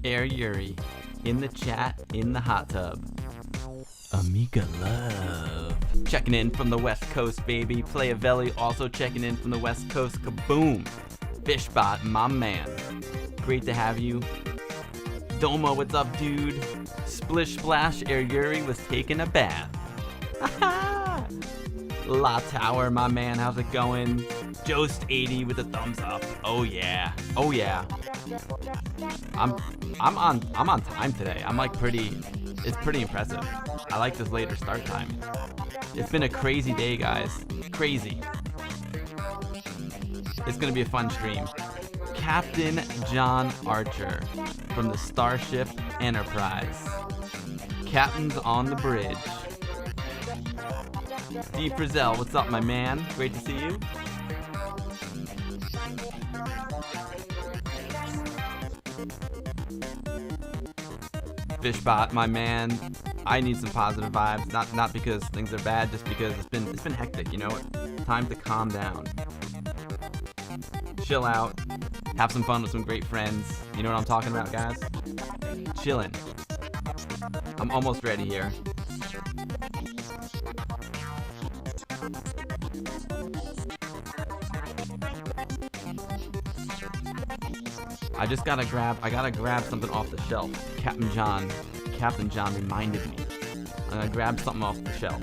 Air Yuri, in the chat, in the hot tub. Amiga love. Checking in from the West Coast, baby. Playavelli also checking in from the West Coast. Kaboom. Fishbot, my man. Great to have you. Doma, what's up, dude? Splish Splash, Air Yuri was taking a bath. La Tower, my man, how's it going? Jost80 with a thumbs up. Oh yeah. Oh yeah. I'm on time today. I'm like it's pretty impressive. I like this later start time. It's been a crazy day, guys. Crazy. It's gonna be a fun stream. Captain John Archer from the Starship Enterprise. Captain's on the bridge. D. Frizzell, what's up, my man? Great to see you. Fishbot, my man. I need some positive vibes, not because things are bad, just because it's been hectic, you know? Time to calm down. Chill out. Have some fun with some great friends. You know what I'm talking about, guys? Chillin'. I'm almost ready here. I gotta grab something off the shelf. Captain John reminded me. I'm gonna grab something off the shelf.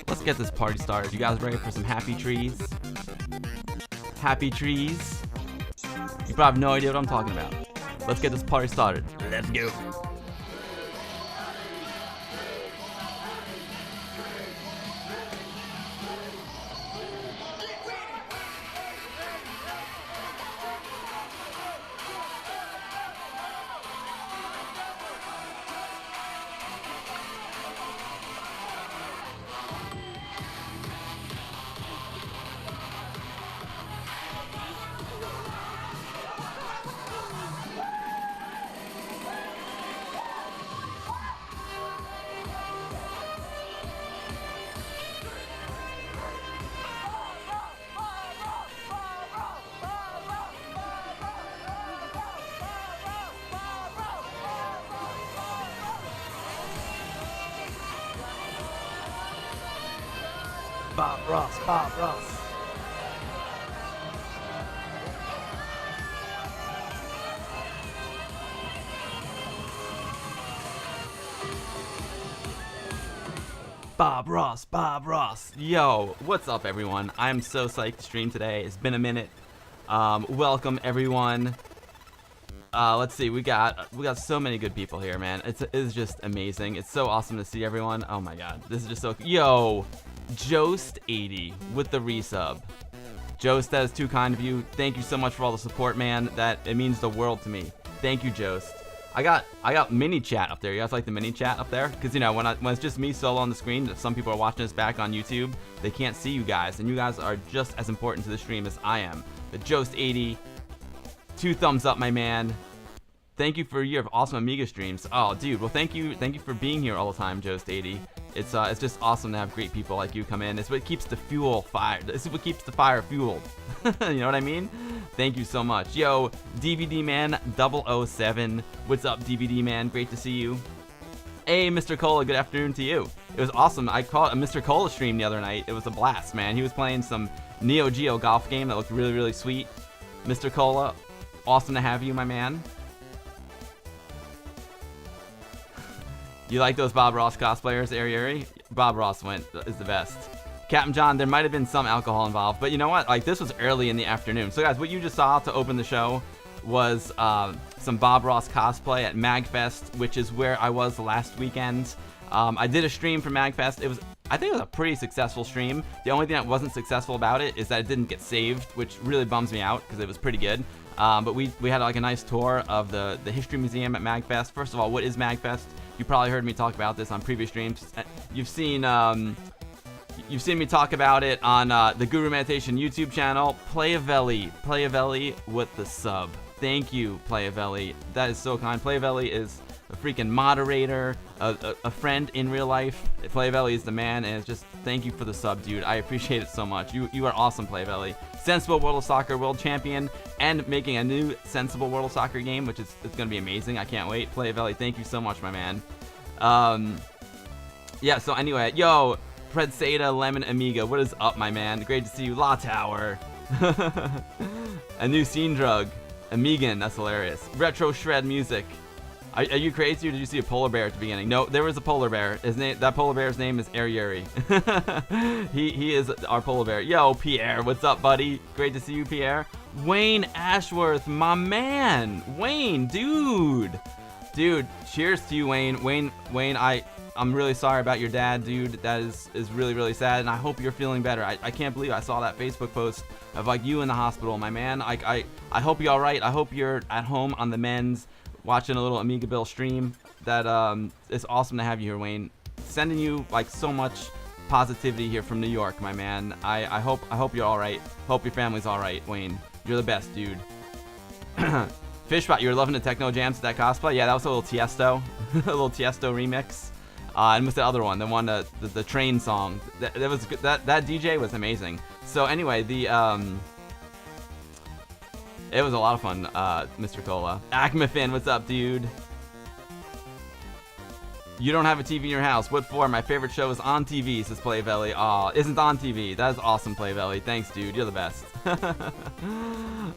Let's get this party started. You guys ready for some happy trees? Happy trees? You probably have no idea what I'm talking about. Let's get this party started. Let's go. Bob Ross. Bob Ross. Yo, what's up, everyone? I'm so psyched to stream today. It's been a minute. Welcome, everyone. Let's see. We got so many good people here, man. It's just amazing. It's so awesome to see everyone. Oh my god, this is just so. Yo, Jost80 with the resub. Jost, that is too kind of you. Thank you so much for all the support, man. It means the world to me. Thank you, Jost. I got mini chat up there. You guys like the mini chat up there? Because you know when it's just me solo on the screen, if some people are watching this back on YouTube, they can't see you guys, and you guys are just as important to the stream as I am. But Jost80, 2 thumbs up, my man. Thank you for your awesome Amiga streams. Oh, dude. Well, thank you for being here all the time, Jost80. It's just awesome to have great people like you come in. It's what keeps the fuel fired. This is what keeps the fire fueled. You know what I mean? Thank you so much. Yo, DVD Man 007. What's up, DVD Man? Great to see you. Hey, Mr. Cola, good afternoon to you. It was awesome. I caught a Mr. Cola stream the other night. It was a blast, man. He was playing some Neo Geo golf game that looked really, really sweet. Mr. Cola, awesome to have you, my man. You like those Bob Ross cosplayers, Ari? Bob Ross is the best. Captain John, there might have been some alcohol involved, but you know what? Like, this was early in the afternoon. So guys, what you just saw to open the show was some Bob Ross cosplay at MAGFest, which is where I was last weekend. I did a stream for MAGFest. I think it was a pretty successful stream. The only thing that wasn't successful about it is that it didn't get saved, which really bums me out because it was pretty good. But we had like a nice tour of the History Museum at MAGFest. First of all, what is MAGFest? You probably heard me talk about this on previous streams. You've seen me talk about it on the Guru Meditation YouTube channel. Playavelli with the sub. Thank you, Playavelli. That is so kind. Playavelli is a freaking moderator, a friend in real life. Playavelli is the man, and it's just thank you for the sub, dude. I appreciate it so much. You are awesome, Playavelli. Sensible World of Soccer World Champion, and making a new Sensible World of Soccer game, which is it's gonna be amazing. I can't wait. Playavelli, thank you so much, my man. Yeah. So anyway, yo, Predsada Lemon Amiga, what is up, my man? Great to see you, La Tower. A new scene drug. Amigan, that's hilarious. Retro Shred Music. Are you crazy, or did you see a polar bear at the beginning? No, there was a polar bear. That polar bear's name is Ari. he is our polar bear. Yo, Pierre, what's up, buddy? Great to see you, Pierre. Wayne Ashworth, my man. Wayne, dude, cheers to you, Wayne. Wayne, I'm really sorry about your dad, dude. That is really, really sad, and I hope you're feeling better. I can't believe I saw that Facebook post of like you in the hospital, my man. I hope you're all right. I hope you're at home on the mends, watching a little Amiga Bill stream. That it's awesome to have you here, Wayne. Sending you like so much positivity here from New York, my man. I hope you're all right. Hope your family's all right, Wayne. You're the best, dude. Fishbot, you were loving the techno jams at that cosplay. Yeah, that was a little Tiesto, a little Tiesto remix. And what's the other one? The one, the train song. That was good. That DJ was amazing. So anyway, it was a lot of fun, Mr. Cola. Acmafin, what's up, dude? You don't have a TV in your house. What for? My favorite show is on TV, says Playavelli. Aw, isn't on TV. That is awesome, Playavelli. Thanks, dude. You're the best.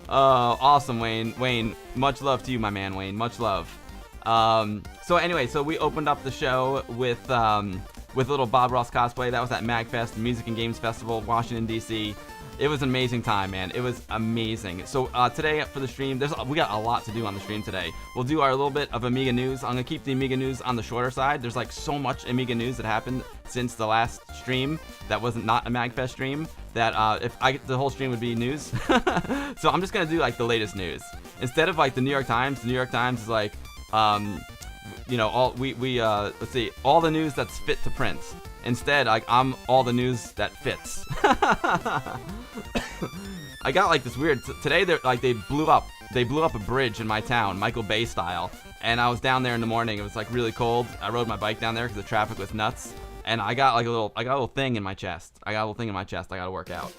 Awesome, Wayne. Wayne, much love to you, my man, Wayne. Much love. So anyway, so we opened up the show with a little Bob Ross cosplay. That was at MAGFest, Music and Games Festival, Washington, D.C. It was an amazing time, man. It was amazing. So today for the stream, we got a lot to do on the stream today. We'll do our little bit of Amiga news. I'm gonna keep the Amiga news on the shorter side. There's like so much Amiga news that happened since the last stream that wasn't not a MAGFest stream that if the whole stream would be news. So I'm just gonna do like the latest news instead of like the New York Times. The New York Times is like, you know, let's see, all the news that's fit to print. Instead, like, I'm all the news that fits. I got like this weird today. They blew up a bridge in my town, Michael Bay style. And I was down there in the morning. It was like really cold. I rode my bike down there because the traffic was nuts. And I got a little thing in my chest. I gotta work out.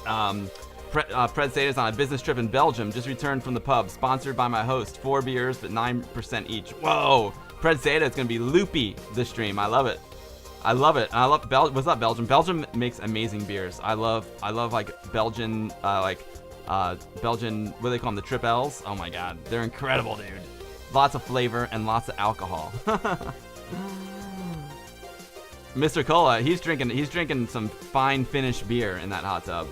Pred Sada's on a business trip in Belgium. Just returned from the pub. Sponsored by my host. 4 beers, but 9% each. Whoa! Pred Sada, it's gonna be loopy this stream. I love it. I love it. And I love what's up, Belgium? Belgium makes amazing beers. I love like Belgian, Belgian, what do they call them? The Trip L's? Oh my god. They're incredible, dude. Lots of flavor and lots of alcohol. Mr. Cola, he's drinking some fine Finnish beer in that hot tub.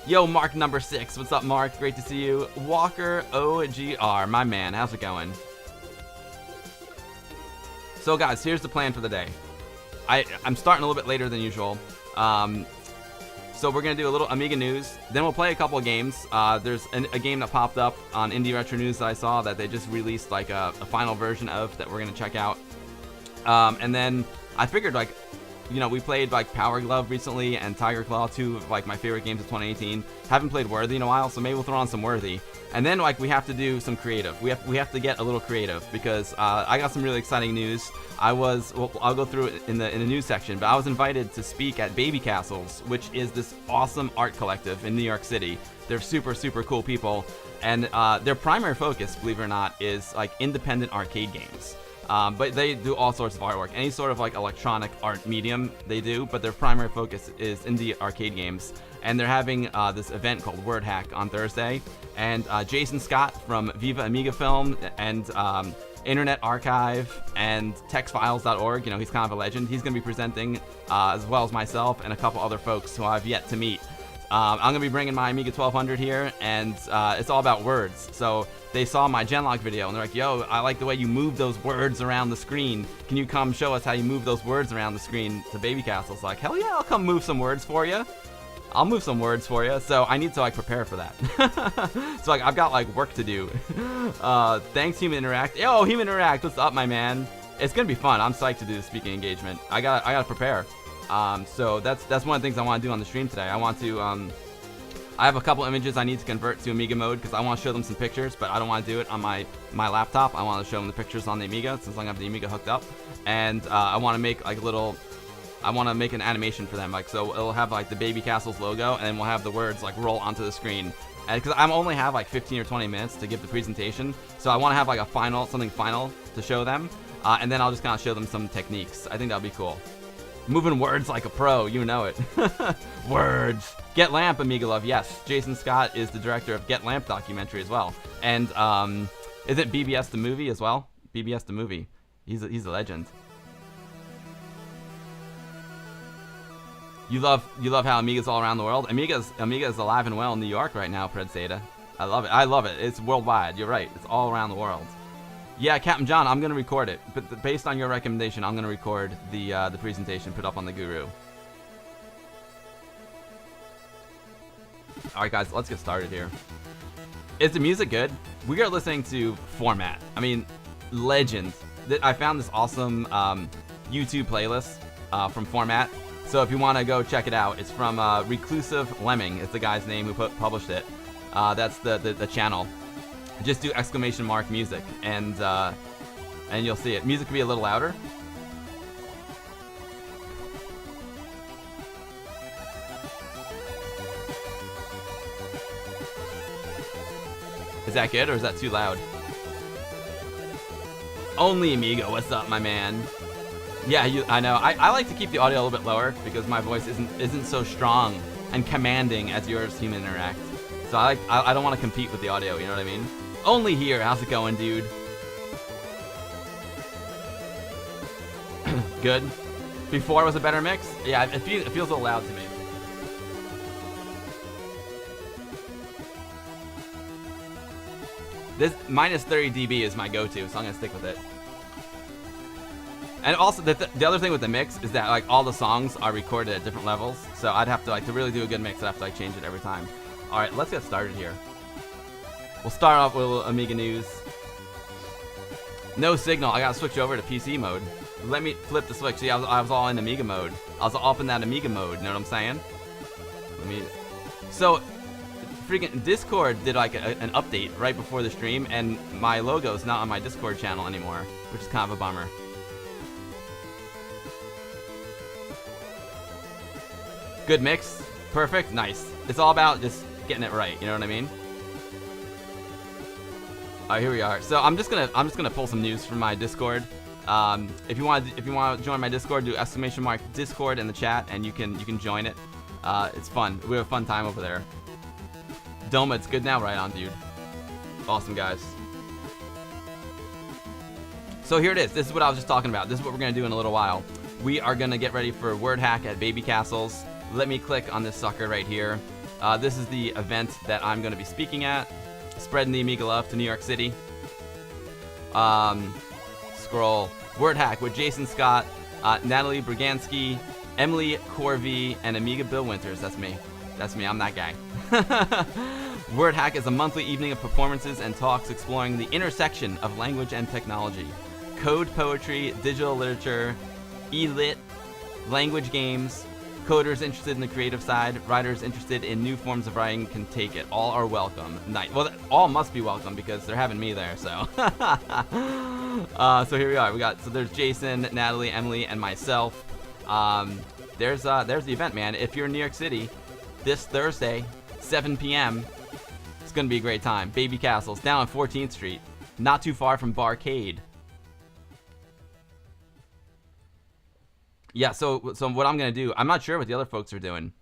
Yo, Mark number 6. What's up, Mark? Great to see you. Walker OGR, my man. How's it going? So guys, here's the plan for the day. I'm starting a little bit later than usual. So we're going to do a little Amiga news. Then we'll play a couple of games. There's a game that popped up on Indie Retro News that I saw that they just released like a final version of that we're going to check out. And then I figured like, you know, we played like Power Glove recently and Tiger Claw, 2 of like my favorite games of 2018. Haven't played Worthy in a while, so maybe we'll throw on some Worthy. And then like we have to do some creative. We have to get a little creative because I got some really exciting news. I'll go through it in the news section, but I was invited to speak at Babycastles, which is this awesome art collective in New York City. They're super, super cool people, and their primary focus, believe it or not, is like independent arcade games. But they do all sorts of artwork, any sort of like electronic art medium they do, but their primary focus is indie arcade games. And they're having this event called Word Hack on Thursday, and Jason Scott from Viva Amiga Film and Internet Archive and textfiles.org, you know, he's kind of a legend. He's going to be presenting, as well as myself and a couple other folks who I've yet to meet. I'm going to be bringing my Amiga 1200 here, and it's all about words. So they saw my Genlock video, and they're like, yo, I like the way you move those words around the screen. Can you come show us how you move those words around the screen to Babycastles? Like, hell yeah, I'll come move some words for you. I'll move some words for you. So I need to like prepare for that. So like I've got like work to do. Thanks, Human Interact. Yo, Human Interact, what's up, my man? It's gonna be fun. I'm psyched to do the speaking engagement. I gotta prepare. So that's one of the things I want to do on the stream today. I want to I have a couple images I need to convert to Amiga mode because I want to show them some pictures, but I don't want to do it on my laptop. I want to show them the pictures on the Amiga since I have the Amiga hooked up, and I want to make like I want to make an animation for them, like so it'll have like the Babycastles logo, and then we'll have the words like roll onto the screen. And because I only have like 15 or 20 minutes to give the presentation, so I want to have like something final to show them, and then I'll just kind of show them some techniques. I think that'll be cool. Moving words like a pro, you know it. Words. Get Lamp, Amiga Love. Yes, Jason Scott is the director of Get Lamp documentary as well, and is it BBS the movie as well? BBS the movie. He's a legend. You love how Amiga's all around the world. Amiga is alive and well in New York right now, Pred Seda. I love it. I love it. It's worldwide. You're right. It's all around the world. Yeah, Captain John, I'm gonna record it. But based on your recommendation, I'm gonna record the presentation, put up on the Guru. All right, guys, let's get started here. Is the music good? We are listening to Format. I mean, legend. I found this awesome YouTube playlist from Format. So if you want to go check it out, it's from Reclusive Lemming. It's the guy's name who published it. That's the channel. Just do !music and you'll see it. Music can be a little louder. Is that good or is that too loud? Only Amiga, what's up, my man? Yeah, I know. I like to keep the audio a little bit lower because my voice isn't so strong and commanding as yours, Human Interact. So I don't want to compete with the audio, you know what I mean? Only here. How's it going, dude? Good. Before was a better mix? Yeah, it feels a little loud to me. This minus 30 dB is my go-to, so I'm gonna stick with it. And also, the other thing with the mix is that like all the songs are recorded at different levels, so I'd have to like to really do a good mix, I'd have to like change it every time. All right, let's get started here. We'll start off with a little Amiga news. No signal. I gotta switch over to PC mode. Let me flip the switch. See, I was all in Amiga mode. I was all up in that Amiga mode. You know what I'm saying? So, freaking Discord did like an update right before the stream, and my logo's not on my Discord channel anymore, which is kind of a bummer. Good mix, perfect, nice. It's all about just getting it right. You know what I mean? All right, here we are. So I'm just gonna pull some news from my Discord. If you want to join my Discord, do !Discord in the chat, and you can join it. It's fun. We have a fun time over there. Doma, it's good now, right on, dude. Awesome, guys. So here it is. This is what I was just talking about. This is what we're gonna do in a little while. We are gonna get ready for Word Hack at Babycastles. Let me click on this sucker right here. This is the event that I'm gonna be speaking at. Spreading the Amiga love to New York City. Scroll. Word Hack with Jason Scott, Natalie Bragansky, Emily Corvey, and Amiga Bill Winters. That's me. That's me. I'm that guy. Word Hack is a monthly evening of performances and talks exploring the intersection of language and technology. Code poetry, digital literature, e-lit, language games, coders interested in the creative side, writers interested in new forms of writing can take it. All are welcome. Nice. Well, all must be welcome because they're having me there. So, so here we are. So there's Jason, Natalie, Emily, and myself. There's the event, man. If you're in New York City, this Thursday, 7 p.m. It's gonna be a great time. Babycastles down on 14th Street, not too far from Barcade. Yeah, so what I'm going to do, I'm not sure what the other folks are doing.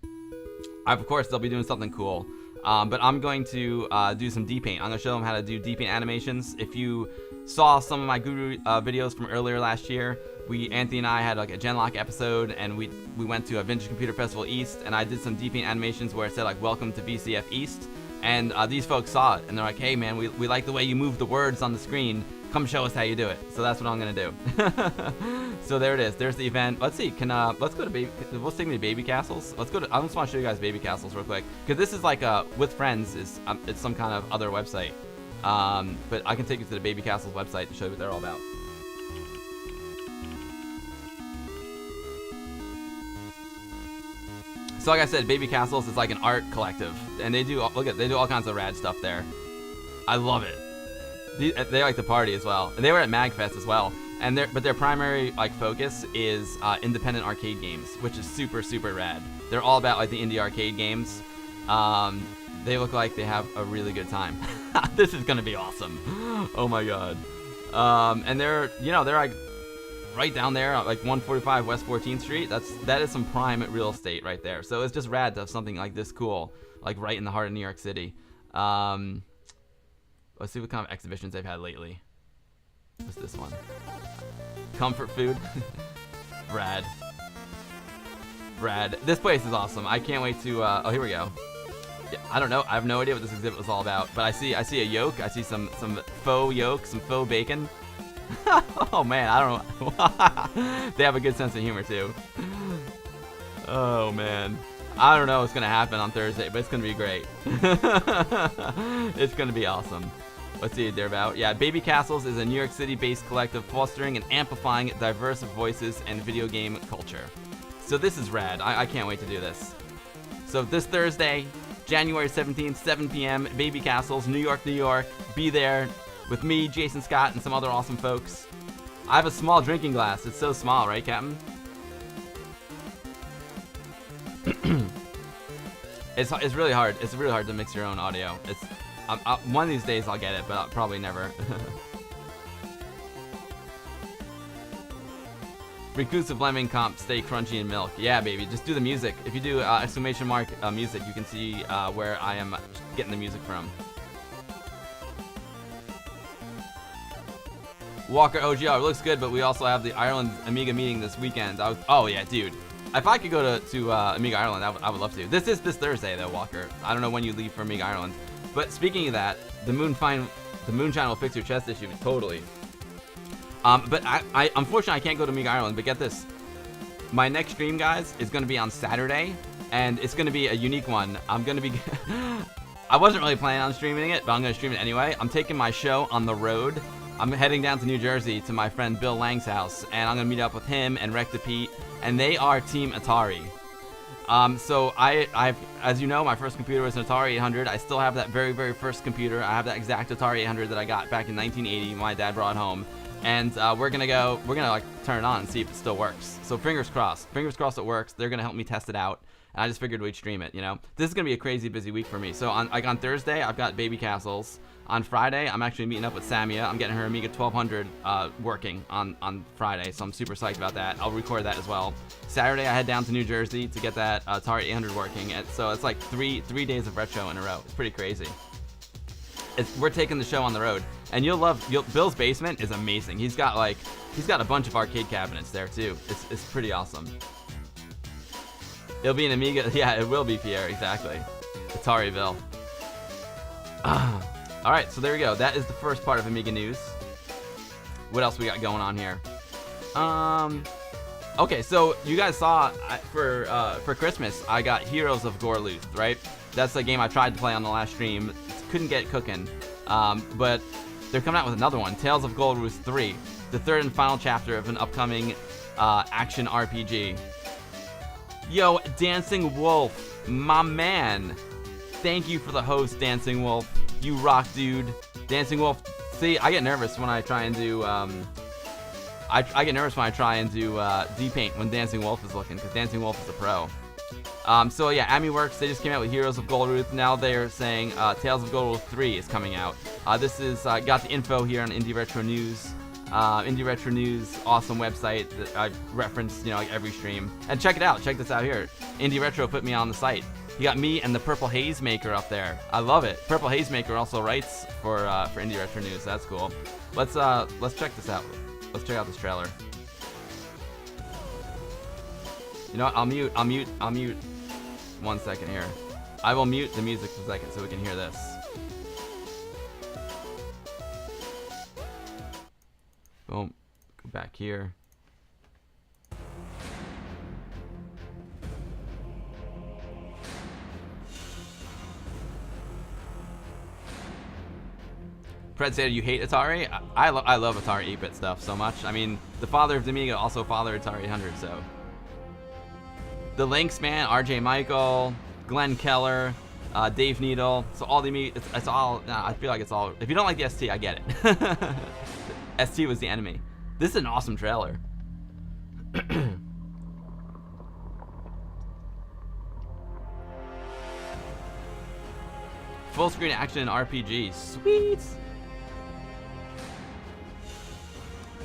Of course, they'll be doing something cool. But I'm going to do some DPaint. I'm going to show them how to do DPaint animations. If you saw some of my Guru videos from earlier last year, Anthony and I had like a Genlock episode, and we went to a Vintage Computer Festival East, and I did some DPaint animations where it said like, welcome to VCF East. And these folks saw it, and they're like, hey man, we like the way you move the words on the screen. Come show us how you do it. So that's what I'm gonna do. So there it is. There's the event. Let's see. Let's go to Let's take me to Babycastles. Let's go to. I just want to show you guys Babycastles real quick because this is like with friends is it's some kind of other website. But I can take you to the Babycastles website to show you what they're all about. So like I said, Babycastles is like an art collective, and they do all kinds of rad stuff there. I love it. They like to party as well. And they were at MAGFest as well. And their primary like focus is independent arcade games, which is super super rad. They're all about like the indie arcade games. They look like they have a really good time. This is gonna be awesome. Oh my god. And they're like right down there, like 145 West 14th Street. That is some prime real estate right there. So it's just rad to have something like this cool, like right in the heart of New York City. Let's see what kind of exhibitions they've had lately. What's this one? Comfort food. Rad. This place is awesome. I can't wait to. Oh, here we go. Yeah, I don't know. I have no idea what this exhibit was all about. But I see a yolk. I see some faux yolk, some faux bacon. Oh man, I don't know. They have a good sense of humor too. Oh man. I don't know what's gonna happen on Thursday, but it's gonna be great. It's gonna be awesome. Let's see what they're about. Yeah, Babycastles is a New York City-based collective fostering and amplifying diverse voices and video game culture. So this is rad. I can't wait to do this. So this Thursday, January 17th, 7 p.m., Babycastles, New York, New York. Be there with me, Jason Scott, and some other awesome folks. I have a small drinking glass. It's so small, right, Captain? It's really hard. It's really hard to mix your own audio. One of these days I'll get it, but probably never. Reclusive lemon comp, stay crunchy in milk. Yeah, baby. Just do the music. If you do exclamation mark music, you can see where I am getting the music from. Walker OGR looks good, but we also have the Ireland Amiga meeting this weekend. Oh yeah, dude. If I could go to Amiga Ireland, I would love to. This is this Thursday though, Walker. I don't know when you leave for Amiga Ireland. But speaking of that, the moonshine will fix your chest issue totally. But I unfortunately I can't go to Amiga Ireland. But get this, my next stream, guys, is going to be on Saturday, and it's going to be a unique one. I'm going to be. I wasn't really planning on streaming it, but I'm going to stream it anyway. I'm taking my show on the road. I'm heading down to New Jersey to my friend Bill Lang's house, and I'm going to meet up with him and Recta Pete, and they are Team Atari. So I've, as you know, my first computer was an Atari 800. I still have that very, very first computer. I have that exact Atari 800 that I got back in 1980. My dad brought home, and we're gonna like turn it on and see if it still works. So fingers crossed it works. They're gonna help me test it out, and I just figured we'd stream it. You know, this is gonna be a crazy busy week for me. So on Thursday, I've got Babycastles. On Friday, I'm actually meeting up with Samia. I'm getting her Amiga 1200 working on Friday, so I'm super psyched about that. I'll record that as well. Saturday, I head down to New Jersey to get that Atari 800 working. And so it's like three days of retro in a row. It's pretty crazy. We're taking the show on the road, and Bill's basement is amazing. He's got a bunch of arcade cabinets there too. It's pretty awesome. It'll be an Amiga. Yeah, it will be, Pierre. Exactly. Atariville. All right, so there we go. That is the first part of Amiga news. What else we got going on here? Okay, so you guys saw for Christmas I got Heroes of Gorluth, right? That's a game I tried to play on the last stream. Couldn't get it cooking, but they're coming out with another one, Tales of Gorluth 3, the third and final chapter of an upcoming action RPG. Yo, Dancing Wolf, my man. Thank you for the host, Dancing Wolf. You rock, dude. Dancing Wolf. See, I get nervous when I try and do I get nervous when I try and do DPaint when Dancing Wolf is looking, because Dancing Wolf is a pro. So yeah, AmiWorks, they just came out with Heroes of Goldruth. Now they're saying Tales of Goldruth 3 is coming out. This is got the info here on Indie Retro News. Indie Retro News, awesome website that I reference, like every stream. And check it out. Check this out here. Indie Retro put me on the site. You got me and the Purple Haze Maker up there. I love it. Purple Haze Maker also writes for Indie Retro News. That's cool. Let's check this out. Let's check out this trailer. You know what? I'll mute 1 second here. I will mute the music for a second so we can hear this. Boom. Go back here. Fred said you hate Atari. I love Atari 8-bit stuff so much. I mean, the father of the Amiga also fathered Atari 800, so. The Lynx, man, RJ Michael, Glenn Keller, Dave Needle. So all the Amiga, it's all, I feel like it's all, if you don't like the ST, I get it. ST was the enemy. This is an awesome trailer. Full screen action RPG. Sweet.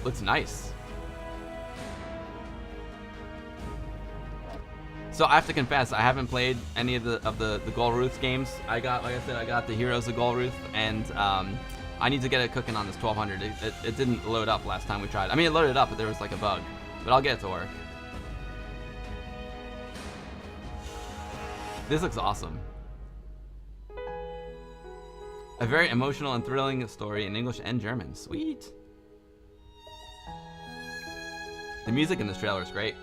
Looks nice. So I have to confess, I haven't played any of the Goldruth games. Like I said, I got the Heroes of Goldruth, and I need to get it cooking on this 1200. It didn't load up last time we tried. I mean, it loaded up, but there was like a bug. But I'll get it to work. This looks awesome. A very emotional and thrilling story in English and German. Sweet. The music in this trailer is great.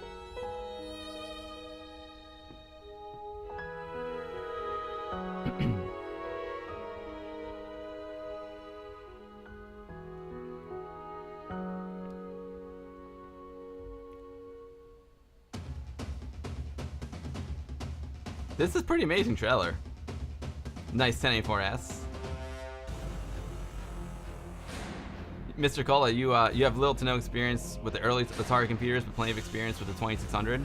This is pretty amazing trailer. Nice 1084S. Mr. Cola, you have little to no experience with the early Atari computers, but plenty of experience with the 2600.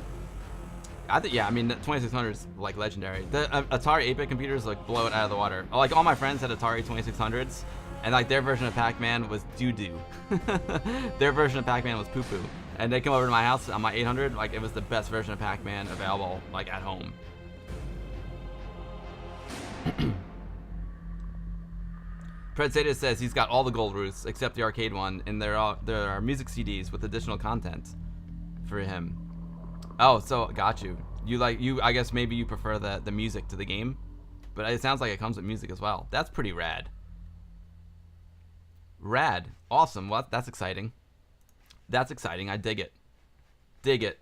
Yeah, I mean, the 2600 is like legendary. The Atari 8-bit computers like blow it out of the water. Like all my friends had Atari 2600s, and like their version of Pac-Man was doo-doo. Their version of Pac-Man was poo-poo. And they come over to my house on my 800, like it was the best version of Pac-Man available, like at home. Fred Zeta says he's got all the Goldruths except the arcade one, and there are music CDs with additional content for him. Oh, so got you. I guess maybe you prefer the music to the game, but it sounds like it comes with music as well. That's pretty rad. Rad, awesome. Well, that's exciting. That's exciting. I dig it. Dig it.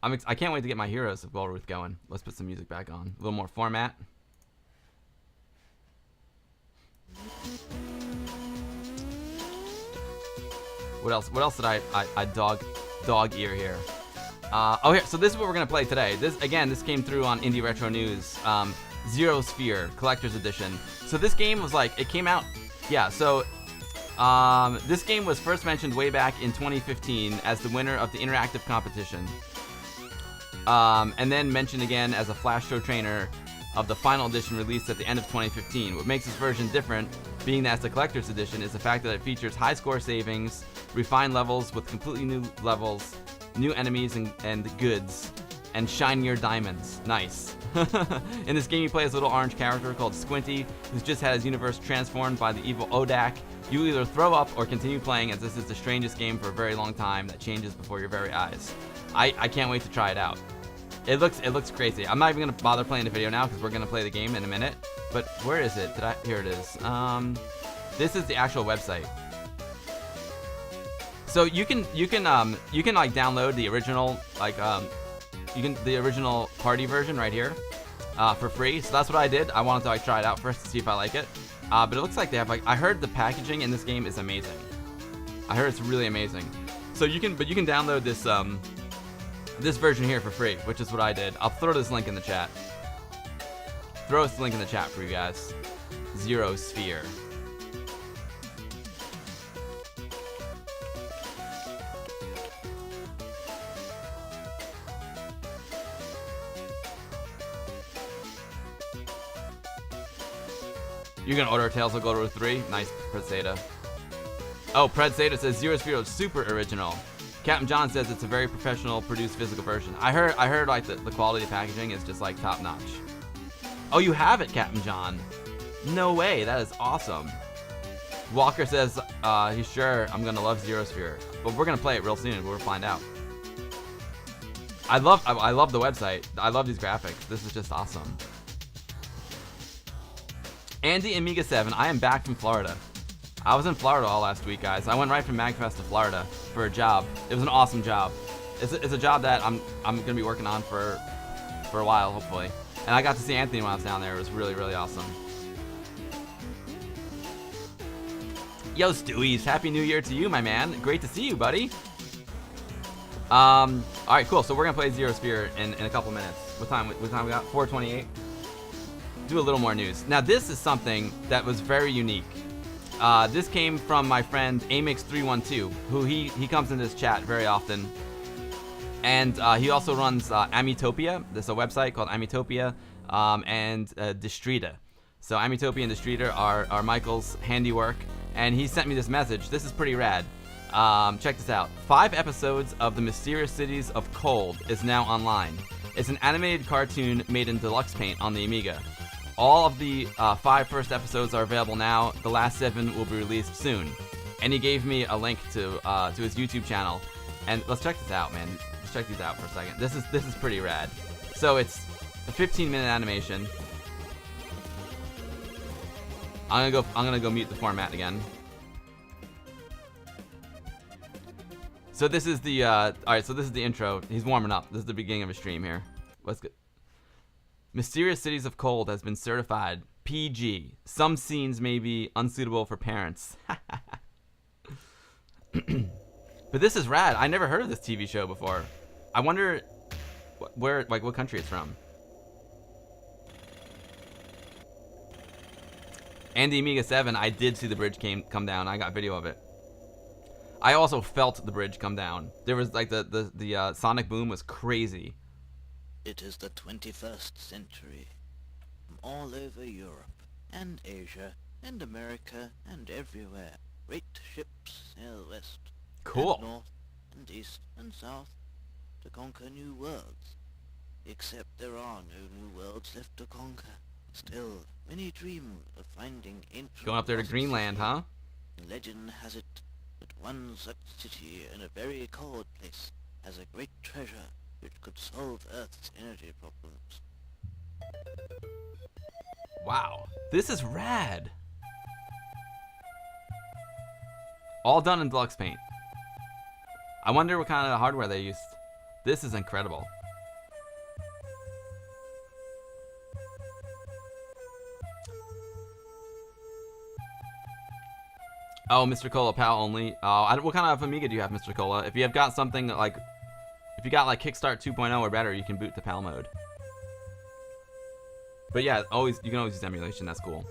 I can't wait to get my Heroes of Goldruth going. Let's put some music back on. A little more format. What else? What else did I dog ear here? Oh, here. So this is what we're gonna play today. This came through on Indie Retro News. Zerosphere Collector's Edition. So this game was like, it came out. Yeah. So this game was first mentioned way back in 2015 as the winner of the interactive competition, and then mentioned again as a flash show trainer of the final edition released at the end of 2015. What makes this version different, being that it's the collector's edition, is the fact that it features high score savings, refined levels with completely new levels, new enemies and goods, and shinier diamonds. Nice. In this game, you play as a little orange character called Squinty, who's just had his universe transformed by the evil Odak. You either throw up or continue playing, as this is the strangest game for a very long time that changes before your very eyes. I can't wait to try it out. It looks crazy. I'm not even gonna bother playing the video now because we're gonna play the game in a minute. But where is it? Here it is. This is the actual website. So you can like download the original the original party version right here for free. So that's what I did. I wanted to like try it out first to see if I like it. But it looks like they have I heard the packaging in this game is amazing. I heard it's really amazing. So you can download this this version here for free, which is what I did. I'll throw this link in the chat. Throw this link in the chat for you guys. Zerosphere. You're gonna order Tales of Golden 3? Nice, Predzeta. Oh, Predzeta says Zerosphere is super original. Captain John says it's a very professional produced physical version. I heard like the quality of packaging is just like top notch. Oh, you have it, Captain John. No way, that is awesome. Walker says he's sure I'm gonna love Zerosphere, but we're gonna play it real soon. We'll find out. I love the website. I love these graphics. This is just awesome. Andy Amiga 7, I am back from Florida. I was in Florida all last week, guys. I went right from MAGFest to Florida for a job. It was an awesome job. It's a job that I'm gonna be working on for a while, hopefully. And I got to see Anthony when I was down there. It was really, really awesome. Yo, Stewies, Happy New Year to you, my man. Great to see you, buddy. All right, cool. So we're gonna play Zerosphere in a couple minutes. What time we got? 4:28. Do a little more news. Now, this is something that was very unique. This came from my friend Amix312, who he comes in this chat very often. And he also runs Amitopia. There's a website called Amitopia and Distrita. So Amitopia and Distrita are Michael's handiwork. And he sent me this message. This is pretty rad. Check this out. 5 episodes of The Mysterious Cities of Cold is now online. It's an animated cartoon made in deluxe paint on the Amiga. All of the 5 first episodes are available now. The last 7 will be released soon. And he gave me a link to his YouTube channel. And let's check this out, man. Let's check these out for a second. This is pretty rad. So it's a 15-minute animation. I'm gonna go mute the format again. So this is the all right. So this is the intro. He's warming up. This is the beginning of a stream here. Let's go. Mysterious Cities of Cold has been certified PG. Some scenes may be unsuitable for parents. But this is rad. I never heard of this TV show before. I wonder where, like, what country it's from. And the Amiga 7, I did see the bridge come down. I got video of it. I also felt the bridge come down. There was like the sonic boom was crazy. It is the 21st century. From all over Europe and Asia and America and everywhere, great ships sail west, Cool. and north and east and south to conquer new worlds. Except there are no new worlds left to conquer. Still, many dream of finding ancient Going up there to lost Greenland, city. huh? Legend has it that one such city in a very cold place has a great treasure which could solve Earth's energy problems. Wow. This is rad. All done in deluxe paint. I wonder what kind of hardware they used. This is incredible. Oh, Mr. Cola, PAL only. What kind of Amiga do you have, Mr. Cola? If you have got something like, if you got like Kickstart 2.0 or better, you can boot to PAL mode. But yeah, you can always use emulation. That's cool.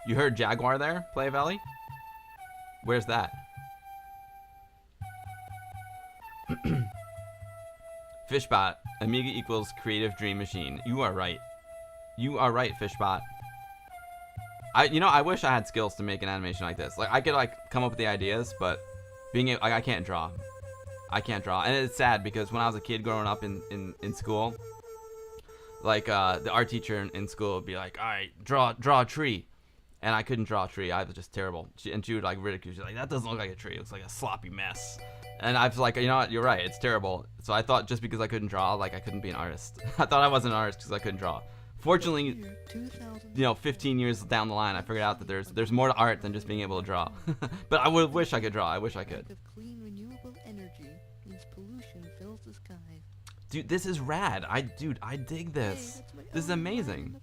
You heard Jaguar there, Play Valley? Where's that? Fishbot, Amiga equals creative dream machine. You are right. You are right, Fishbot. I wish I had skills to make an animation like this. Like I could like come up with the ideas, but I can't draw. I can't draw, and it's sad because when I was a kid growing up in school, like the art teacher in school would be like, "All right, draw a tree," and I couldn't draw a tree. I was just terrible. She would like ridicule. She's like, "That doesn't look like a tree. It looks like a sloppy mess." And I was like, you know what? You're right. It's terrible. So I thought just because I couldn't draw, like I couldn't be an artist. I thought I wasn't an artist because I couldn't draw. Fortunately, 15 years down the line, I figured out that there's more to art than just being able to draw. But I would wish I could draw. I wish I could. Clean renewable energy means pollution fills the sky. Dude, this is rad. I dig this. This is amazing.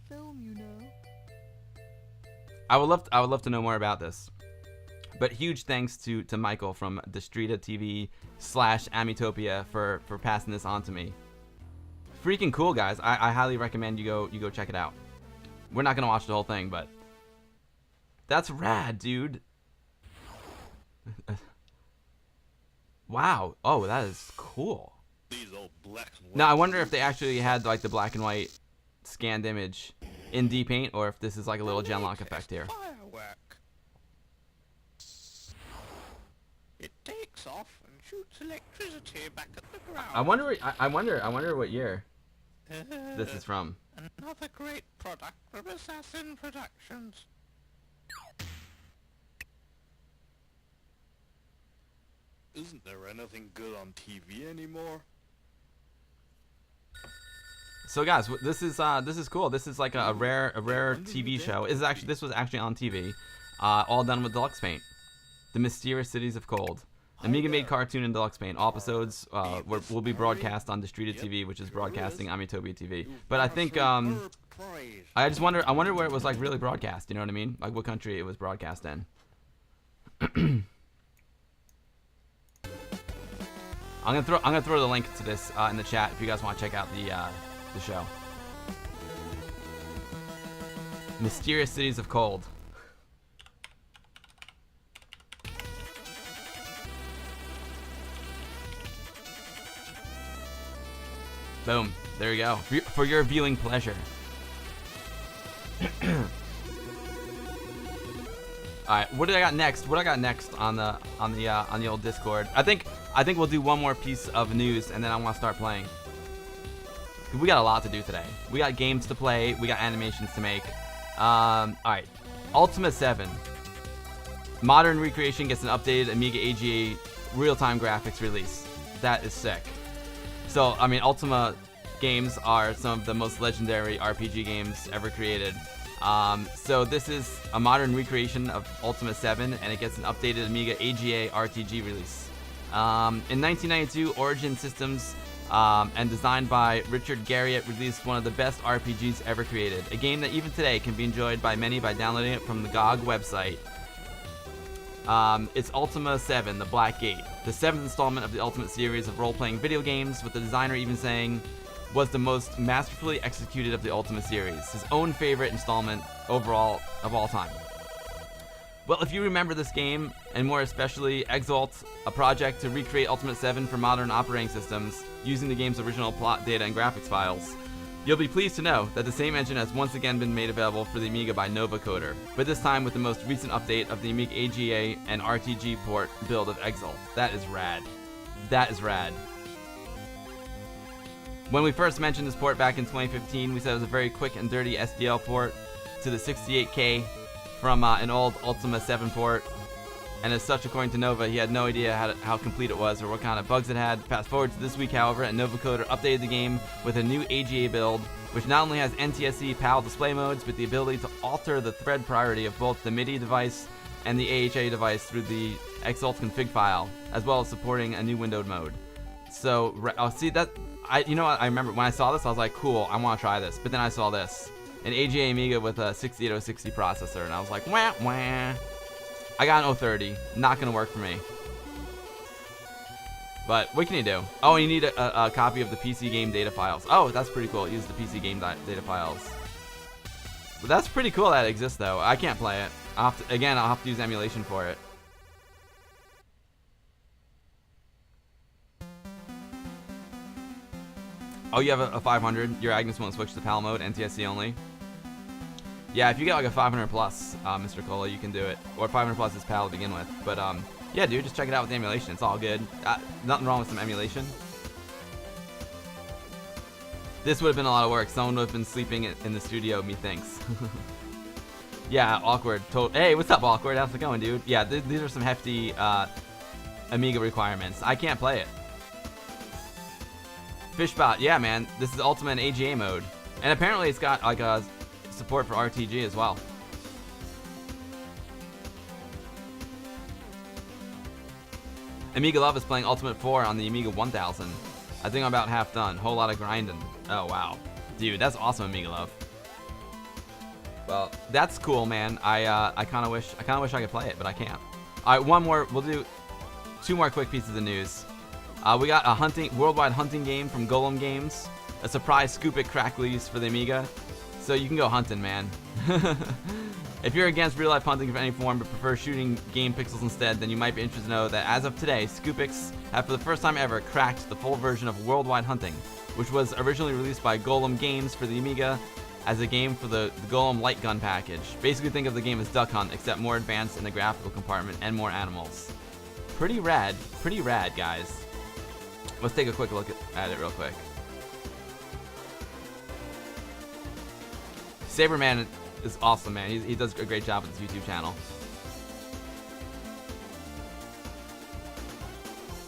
I would love to know more about this. But huge thanks to Michael from Destrita TV / Amitopia for passing this on to me. Freaking cool, guys. I highly recommend you go check it out. We're not gonna watch the whole thing, but that's rad, dude. Wow. Oh, that is cool. These old black and white Now I wonder if they actually had like the black and white scanned image in DPaint, or if this is like a little genlock effect here. firework. It takes off and shoots electricity back at the ground. I wonder what year this is from. Another great product from Assassin Productions. Isn't there anything good on TV anymore? So guys, this is cool. This is like a rare TV show. This was actually on TV, all done with Deluxe Paint. The Mysterious Cities of Cold. Amiga made cartoon in Deluxe Paint. All episodes will be broadcast on Destrita TV, which is broadcasting Amitopia TV. But I think I wonder where it was like really broadcast. You know what I mean? Like what country it was broadcast in. I'm gonna throw the link to this in the chat if you guys want to check out the show. Mysterious Cities of Cold. Boom. There you go. For your viewing pleasure. All right. What do I got next? What I got next on the old Discord? I think we'll do one more piece of news and then I want to start playing. We got a lot to do today. We got games to play. We got animations to make. All right. Ultima 7. Modern recreation gets an updated Amiga AGA real-time graphics release. That is sick. So, I mean, Ultima games are some of the most legendary RPG games ever created. So this is a modern recreation of Ultima 7, and it gets an updated Amiga AGA RTG release. In 1992, Origin Systems and designed by Richard Garriott released one of the best RPGs ever created. A game that even today can be enjoyed by many by downloading it from the GOG website. It's Ultima 7, The Black Gate, the 7th installment of the Ultimate series of role-playing video games, with the designer even saying was the most masterfully executed of the Ultima series, his own favorite installment overall of all time. Well, if you remember this game, and more especially Exalt, a project to recreate Ultimate 7 for modern operating systems using the game's original plot, data, and graphics files, you'll be pleased to know that the same engine has once again been made available for the Amiga by Nova Coder, but this time with the most recent update of the Amiga AGA and RTG port build of Exalt. That is rad. That is rad. When we first mentioned this port back in 2015, we said it was a very quick and dirty SDL port to the 68K from an old Ultima 7 port, and as such, according to Nova, he had no idea how complete it was or what kind of bugs it had. Fast forward to this week, however, and Nova Coder updated the game with a new AGA build, which not only has NTSC PAL display modes, but the ability to alter the thread priority of both the MIDI device and the AHA device through the Exalt config file, as well as supporting a new windowed mode. So, see that, you know what, I remember when I saw this, I was like, cool, I want to try this. But then I saw this, an AGA Amiga with a 68060 processor, and I was like, wah, wah. I got an 030, not gonna work for me. But what can you do? Oh, you need a copy of the PC game data files. Oh, that's pretty cool. Use the PC game data files. But that's pretty cool that it exists, though. I can't play it. I'll have to use emulation for it. Oh, you have a 500. Your Agnes won't switch to PAL mode, NTSC only. Yeah, if you get like a 500 plus, Mr. Cola, you can do it. Or 500 plus is PAL to begin with. But yeah, dude, just check it out with the emulation. It's all good. Nothing wrong with some emulation. This would have been a lot of work. Someone would have been sleeping in the studio, methinks. Yeah, awkward. Hey, what's up, awkward? How's it going, dude? Yeah, these are some hefty Amiga requirements. I can't play it. Fishbot, yeah, man. This is Ultimate AGA mode, and apparently it's got like a support for RTG as well. Amiga Love is playing Ultimate 4 on the Amiga 1000. I think I'm about half done. Whole lot of grinding. Oh wow, dude, that's awesome, Amiga Love. Well, that's cool, man. I kind of wish I could play it, but I can't. All right, one more. We'll do 2 more quick pieces of news. We got a worldwide hunting game from Golem Games. A surprise Scoop It crack release for the Amiga. So you can go hunting, man. If you're against real-life hunting of any form but prefer shooting game pixels instead, then you might be interested to know that as of today, Scoopix have for the first time ever cracked the full version of Worldwide Hunting, which was originally released by Golem Games for the Amiga as a game for the Golem Light Gun package. Basically think of the game as Duck Hunt, except more advanced in the graphical compartment and more animals. Pretty rad, guys. Let's take a quick look at it real quick. Saberman is awesome, man. He does a great job with his YouTube channel.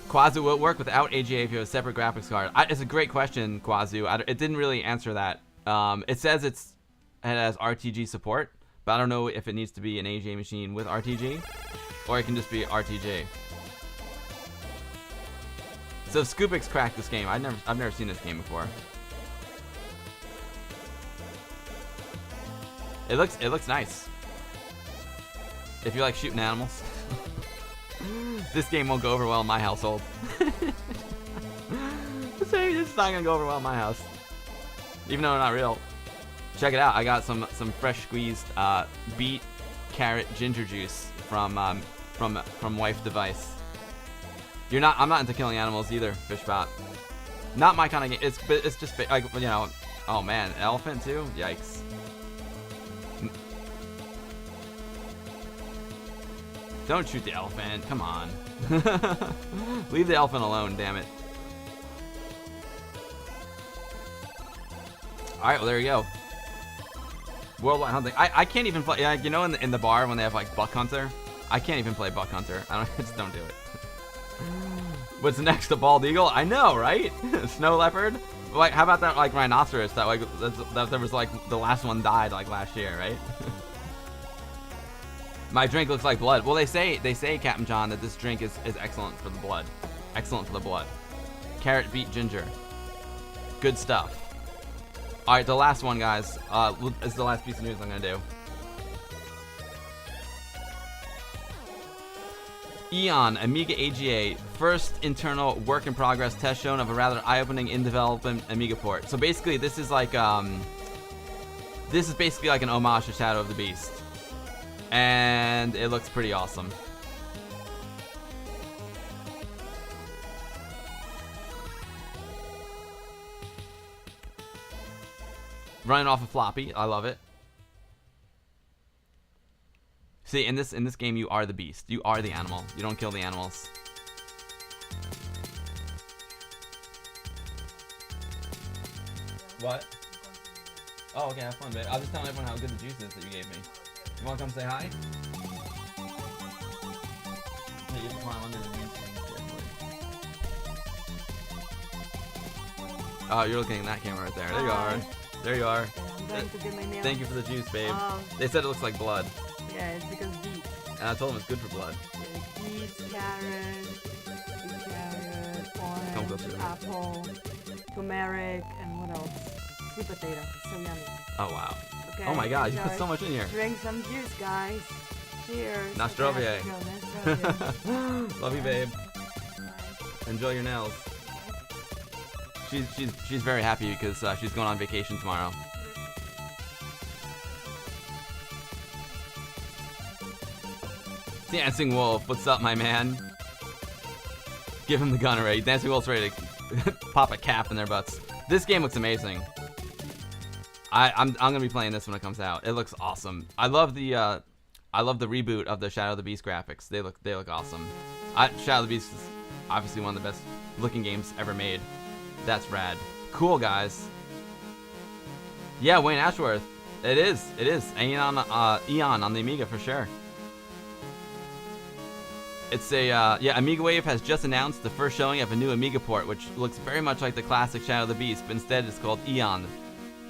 Quazu will it work without AGA if you have a separate graphics card? It's a great question, Quazu. It didn't really answer that. It says it has RTG support, but I don't know if it needs to be an AGA machine with RTG, or it can just be RTG. So Scoopix cracked this game. I've never seen this game before. It looks nice. If you like shooting animals. This game won't go over well in my household. This is not gonna go over well in my house. Even though they're not real. Check it out. I got some fresh squeezed beet, carrot, ginger juice from Wife Device. I'm not into killing animals either, Fishbot. Not my kind of game. It's just like, you know. Oh man, elephant too? Yikes. Don't shoot the elephant. Come on. Leave the elephant alone, damn it. Alright, well, there you go. Worldwide hunting. I can't even play. You know, in the bar when they have like Buck Hunter? I can't even play Buck Hunter. Just don't do it. What's next? The bald eagle? I know, right? Snow leopard? Like, how about that like rhinoceros that like that there was like the last one died like last year, right? My drink looks like blood. Well, they say, Captain John, that this drink is excellent for the blood. Excellent for the blood. Carrot, beet, ginger. Good stuff. All right, the last one, guys. Is the last piece of news I'm gonna do. Eon Amiga AGA, first internal work in progress test shown of a rather eye-opening in development Amiga port. So basically, this is basically like an homage to Shadow of the Beast. And it looks pretty awesome. Running off a floppy, I love it. See, in this game, you are the beast. You are the animal. You don't kill the animals. What? Oh, okay, have fun, babe. I was just telling everyone how good the juice is that you gave me. You wanna come say hi? Hey, you can climb under the green screen. Oh, you're looking at that camera right there. There you are. There you are. I'm going to get my nails. Thank you for the juice, babe. They said it looks like blood. Yeah, it's because beets. And I told them it's good for blood. Yeah, beets, carrot, orange, apple, turmeric, and what else? Sweet potato. So yummy. Oh, wow. Okay, Oh my god, you enjoy. put so much in here. Drink some juice, guys. Cheers. Nostrovia. Okay, Nostrovia. Love you, babe. Enjoy your nails. She's very happy because she's going on vacation tomorrow. Dancing Wolf, what's up, my man? Give him the gun already. Dancing Wolf's ready to pop a cap in their butts. This game looks amazing. I'm gonna be playing this when it comes out. It looks awesome. I love the reboot of the Shadow of the Beast graphics. They look awesome. Shadow of the Beast is obviously one of the best looking games ever made. That's rad. Cool, guys. Yeah, Wayne Ashworth. It is. Eon on the Amiga for sure. It's Amiga Wave has just announced the first showing of a new Amiga port, which looks very much like the classic Shadow of the Beast, but instead it's called Eon.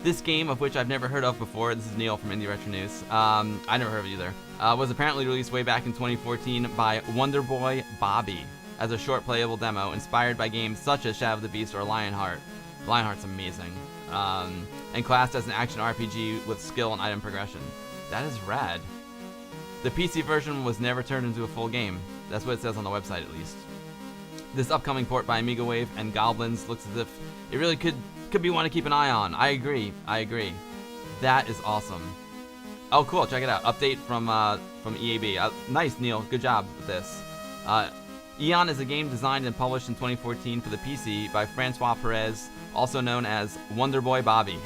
This game, of which I've never heard of before, this is Neil from Indie Retro News, I never heard of it either, was apparently released way back in 2014 by Wonderboy Bobby as a short playable demo inspired by games such as Shadow of the Beast or Lionheart. Lionheart's amazing. And classed as an action RPG with skill and item progression. That is rad. The PC version was never turned into a full game. That's what it says on the website, at least. This upcoming port by Amiga Wave and Goblins looks as if it really could be one to keep an eye on. I agree. That is awesome. Oh, cool. Check it out. Update from EAB. Nice, Neil. Good job with this. Eon is a game designed and published in 2014 for the PC by Francois Perez, also known as Wonder Boy Bobby.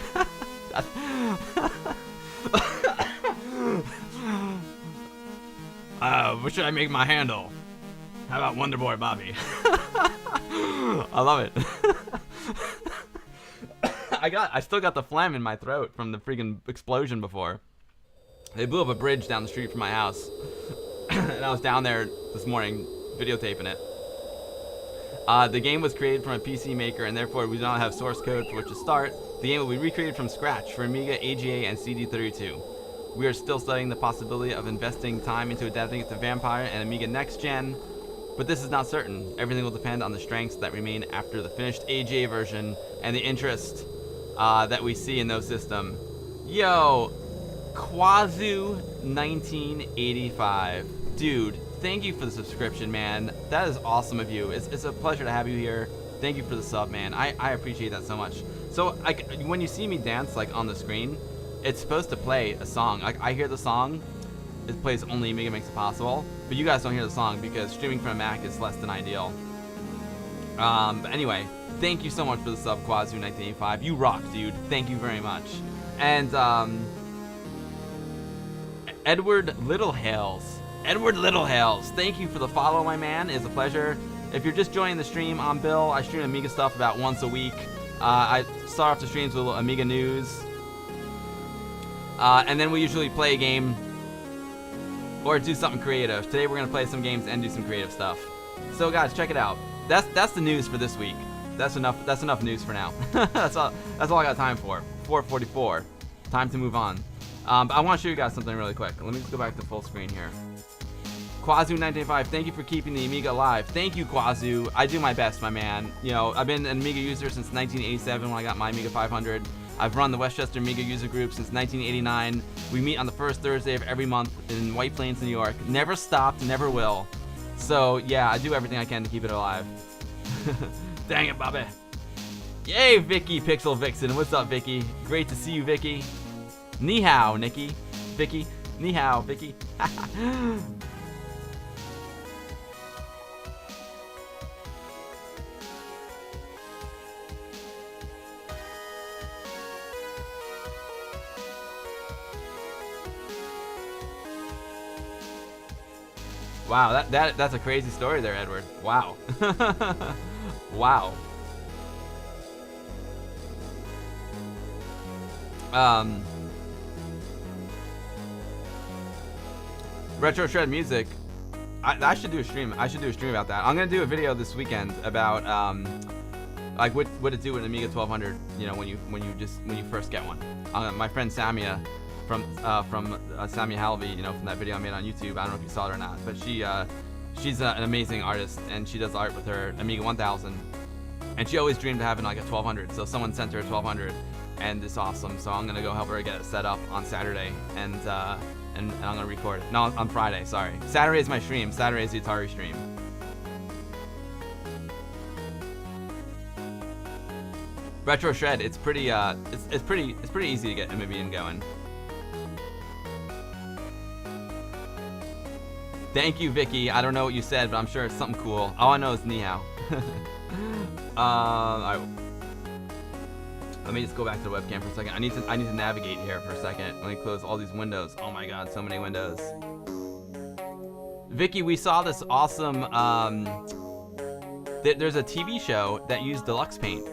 What should I make my handle? How about Wonder Boy Bobby? I love it. I still got the phlegm in my throat from the freaking explosion before. They blew up a bridge down the street from my house. And I was down there this morning videotaping it. The game was created from a PC maker, and therefore we do not have source code for which to start. The game will be recreated from scratch for Amiga, AGA, and CD32. We are still studying the possibility of investing time into adapting it to Vampire and Amiga Next Gen, but this is not certain. Everything will depend on the strengths that remain after the finished AGA version and the interest that we see in those systems. Yo, Quazu 1985. Dude, thank you for the subscription, man. That is awesome of you. It's a pleasure to have you here. Thank you for the sub, man. I appreciate that so much. So when you see me dance like on the screen, it's supposed to play a song. Like I hear the song, it plays only Amiga Makes It Possible, but you guys don't hear the song because streaming from a Mac is less than ideal. But anyway, thank you so much for the sub, Quazu1985. You rock, dude. Thank you very much. And Edward Littlehales. Edward Littlehales, thank you for the follow, my man. It's a pleasure. If you're just joining the stream, I'm Bill. I stream Amiga stuff about once a week. I start off the streams with Amiga news. And then we usually play a game or do something creative. Today we're going to play some games and do some creative stuff. So guys, check it out. That's the news for this week. That's enough news for now. that's all I got time for. 4:44. Time to move on. But I want to show you guys something really quick. Let me just go back to full screen here. Quazu1985, thank you for keeping the Amiga alive. Thank you, Quazu. I do my best, my man. You know, I've been an Amiga user since 1987 when I got my Amiga 500. I've run the Westchester Amiga user group since 1989. We meet on the first Thursday of every month in White Plains, New York. Never stopped, never will. So, yeah, I do everything I can to keep it alive. Dang it, Bobby. Yay, Vicky Pixel Vixen. What's up, Vicky? Great to see you, Vicky. Ni hao, Nikki. Vicky. Ni hao, Vicky. Wow, that's a crazy story there, Edward. Wow. Wow. Retro Shred Music. I should do a stream. I should do a stream about that. I'm gonna do a video this weekend about like what to do with an Amiga 1200. You know, when you first get one. My friend Samia from Samia Halvey, you know, from that video I made on YouTube. I don't know if you saw it or not, but she's an amazing artist, and she does art with her Amiga 1000, and she always dreamed of having like a 1200. So someone sent her a 1200, and it's awesome. So I'm gonna go help her get it set up on Saturday, and I'm gonna record it. No, on Friday. Sorry. Saturday is my stream. Saturday is the Atari stream. Retro Shred. It's pretty. It's pretty easy to get Amiibian going. Thank you, Vicky. I don't know what you said, but I'm sure it's something cool. All I know is ni hao. Alright. Let me just go back to the webcam for a second. I need to navigate here for a second. Let me close all these windows. Oh my god, so many windows. Vicky, we saw this awesome there's a TV show that used deluxe paint.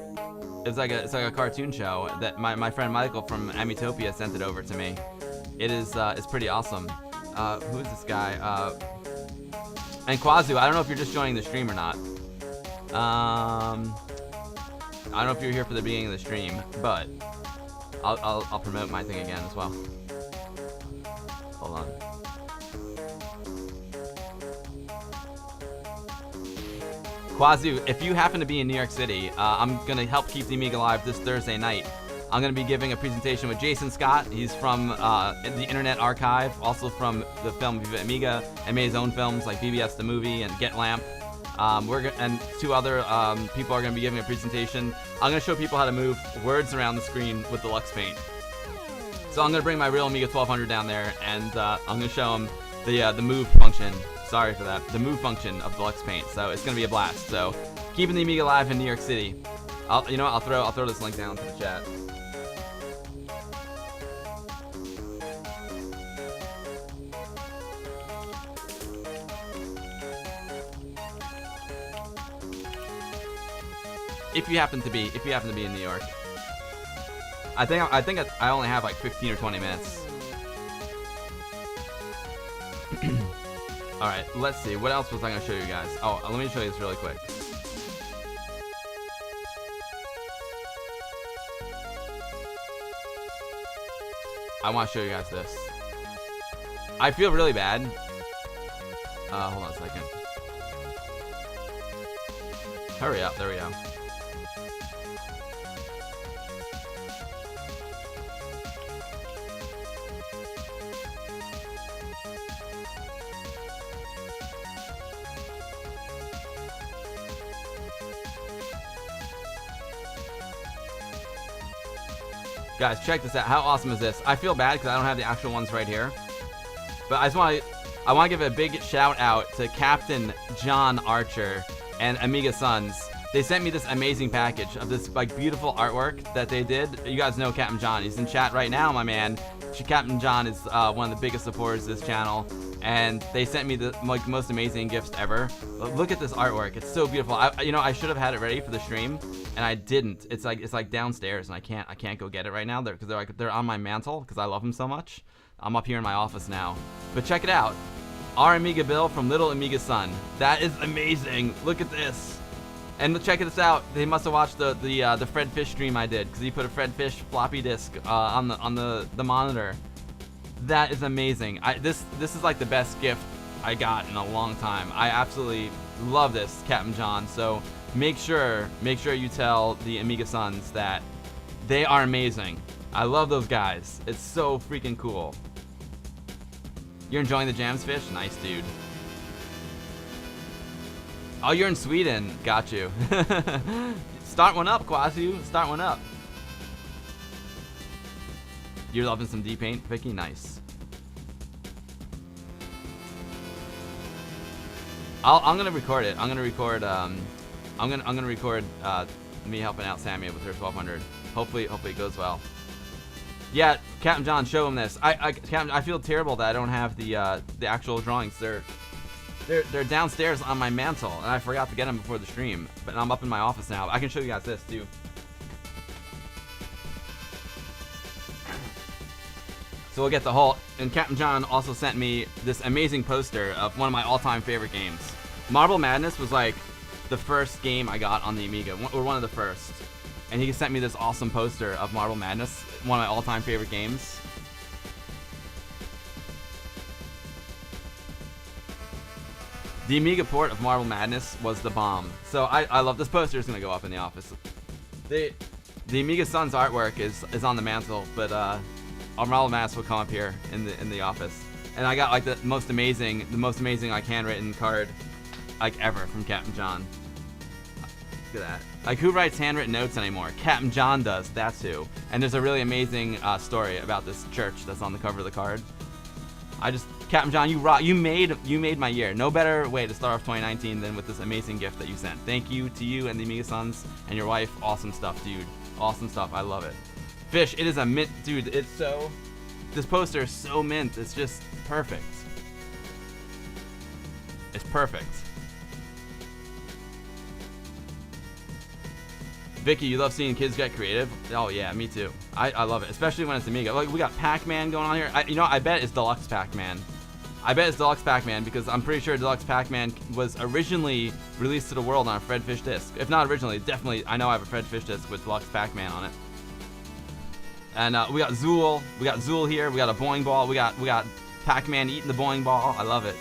It's like a cartoon show that my friend Michael from Amitopia sent it over to me. It's pretty awesome. Who is this guy? And Quazu, I don't know if you're just joining the stream or not. I don't know if you're here for the beginning of the stream, but I'll promote my thing again as well. Hold on. Quazu, if you happen to be in New York City, I'm gonna help keep the Amiga alive this Thursday night. I'm gonna be giving a presentation with Jason Scott. He's from the Internet Archive, also from the film Viva Amiga, and made his own films like BBS the Movie and Get Lamp. And 2 other people are gonna be giving a presentation. I'm gonna show people how to move words around the screen with Deluxe Paint. So I'm gonna bring my real Amiga 1200 down there, and I'm gonna show them the move function. Sorry for that. The move function of Deluxe Paint. So it's gonna be a blast. So keeping the Amiga alive in New York City. You know what? I'll throw this link down to the chat. If you happen to be in New York. I think I only have like 15 or 20 minutes. All right, let's see. What else was I gonna show you guys? Oh, let me show you this really quick. I want to show you guys this. I feel really bad. Hold on a second. Hurry up. There we go. Guys, check this out. How awesome is this? I feel bad because I don't have the actual ones right here. But I want to give a big shout out to Captain John Archer and Amiga Sons. They sent me this amazing package of this like beautiful artwork that they did. You guys know Captain John. He's in chat right now, my man. Captain John is one of the biggest supporters of this channel. And they sent me the most amazing gifts ever. Look at this artwork. It's so beautiful. I should have had it ready for the stream, and I didn't. It's like downstairs, and I can't go get it right now. They're on my mantle because I love them so much. I'm up here in my office now. But check it out. Our Amiga Bill from Little Amiga Son. That is amazing. Look at this. And check this out. They must have watched the Fred Fish stream I did, because he put a Fred Fish floppy disk on the monitor. That is amazing. This is like the best gift I got in a long time. I absolutely love this, Captain John. So make sure you tell the Amiga Sons that they are amazing. I love those guys. It's so freaking cool. You're enjoying the jams, Fish? Nice, dude. Oh, you're in Sweden. Got you. Start one up, Quasu. Start one up. You're loving some DPaint, Vicky? Nice. I'm gonna record it. I'm gonna record me helping out Sammy with her 1200. Hopefully it goes well. Yeah, Captain John, show him this. Captain, I feel terrible that I don't have the actual drawings. They're downstairs on my mantle, and I forgot to get them before the stream. But I'm up in my office now. I can show you guys this too. So we'll get the whole. And Captain John also sent me this amazing poster of one of my all-time favorite games. Marble Madness was like the first game I got on the Amiga, or one of the first. And he sent me this awesome poster of Marble Madness, one of my all-time favorite games. The Amiga port of Marble Madness was the bomb. So I love this poster. Is gonna go up in the office. The Amiga Sons artwork is on the mantle, but our Marble Madness will come up here in the office. And I got like the most amazing like handwritten card like ever from Captain John. Look at that. Like, who writes handwritten notes anymore? Captain John does. That's who. And there's a really amazing story about this church that's on the cover of the card. Captain John, you rock. You made my year. No better way to start off 2019 than with this amazing gift that you sent. Thank you to you and the Amiga Sons and your wife. Awesome stuff, dude. Awesome stuff. I love it. Fish, it is a mint, dude. This poster is so mint. It's just perfect. It's perfect. Vicky, you love seeing kids get creative? Oh yeah, me too. I love it, especially when it's Amiga. Like, we got Pac-Man going on here. I bet it's Deluxe Pac-Man. I bet it's Deluxe Pac-Man because I'm pretty sure Deluxe Pac-Man was originally released to the world on a Fred Fish disc. If not originally, definitely, I know I have a Fred Fish disc with Deluxe Pac-Man on it. And we got Zool. We got Zool here. We got a Boing Ball. We got Pac-Man eating the Boing Ball. I love it.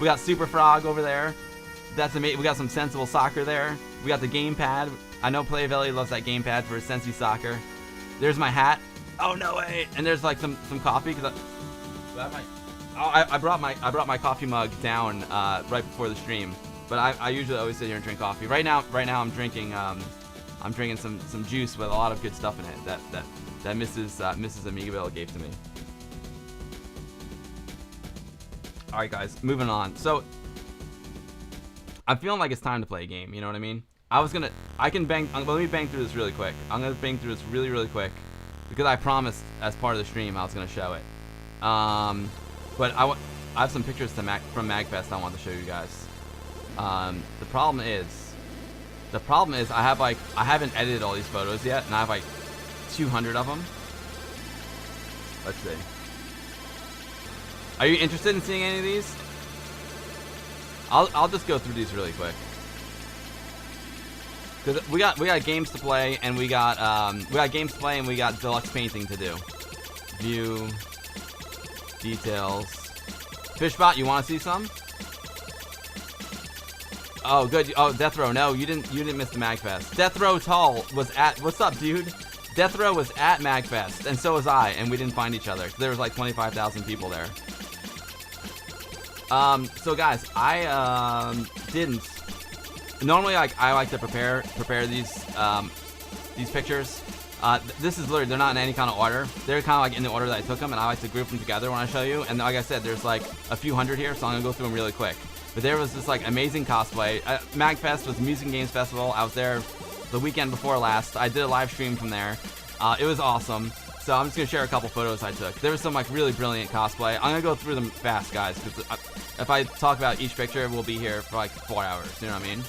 We got Super Frog over there. That's amazing. We got some sensible soccer there. We got the gamepad. I know Playavelli loves that gamepad for his Sensi soccer. There's my hat. Oh no way! And there's like some coffee because I brought my coffee mug down right before the stream. But I usually always sit here and drink coffee. Right now I'm drinking some juice with a lot of good stuff in it that Mrs. Amigaville gave to me. All right, guys, moving on. So I'm feeling like it's time to play a game. You know what I mean? Let me bang through this really quick. I'm gonna bang through this really quick because I promised as part of the stream I was gonna show it. But I have some pictures from MAGFest I want to show you guys. The problem is I haven't edited all these photos yet, and I have like 200 of them. Let's see. Are you interested in seeing any of these? I'll just go through these really quick. Cause we got games to play, and we got deluxe painting to do. View details. Fishbot, you want to see some? Oh, good. Oh, Death Row. No, you didn't miss the MAGFest. Death Row Tall was at. What's up, dude? Death Row was at MAGFest, and so was I, and we didn't find each other. There was like 25,000 people there. So guys, I didn't. Normally, I like to prepare these pictures. This is literally, they're not in any kind of order. They're kind of like in the order that I took them, and I like to group them together when I show you. And like I said, there's like a few hundred here, so I'm gonna go through them really quick. But there was this like amazing cosplay. MAGFest was Music and Games Festival. I was there the weekend before last. I did a live stream from there. It was awesome. So I'm just gonna share a couple photos I took. There was some like really brilliant cosplay. I'm gonna go through them fast, guys, because if I talk about each picture, we'll be here for like 4 hours. You know what I mean?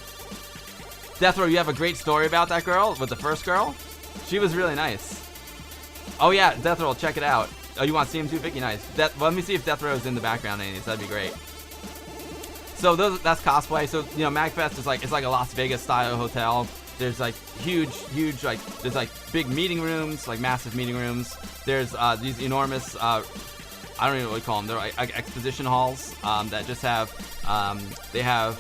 Death Row, you have a great story about that girl with the first girl. She was really nice. Oh yeah, Death Row, check it out. Oh, you want to see him too, Vicky? Nice. Let me see if Death Row is in the background of any of these. That'd be great. So that's cosplay. So you know, MAGFest is like, it's like a Las Vegas style hotel. There's like huge like, there's like big meeting rooms, like massive meeting rooms. There's these enormous I don't even know what we call them. They're like exposition halls that just have they have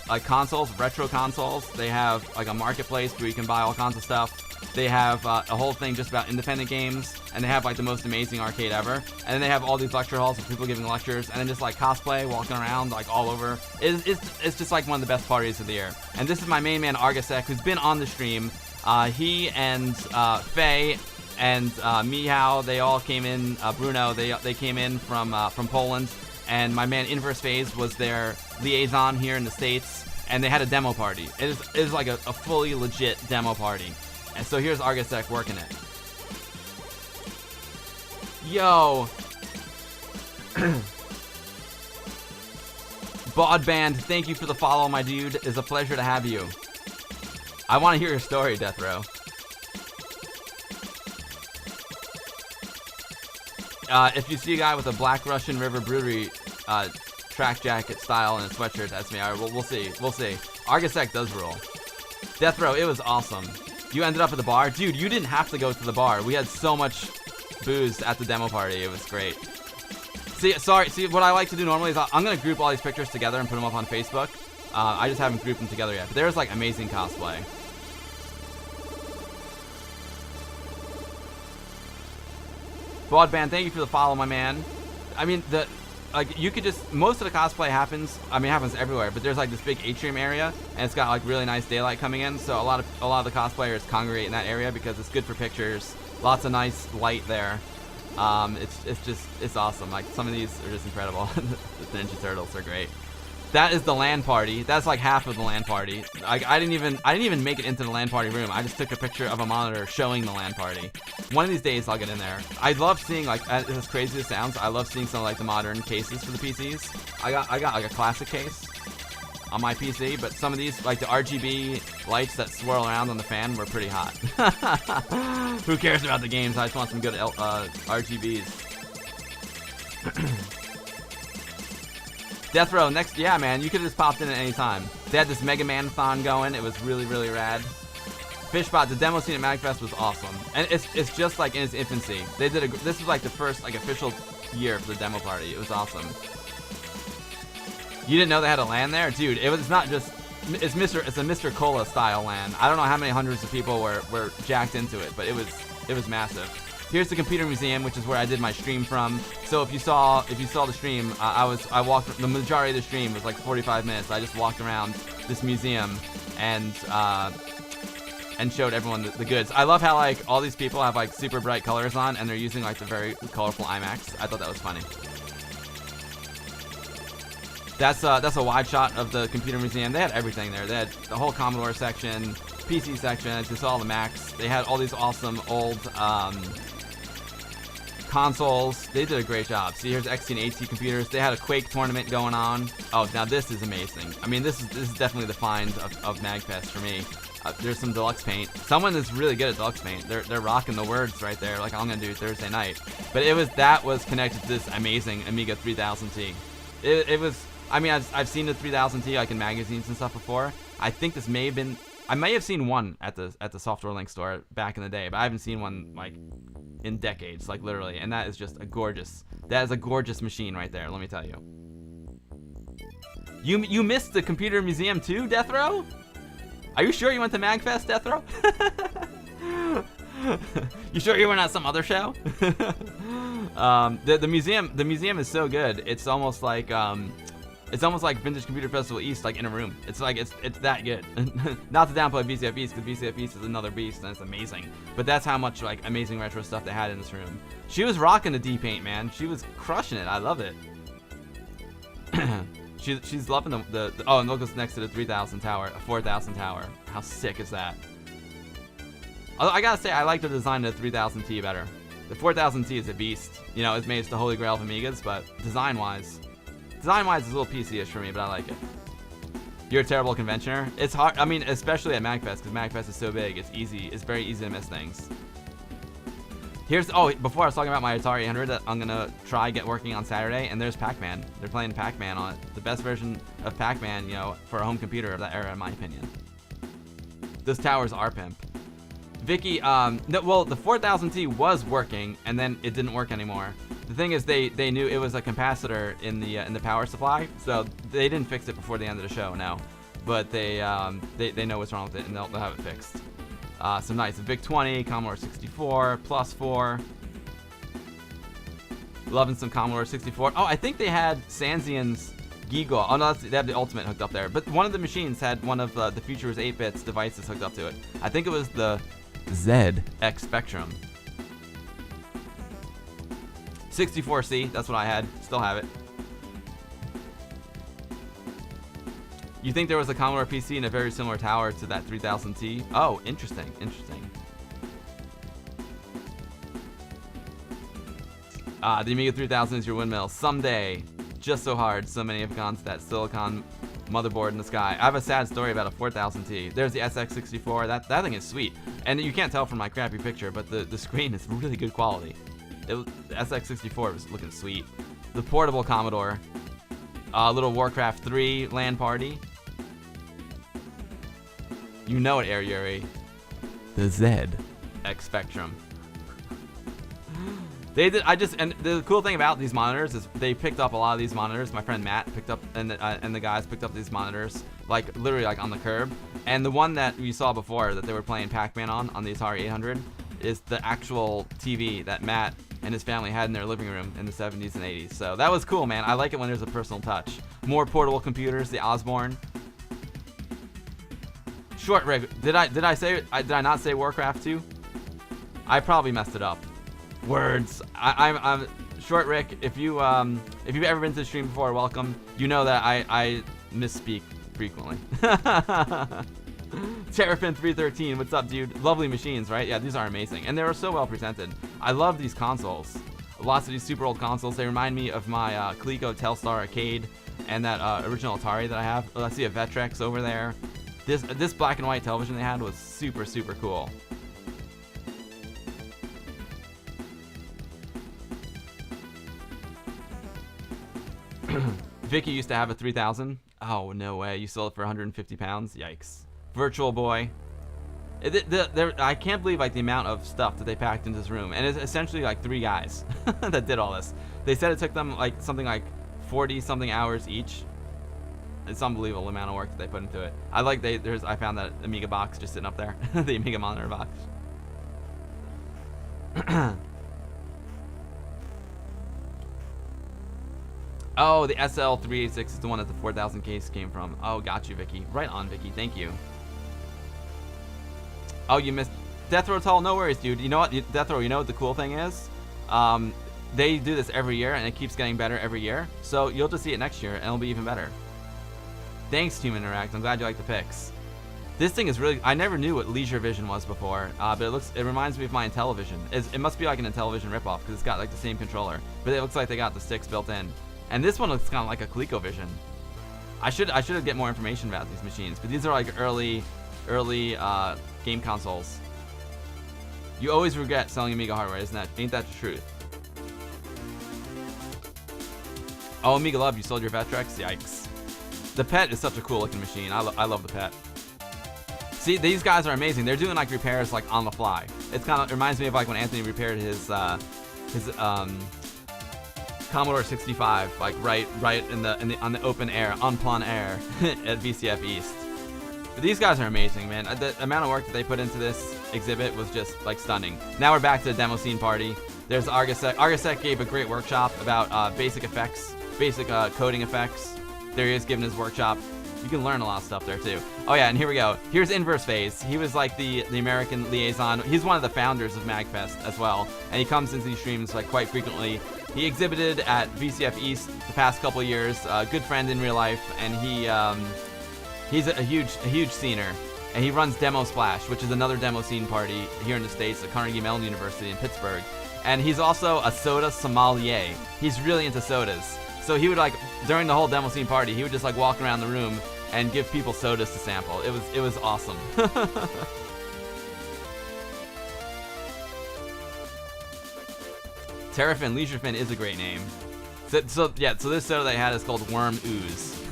like consoles, retro consoles. They have like a marketplace where you can buy all kinds of stuff. They have a whole thing just about independent games, and they have like the most amazing arcade ever. And then they have all these lecture halls with people giving lectures, and then just like cosplay, walking around like all over. It's just like one of the best parties of the year. And this is my main man Argasek, who's been on the stream. He and Faye and Mihao, they all came in. Bruno, they came in from Poland, and my man Inverse Phase was their liaison here in the States, and they had a demo party. It is like a fully legit demo party. And so here's Argasek working it. Yo. Bodband, thank you for the follow, my dude. It's a pleasure to have you. I want to hear your story, Death Row. If you see a guy with a Black Russian River Brewery track jacket style and a sweatshirt, that's me. All right, we'll see. We'll see. Argasek does rule. Death Row, it was awesome. You ended up at the bar? Dude, you didn't have to go to the bar. We had so much booze at the demo party. It was great. See, what I like to do normally is I'm going to group all these pictures together and put them up on Facebook. I just haven't grouped them together yet. But there's like amazing cosplay. Broadband, thank you for the follow, my man. I mean, you could just, most of the cosplay happens everywhere, but there's like this big atrium area, and it's got like really nice daylight coming in, so a lot of the cosplayers congregate in that area because it's good for pictures. Lots of nice light there. It's awesome. Like, some of these are just incredible. The Ninja Turtles are great. That is the LAN party. That's like half of the LAN party. I didn't even make it into the LAN party room. I just took a picture of a monitor showing the LAN party. One of these days I'll get in there. I love seeing, like, as crazy as it sounds, I love seeing some of like the modern cases for the PCs. I got like a classic case on my PC, but some of these, like the RGB lights that swirl around on the fan, were pretty hot. Who cares about the games? I just want some good RGBs. Death Row, next, yeah, man, you could have just popped in at any time. They had this Mega Man-thon going. It was really, really rad. Fishbot, the demo scene at MAGFest was awesome, and it's just like in its infancy. This was like the first like official year for the demo party. It was awesome. You didn't know they had a LAN there? Dude, it's not just... It's a Mr. Cola style LAN. I don't know how many hundreds of people were jacked into it, but it was massive. Here's the computer museum, which is where I did my stream from. So if you saw the stream, I walked, the majority of the stream was like 45 minutes. I just walked around this museum and showed everyone the goods. I love how like all these people have like super bright colors on and they're using like the very colorful IMAX. I thought that was funny. That's a wide shot of the computer museum. They had everything there. They had the whole Commodore section, PC section, just all the Macs. They had all these awesome old consoles. They did a great job. See, here's XT and AT computers. They had a Quake tournament going on. Oh, now this is amazing. I mean, this is definitely the find of MAGFest for me. There's some deluxe paint. Someone that's really good at deluxe paint. They're rocking the words right there, like I'm gonna do Thursday night. But that was connected to this amazing Amiga 3000T. It was. I mean, I've seen the 3000T like in magazines and stuff before. I think this may have been. I may have seen one at the Software Link store back in the day, but I haven't seen one like in decades, like literally. And that is just a gorgeous. That is a gorgeous machine right there. Let me tell you. You missed the computer museum too, Death Row? Are you sure you went to MAGFest, Death Row? You sure you weren't at some other show? The museum is so good. It's almost like Vintage Computer Festival East, like in a room. It's like it's that good. Not to downplay VCF East, because VCF East is another beast and it's amazing. But that's how much like amazing retro stuff they had in this room. She was rocking the DPaint, man. She was crushing it. I love it. She's loving the oh, and look what's next to the 3000 tower, a 4000 tower. How sick is that? Although I gotta say, I like the design of the 3000T better. The 4000T is a beast. You know, it's made the holy grail of Amigas, but design-wise, it's a little PC-ish for me, but I like it. You're a terrible conventioner. It's hard. I mean, especially at MAGFest, because MAGFest is so big. It's easy. It's very easy to miss things. Before I was talking about my Atari 800 that I'm gonna try get working on Saturday, and there's Pac-Man. They're playing Pac-Man on it. The best version of Pac-Man, you know, for a home computer of that era, in my opinion. Those towers are pimp. Vicky, well, the 4000T was working, and then it didn't work anymore. The thing is, they knew it was a capacitor in the power supply, so they didn't fix it before the end of the show. No, but they know what's wrong with it, and they'll have it fixed. Some nice VIC 20, Commodore 64, Plus 4. Loving some Commodore 64. Oh, I think they had Sanzian's Giga. Oh no, they have the Ultimate hooked up there. But one of the machines had one of the Future's 8-bits devices hooked up to it. I think it was the ZX Spectrum. 64C, that's what I had. Still have it. You think there was a Commodore PC in a very similar tower to that 3000T? Oh, interesting, interesting. The Amiga 3000 is your windmill. Someday. Just so hard. So many have gone to that silicon motherboard in the sky. I have a sad story about a 4000T. There's the SX64. That thing is sweet. And you can't tell from my crappy picture, but the screen is really good quality. The SX64 was looking sweet. The portable Commodore. Little Warcraft 3 LAN party. You know it, Air Yuri. The ZX Spectrum. They did. And the cool thing about these monitors is they picked up a lot of these monitors. My friend Matt picked up, and the guys picked up these monitors, like literally like on the curb. And the one that you saw before that they were playing Pac-Man on the Atari 800 is the actual TV that Matt and his family had in their living room in the 70s and 80s. So that was cool, man. I like it when there's a personal touch. More portable computers, the Osborne. Short rig. Did I not say Warcraft 2? I probably messed it up. Words. I'm Short Rick. If you've ever been to the stream before, welcome. You know that I misspeak frequently. Terrapin 313, what's up, dude? Lovely machines, right? Yeah, these are amazing, and they were so well presented. I love these consoles. Lots of these super old consoles. They remind me of my Coleco Telstar arcade and that original Atari that I have. Oh, I see a Vectrex over there. This black and white television they had was super, super cool. Vicky used to have a 3000. Oh, no way. You sold it for 150 pounds? Yikes. Virtual Boy. I can't believe like the amount of stuff that they packed into this room. And it's essentially like 3 guys that did all this. They said it took them like something like 40 something hours each It's unbelievable the amount of work that they put into it. I like I found that Amiga box just sitting up there, the Amiga monitor box. Oh, the SL386 is the one that the 4000 case came from. Oh, got you, Vicky. Right on, Vicky. Thank you. Oh, you missed Death Row Tall. No worries, dude. You know what, Death Row? You know what the cool thing is? They do this every year, and it keeps getting better every year. So you'll just see it next year, and it'll be even better. Thanks, Team Interact. I'm glad you like the pics. This thing is really... I never knew what Leisure Vision was before, but it reminds me of my Intellivision. It must be like an Intellivision ripoff, because it's got like the same controller. But it looks like they got the sticks built in. And this one looks kind of like a ColecoVision. I should get more information about these machines, but these are like early game consoles. You always regret selling Amiga hardware, ain't that the truth? Oh, Amiga Love, you sold your Vectrex? Yikes. The Pet is such a cool looking machine. I love the Pet. See, these guys are amazing. They're doing like repairs like on the fly. It reminds me of like when Anthony repaired his Commodore 65, like right on the open air, en plein air at VCF East. But these guys are amazing, man. The amount of work that they put into this exhibit was just like stunning. Now we're back to the demo scene party. There's Argasec. Argasec gave a great workshop about basic effects, basic coding effects. There he is giving his workshop. You can learn a lot of stuff there too. Oh yeah, and here we go. Here's Inverse Phase. He was like the American liaison. He's one of the founders of MAGFest as well, and he comes into these streams like quite frequently. He exhibited at VCF East the past couple of years. Good friend in real life, and he's a huge scener. And he runs Demo Splash, which is another demo scene party here in the States at Carnegie Mellon University in Pittsburgh. And he's also a soda sommelier. He's really into sodas. So he would like, during the whole demo scene party, he would just like walk around the room and give people sodas to sample. It was awesome. Terrafin, Leisurefin is a great name. So this soda they had is called Worm Ooze.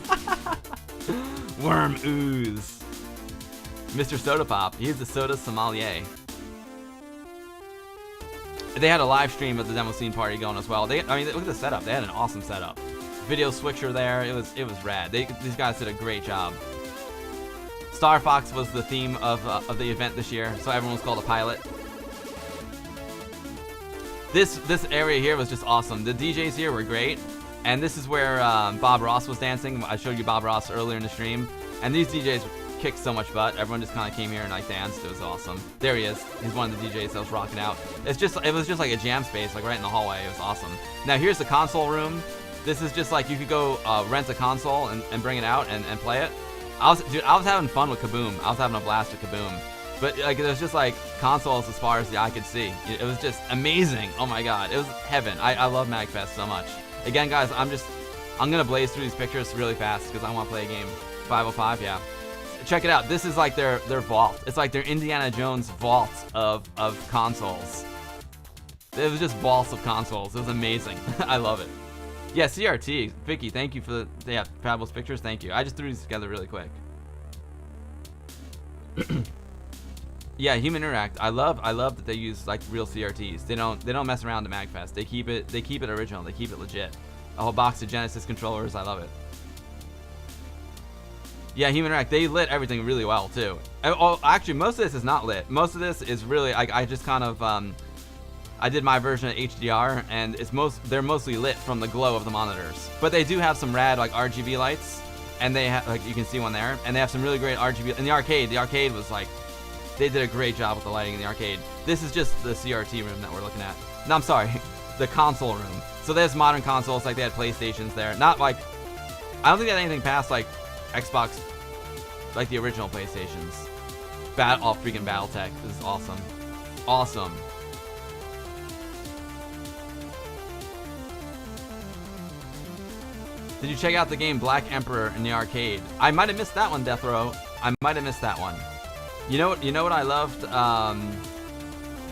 Worm Ooze. Mr. Soda Pop, he's the soda sommelier. They had a live stream of the demo scene party going as well. I mean, look at the setup. They had an awesome setup. Video switcher there. It was rad. These guys did a great job. Star Fox was the theme of the event this year, so everyone was called a pilot. This area here was just awesome. The DJs here were great, and this is where Bob Ross was dancing. I showed you Bob Ross earlier in the stream, and these DJs kicked so much butt. Everyone just kind of came here and like danced. It was awesome. There he is. He's one of the DJs that was rocking out. It was just like a jam space, like right in the hallway. It was awesome. Now here's the console room. This is just like you could go rent a console and bring it out and play it. I was having fun with Kaboom. I was having a blast with Kaboom. But like there's just like consoles as far as the eye could see. It was just amazing. Oh my god, it was heaven. I love MAGFest so much. Again, guys, I'm gonna blaze through these pictures really fast because I want to play a game. 505, yeah. Check it out. This is like their vault. It's like their Indiana Jones vault of consoles. It was just vaults of consoles. It was amazing. I love it. Yeah, CRT. Vicky, thank you for the fabulous pictures. Thank you. I just threw these together really quick. Yeah, Human Interact. I love that they use like real CRTs. They don't mess around to MAGFest. They keep it original. They keep it legit. A whole box of Genesis controllers. I love it. Yeah, Human Interact. They lit everything really well too. Oh, actually, most of this is not lit. Most of this is really I just kind of I did my version of HDR, and they're mostly lit from the glow of the monitors. But they do have some rad like RGB lights, and they have like you can see one there, and they have some really great RGB in the arcade. The arcade was like they did a great job with the lighting in the arcade. This is just the CRT room that we're looking at. No, I'm sorry, the console room. So there's modern consoles like they had PlayStations there. Not like I don't think they had anything past like Xbox, like the original PlayStations. All freaking BattleTech. This is awesome. Awesome. Did you check out the game Black Emperor in the arcade? I might have missed that one, Death Row. I might have missed that one. You know what I loved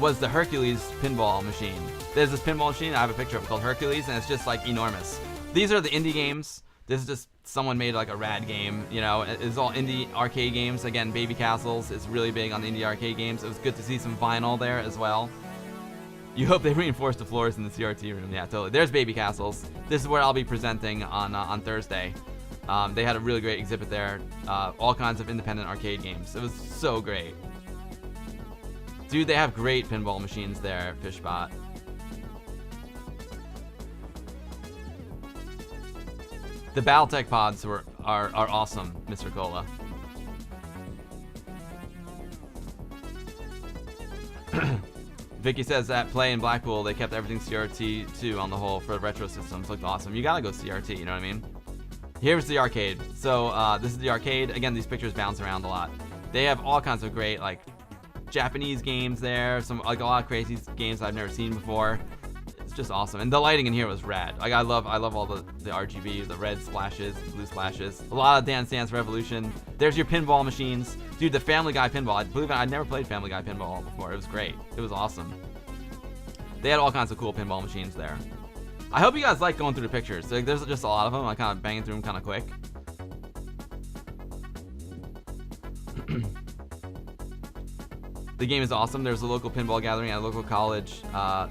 was the Hercules pinball machine. There's this pinball machine, I have a picture of it called Hercules, and it's just like enormous. These are the indie games. This is just someone made like a rad game, you know. It's all indie arcade games. Again, Babycastles is really big on the indie arcade games. It was good to see some vinyl there as well. You hope they reinforce the floors in the CRT room. Yeah, totally. There's Babycastles. This is where I'll be presenting on Thursday. They had a really great exhibit there. All kinds of independent arcade games. It was so great. Dude, they have great pinball machines there, Fishbot. The Battletech pods are awesome, Mr. Cola. Vicky says at Play in Blackpool, they kept everything CRT too on the whole for retro systems. Looked awesome. You gotta go CRT, you know what I mean? Here's the arcade. So this is the arcade. Again, these pictures bounce around a lot. They have all kinds of great like Japanese games there. Some like a lot of crazy games I've never seen before. It's just awesome. And the lighting in here was rad. Like I love all the RGB, the red splashes, the blue splashes. A lot of Dance Dance Revolution. There's your pinball machines. Dude, the Family Guy pinball. I believe I'd never played Family Guy pinball before. It was great. It was awesome. They had all kinds of cool pinball machines there. I hope you guys like going through the pictures. Like, there's just a lot of them. I kind of banging through them kind of quick. The game is awesome. There's a local pinball gathering at a local college.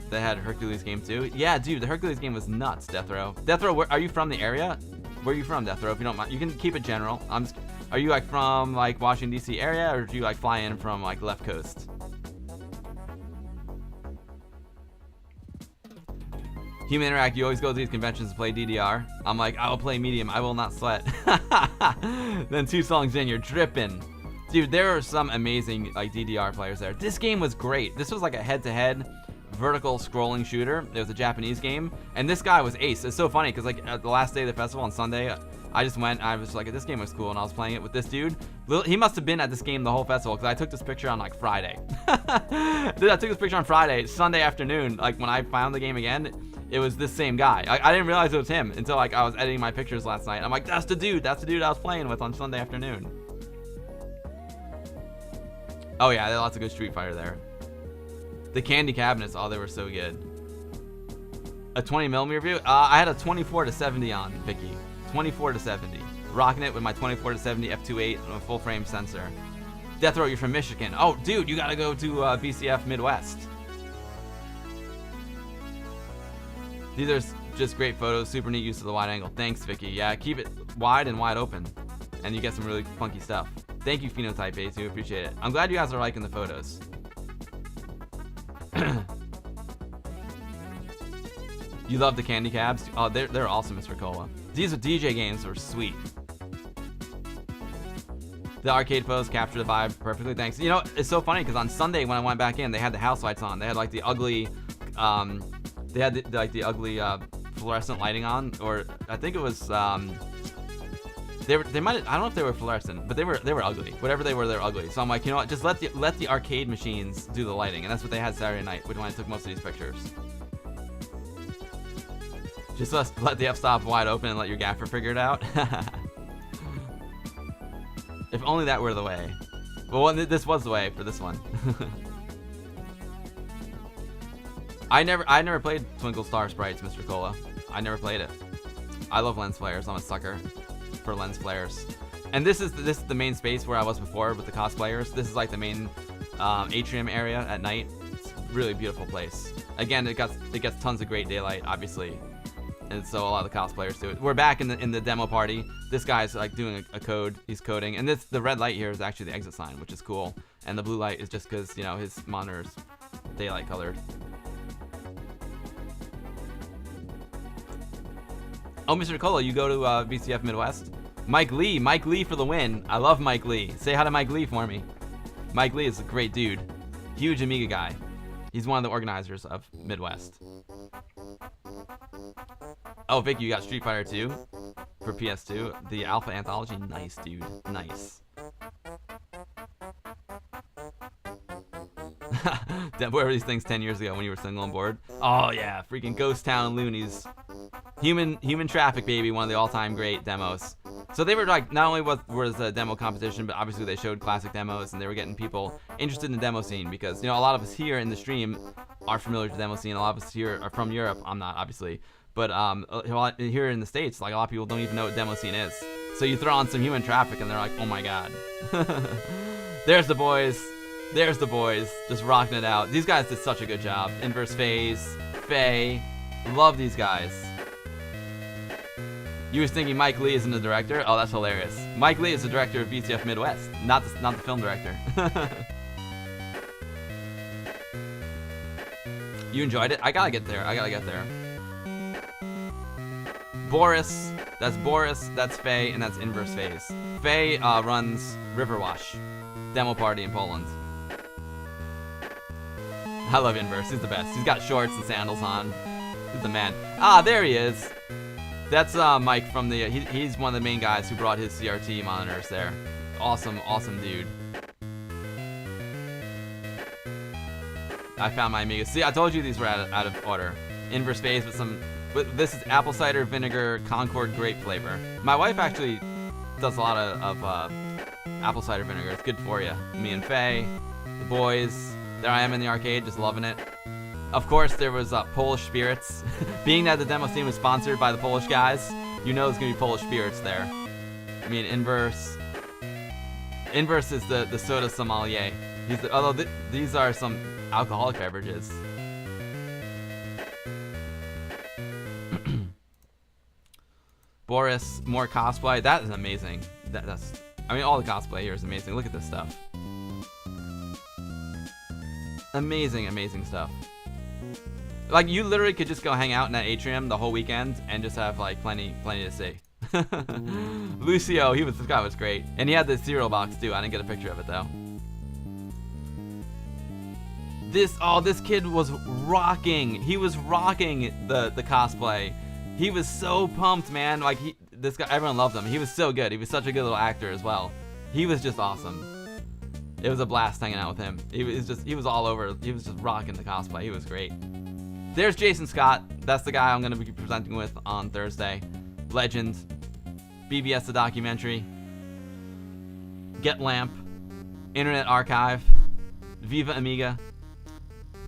They had Hercules game too. Yeah, dude, the Hercules game was nuts, Death Row. Death Row, are you from the area? Where are you from, Death Row? If you don't mind, you can keep it general. Are you like from like Washington D.C. area, or do you like fly in from like left coast? Human Interact, you always go to these conventions to play DDR. I'm like, I will play medium, I will not sweat. Then 2 songs in, you're dripping. Dude, there are some amazing like DDR players there. This game was great. This was like a head-to-head vertical scrolling shooter. It was a Japanese game, and this guy was ace. It's so funny because like at the last day of the festival on Sunday, I just went. I was like, this game was cool, and I was playing it with this dude. He must have been at this game the whole festival because I took this picture on like Friday. Dude, I took this picture on Friday, Sunday afternoon. Like when I found the game again, it was this same guy. I didn't realize it was him until like I was editing my pictures last night. I'm like, that's the dude I was playing with on Sunday afternoon. Oh yeah, they had lots of good Street Fighter there. The candy cabinets, oh, they were so good. A 20mm review? I had a 24-70 on, Vicky. 24-70. Rocking it with my 24-70 f2.8 and a full frame sensor. Death Row, you're from Michigan. Oh, dude, you gotta go to BCF Midwest. These are just great photos. Super neat use of the wide angle. Thanks, Vicky. Yeah, keep it wide and wide open, and you get some really funky stuff. Thank you, Phenotype A2. Appreciate it. I'm glad you guys are liking the photos. You love the candy cabs? Oh, they're awesome, Mr. Cola. These DJ games were sweet. The arcade photos capture the vibe perfectly. Thanks. You know, it's so funny because on Sunday when I went back in, they had the house lights on. They had like the ugly, they had the ugly fluorescent lighting on, or I think it was they might, I don't know if they were fluorescent, but they were ugly. Whatever they were ugly. So I'm like, you know what? Just let the arcade machines do the lighting, and that's what they had Saturday night, when I took most of these pictures. Just let the f-stop wide open and let your gaffer figure it out. If only that were the way. Well, this was the way for this one. I never played Twinkle Star Sprites, Mr. Cola. I never played it. I love lens flares. I'm a sucker for lens flares. And this is the main space where I was before with the cosplayers. This is like the main atrium area at night. It's a really beautiful place. Again, it gets tons of great daylight, obviously. And so a lot of the cosplayers do it. We're back in the demo party. This guy's like doing a code. He's coding, and the red light here is actually the exit sign, which is cool. And the blue light is just because, you know, his monitor's daylight colored. Oh, Mr. Cola, you go to BCF Midwest. Mike Lee for the win. I love Mike Lee. Say hi to Mike Lee for me. Mike Lee is a great dude. Huge Amiga guy. He's one of the organizers of Midwest. Oh, Vicky, you got Street Fighter 2 for PS2. The Alpha Anthology. Nice, dude. Nice. Where were these things 10 years ago when you were single on board? Oh, yeah. Freaking Ghost Town Loonies. Human Traffic, baby. One of the all-time great demos. So they were like, not only was a demo competition, but obviously they showed classic demos, and they were getting people interested in the demo scene because, you know, a lot of us here in the stream are familiar with the demo scene. A lot of us here are from Europe. I'm not, obviously. But here in the States, like a lot of people don't even know what demo scene is. So you throw on some Human Traffic, and they're like, oh my god. There's the boys. There's the boys. Just rocking it out. These guys did such a good job. Inverse Phase, Faye. Love these guys. You was thinking Mike Lee isn't the director? Oh, that's hilarious. Mike Lee is the director of BCF Midwest, not the film director. You enjoyed it? I gotta get there. Boris, that's Faye, and that's Inverse Phase. Faye runs Riverwash, demo party in Poland. I love Inverse, he's the best. He's got shorts and sandals on. He's the man. Ah, there he is. That's Mike from the, he's one of the main guys who brought his CRT monitors there. Awesome dude. I found my Amiga. See, I told you these were out of order. Inverse Phase with some, this is apple cider vinegar Concord grape flavor. My wife actually does a lot of apple cider vinegar. It's good for you. Me and Faye, the boys. There I am in the arcade, just loving it. Of course, there was Polish Spirits. Being that the demo scene was sponsored by the Polish guys, you know there's gonna be Polish Spirits there. I mean, Inverse. Inverse is the soda sommelier. Although these are some alcoholic beverages. Boris, more cosplay. That is amazing. I mean, all the cosplay here is amazing. Look at this stuff. Amazing stuff. Like, you literally could just go hang out in that atrium the whole weekend and just have like plenty to see. Lucio, this guy was great, and he had the cereal box too. I didn't get a picture of it though. This kid was rocking. He was rocking the cosplay. He was so pumped, man. Like, this guy, everyone loved him. He was so good. He was such a good little actor as well. He was just awesome. It was a blast hanging out with him. He was all over. He was just rocking the cosplay. He was great. There's Jason Scott. That's the guy I'm going to be presenting with on Thursday. Legend. BBS the documentary. Get Lamp. Internet Archive. Viva Amiga.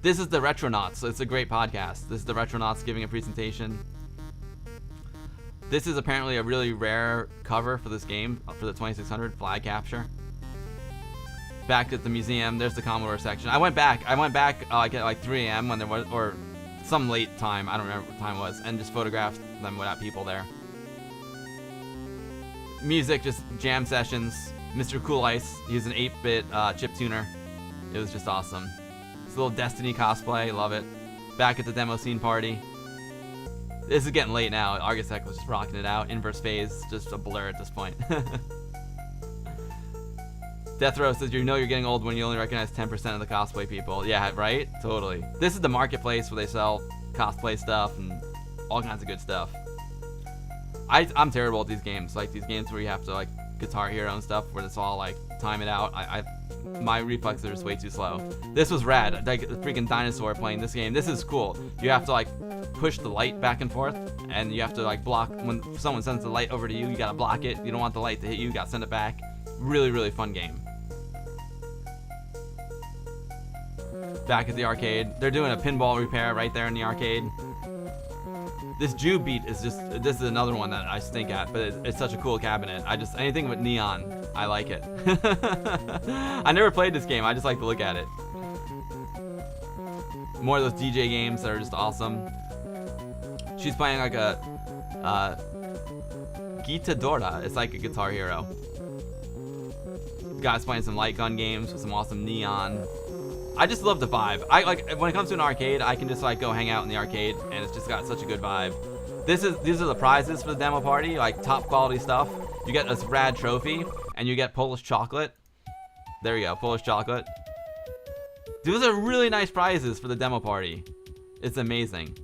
This is the Retronauts. So it's a great podcast. This is the Retronauts giving a presentation. This is apparently a really rare cover for this game, for the 2600 flag capture. Back at the museum, there's the Commodore section. I went back at like 3 a.m. when there was, or some late time, I don't remember what time it was, and just photographed them without people there. Music, just jam sessions. Mr. Cool Ice, he's an 8-bit chip tuner. It was just awesome. It's a little Destiny cosplay, love it. Back at the demo scene party. This is getting late now. Argisec was just rocking it out. Inverse Phase, just a blur at this point. Death Row says, you know you're getting old when you only recognize 10% of the cosplay people. Yeah, right? Totally. This is the marketplace where they sell cosplay stuff and all kinds of good stuff. I'm terrible at these games. Like, these games where you have to, like, Guitar Hero and stuff, where it's all, like, time it out. My reflexes are just way too slow. This was rad. Like, a freaking dinosaur playing this game. This is cool. You have to, like, push the light back and forth, and you have to, like, block. When someone sends the light over to you, you gotta block it. You don't want the light to hit you, you gotta send it back. Really fun game. Back at the arcade. They're doing a pinball repair right there in the arcade. This Jew beat is just, this is another one that I stink at, but it's such a cool cabinet. Anything with neon, I like it. I never played this game, I just like to look at it. More of those DJ games that are just awesome. She's playing like a Guitadora. It's like a Guitar Hero. Guy's playing some light gun games with some awesome neon. I just love the vibe. When it comes to an arcade, I can just like go hang out in the arcade, and it's just got such a good vibe. These are the prizes for the demo party, like top quality stuff. You get this rad trophy, and you get Polish chocolate. There you go, Polish chocolate. Those are really nice prizes for the demo party. It's amazing.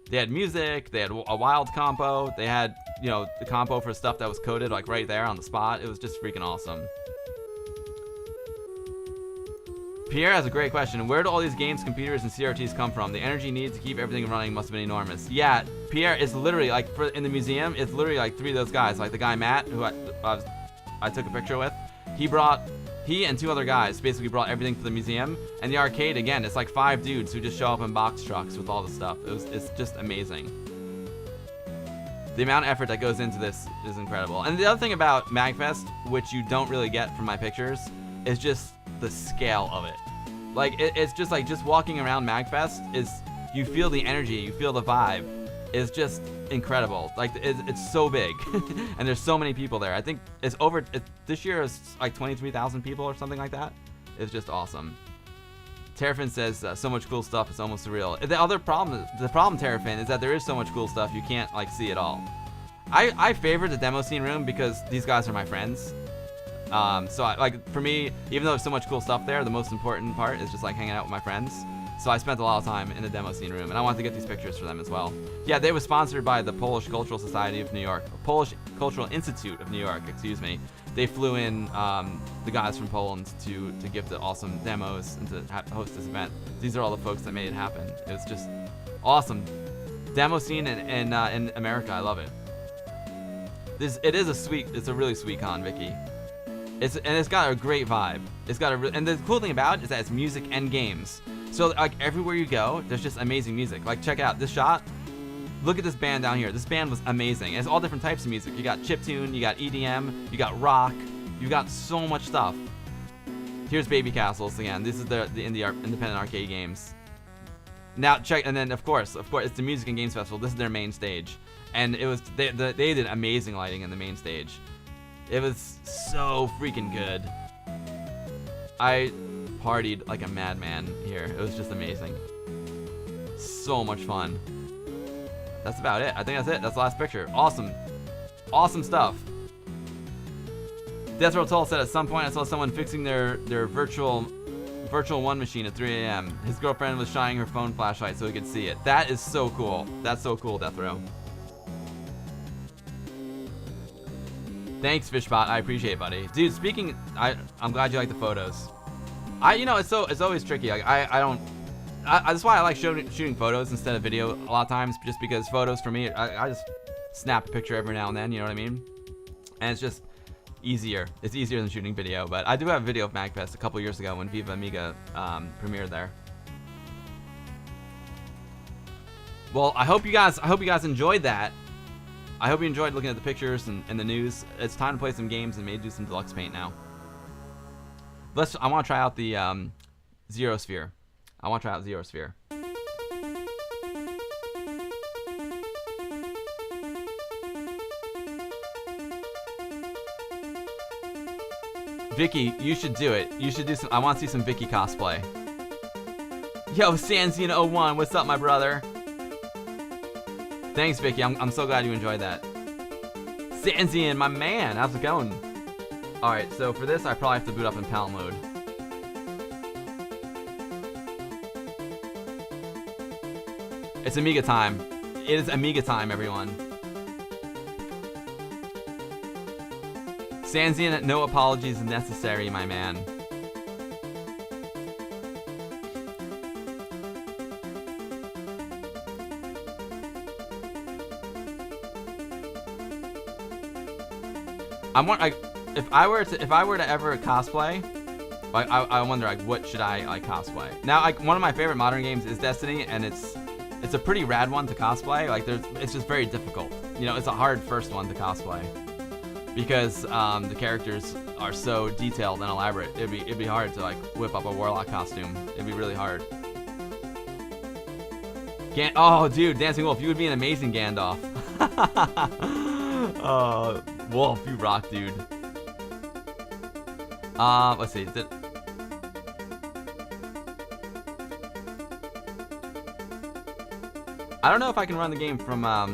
They had music, they had a wild compo, they had, you know, the compo for stuff that was coded like right there on the spot. It was just freaking awesome. Pierre has a great question. Where do all these games, computers, and CRTs come from? The energy needed to keep everything running must have been enormous. Yeah, Pierre is literally, like, in the museum, it's literally like 3 of those guys. Like the guy Matt, who I took a picture with, he and 2 other guys basically brought everything to the museum. And the arcade, again, it's like 5 dudes who just show up in box trucks with all the stuff. It's just amazing. The amount of effort that goes into this is incredible. And the other thing about MAGFest, which you don't really get from my pictures, is just the scale of it. Like, it's just like, just walking around MAGFest is, you feel the energy, you feel the vibe. is just incredible. Like it's so big, and there's so many people there. I think it's over. This year is like 23,000 people or something like that. It's just awesome. Terrafin says so much cool stuff. It's almost surreal. The problem, Terrafin, is that there is so much cool stuff you can't like see it all. I favor the demo scene room because these guys are my friends. So like for me, even though there's so much cool stuff there, the most important part is just like hanging out with my friends. So I spent a lot of time in the demo scene room, and I wanted to get these pictures for them as well. Yeah, they were sponsored by the Polish Cultural Society of New York, Polish Cultural Institute of New York, excuse me. They flew in the guys from Poland to give the awesome demos and to host this event. These are all the folks that made it happen. It was just awesome. Demo scene in America, I love it. It's a really sweet con, Vicky. It's got a great vibe. And the cool thing about it is that it's music and games. So like everywhere you go, there's just amazing music. Like check out this shot. Look at this band down here. This band was amazing. It's all different types of music. You got chiptune, you got EDM, you got rock. You got so much stuff. Here's Babycastles again. This is the independent arcade games. Now check, and then of course it's the Music and Games Festival. This is their main stage, and it was they did amazing lighting in the main stage. It was so freaking good. I partied like a madman here. It was just amazing. So much fun. That's about it. I think that's it. That's the last picture. Awesome. Awesome stuff. Death Roll Toll said at some point I saw someone fixing their virtual 1 machine at 3 a.m. His girlfriend was shining her phone flashlight so he could see it. That is so cool. That's so cool, Death Row. Thanks, Fishbot. I appreciate it, buddy. Dude, speaking, I'm glad you like the photos. It's always tricky. Like that's why I like shooting photos instead of video a lot of times, just because photos for me, I just snap a picture every now and then, you know what I mean? And it's just easier. It's easier than shooting video. But I do have a video of MAGFest a couple years ago when Viva Amiga premiered there. Well, I hope you guys enjoyed that. I hope you enjoyed looking at the pictures and the news. It's time to play some games and maybe do some deluxe paint now. I want to try out the Zerosphere. I want to try out Zerosphere. Vicky, you should do it. You should do some. I want to see some Vicky cosplay. Yo, Sanzina01, what's up, my brother? Thanks, Vicky. I'm so glad you enjoyed that. Sanzian, my man, how's it going? Alright, so for this, I probably have to boot up in PAL mode. It's Amiga time. It is Amiga time, everyone. Sanzian, no apologies necessary, my man. If I were to ever cosplay, like I wonder like what should I like cosplay. Now like one of my favorite modern games is Destiny, and it's a pretty rad one to cosplay. Like it's just very difficult. You know, it's a hard first one to cosplay because the characters are so detailed and elaborate. It'd be hard to like whip up a warlock costume. It'd be really hard. Oh dude, Dancing Wolf, you would be an amazing Gandalf. Wolf, you rock, dude. Let's see. I don't know if I can run the game from, I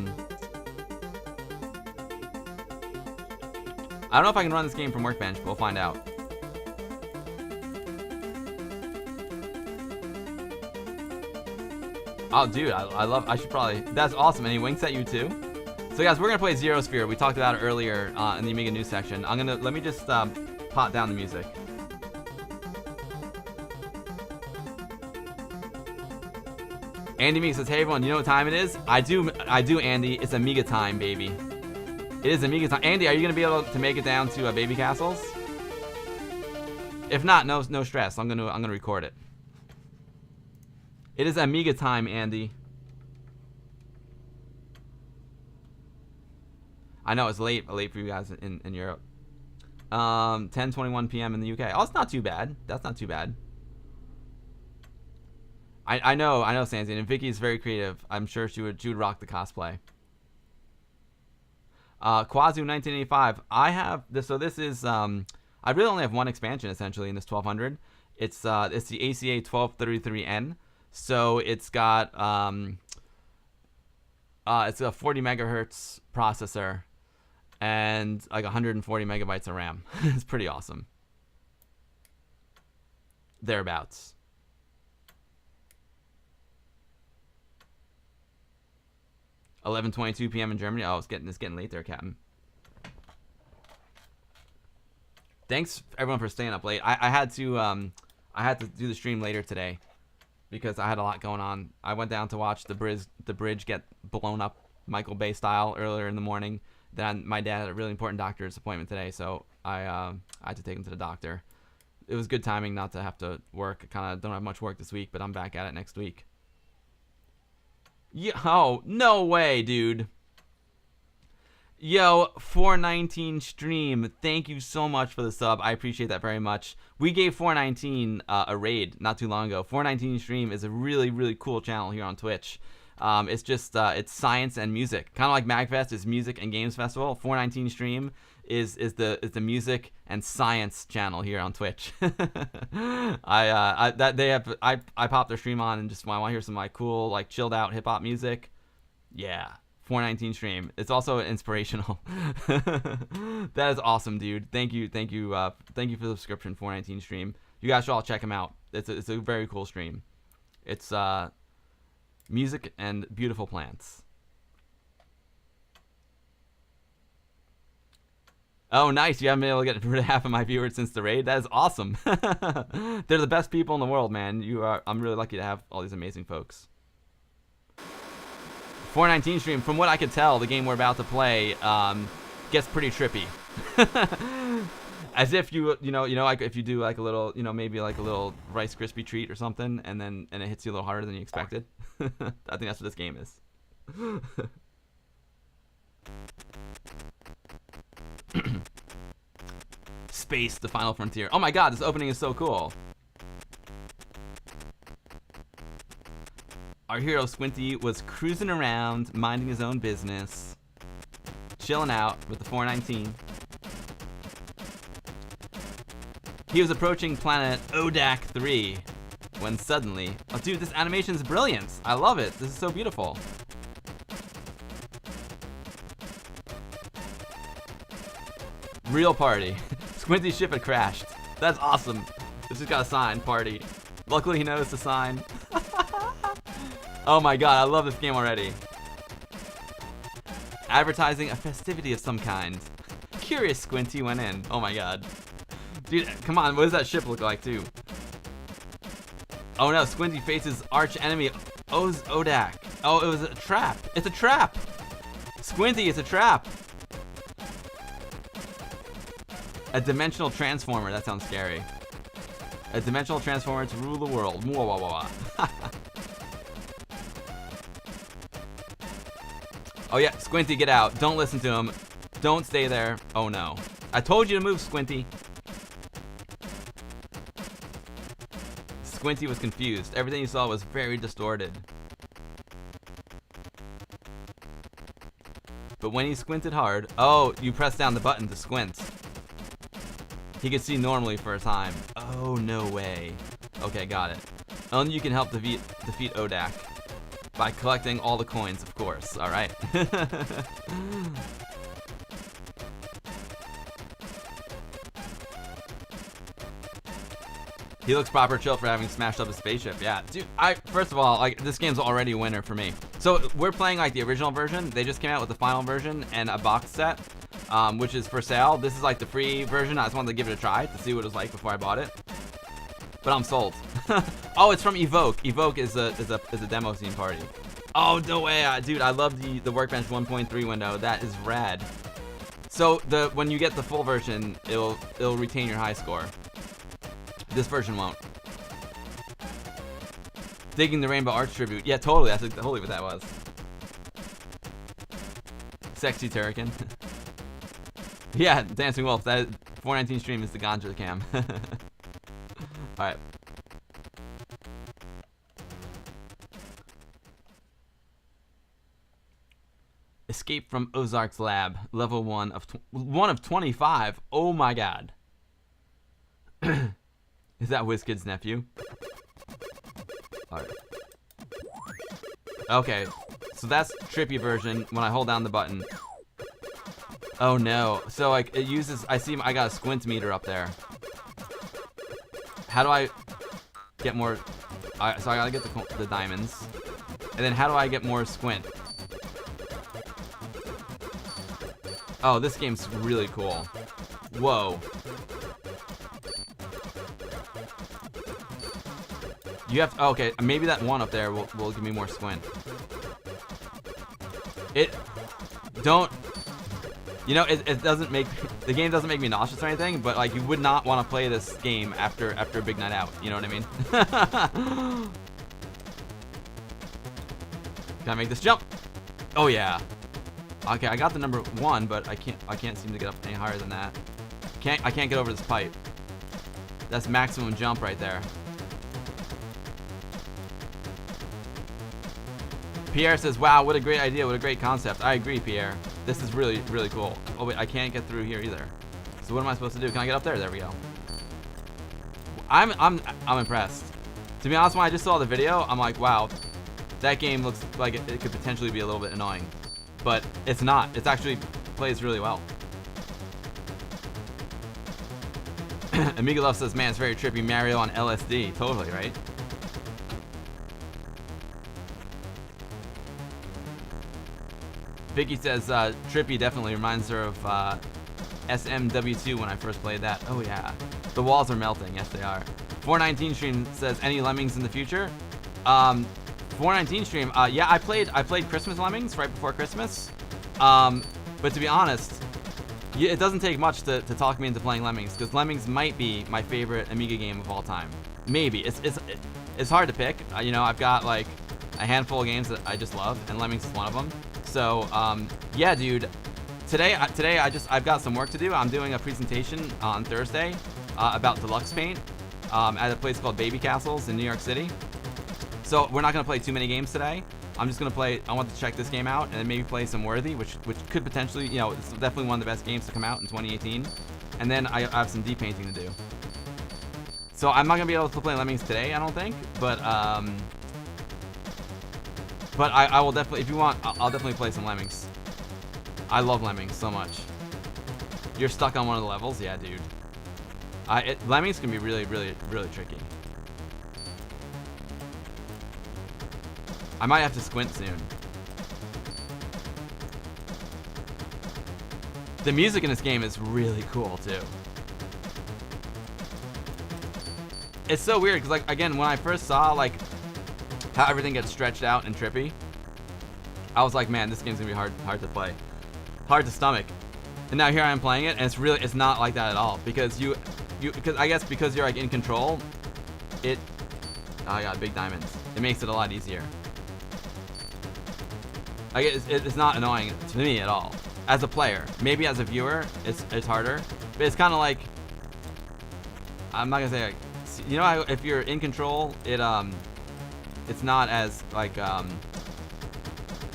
don't know if I can run this game from Workbench, but we'll find out. Oh, dude, I should probably, that's awesome, and he winks at you too? So guys, we're gonna play Zerosphere. We talked about it earlier in the Amiga news section. Let me just pot down the music. Andy Meek says, hey everyone, you know what time it is? I do, Andy. It's Amiga time, baby. It is Amiga time. Andy, are you gonna be able to make it down to Babycastles? If not, no stress. I'm gonna record it. It is Amiga time, Andy. I know it's late for you guys in Europe. 10:21 p.m. in the UK. Oh, it's not too bad. That's not too bad. I know, Sanzy, and Vicky is very creative. I'm sure she would rock the cosplay. Quazu 1985. I have this. So this is I really only have one expansion essentially in this 1200. It's the ACA 1233N. So it's got it's a 40 megahertz processor and like 140 megabytes of RAM. It's pretty awesome. Thereabouts. $11:22 p.m. in Germany. Oh, it's getting late there, Captain. Thanks everyone for staying up late. I had to do the stream later today because I had a lot going on. I went down to watch the bridge get blown up Michael Bay style earlier in the morning. Then my dad had a really important doctor's appointment today, so I had to take him to the doctor. It was good timing not to have to work. I kind of don't have much work this week, but I'm back at it next week. Oh, no way, dude. Yo, 419 stream. Thank you so much for the sub. I appreciate that very much. We gave 419 a raid not too long ago. 419 stream is a really, really cool channel here on Twitch. It's just it's science and music, kind of like MAGFest is music and games festival. 419 stream is the music and science channel here on Twitch. I popped their stream on and just want to hear some like cool like chilled out hip hop music. Yeah, 419 stream. It's also inspirational. That is awesome, dude. Thank you for the subscription, 419 stream. You guys should all check him out. It's a very cool stream. It's music and beautiful plants. Oh, nice. You haven't been able to get rid of half of my viewers since the raid. That is awesome. They're the best people in the world, man. I'm really lucky to have all these amazing folks. 419 stream. From what I could tell, the game we're about to play gets pretty trippy. As if you know, like if you do like a little, maybe like a little Rice Krispie treat or something, and it hits you a little harder than you expected. I think that's what this game is. Space, the final frontier. Oh my god, this opening is so cool. Our hero Squinty was cruising around, minding his own business, chilling out with the 419. He was approaching planet Odak 3 when suddenly... Oh, dude, this animation is brilliant. I love it. This is so beautiful. Real party. Squinty's ship had crashed. That's awesome. This just got a sign, party. Luckily, he noticed the sign. Oh my god, I love this game already. Advertising a festivity of some kind. Curious Squinty went in. Oh my god. Dude, come on, what does that ship look like, too? Oh no, Squinty faces arch enemy Odak. Oh, it was a trap. It's a trap! Squinty, it's a trap! A dimensional transformer, that sounds scary. A dimensional transformer to rule the world. Oh yeah, Squinty, get out. Don't listen to him. Don't stay there. Oh no. I told you to move, Squinty. Squinty was confused. Everything he saw was very distorted. But when he squinted hard... Oh, you press down the button to squint. He could see normally for a time. Oh, no way. Okay, got it. Only you can help defeat Odak. By collecting all the coins, of course. Alright. He looks proper chill for having smashed up a spaceship. Yeah, dude, first of all, like, this game's already a winner for me. So we're playing like the original version. They just came out with the final version and a box set, which is for sale. This is like the free version. I just wanted to give it a try to see what it was like before I bought it. But I'm sold. Oh, it's from Evoke. Evoke is a demo scene party. Oh, no way, dude! I love the Workbench 1.3 window. That is rad. So when you get the full version, it'll retain your high score. This version won't. Digging the Rainbow Arch tribute. Yeah, totally. That's totally what that was. Sexy Turrican. Yeah, Dancing Wolf. That 419 stream is the ganja cam. Alright. Escape from Ozark's lab. Level 1 of 25. Oh my god. Is that WizKid's nephew? Alright. Okay. So that's trippy version when I hold down the button. Oh no. So like it uses, I got a squint meter up there. How do I get more? So I gotta get the diamonds. And then how do I get more squint? Oh, this game's really cool. Whoa. You have to, okay, maybe that one up there will give me more squint. You know, it doesn't make, the game doesn't make me nauseous or anything, but like you would not want to play this game after a big night out. You know what I mean? Can I make this jump? Oh yeah. Okay, I got the number 1, but I can't seem to get up any higher than that. I can't get over this pipe. That's maximum jump right there. Pierre says, wow, what a great idea, what a great concept. I agree, Pierre. This is really, really cool. Oh wait, I can't get through here either. So what am I supposed to do? Can I get up there? There we go. I'm impressed. To be honest, when I just saw the video, I'm like, wow, that game looks like it could potentially be a little bit annoying. But it's not. It actually plays really well. Amiga Love says, man, it's very trippy. Mario on LSD. Totally, right? Vicky says, trippy definitely reminds her of SMW2 when I first played that. Oh yeah. The walls are melting. Yes, they are. 419 stream says, any Lemmings in the future? 419 stream, yeah, I played Christmas Lemmings right before Christmas. But to be honest, it doesn't take much to talk me into playing Lemmings, because Lemmings might be my favorite Amiga game of all time. Maybe. It's hard to pick. You know, I've got like a handful of games that I just love, and Lemmings is one of them. So, yeah, dude. Today I've got some work to do. I'm doing a presentation on Thursday about Deluxe Paint at a place called Babycastles in New York City. So we're not gonna play too many games today. I'm just gonna play. I want to check this game out and then maybe play some Worthy, which could potentially, you know, it's definitely one of the best games to come out in 2018. And then I have some DPainting to do. So I'm not gonna be able to play Lemmings today, I don't think. But I will definitely, if you want, I'll definitely play some Lemmings. I love Lemmings so much. You're stuck on one of the levels, yeah, dude. Lemmings can be really, really, really tricky. I might have to squint soon. The music in this game is really cool too. It's so weird because, like, again, when I first saw like how everything gets stretched out and trippy, I was like, man, this game's gonna be hard to play, hard to stomach. And now here I am playing it, and it's not like that at all, because because I guess because you're like in control, oh, I got big diamonds. It makes it a lot easier. Like it's not annoying to me at all as a player. Maybe as a viewer, it's harder, but it's kind of like, I'm not gonna say like, you know how if you're in control, it's not as like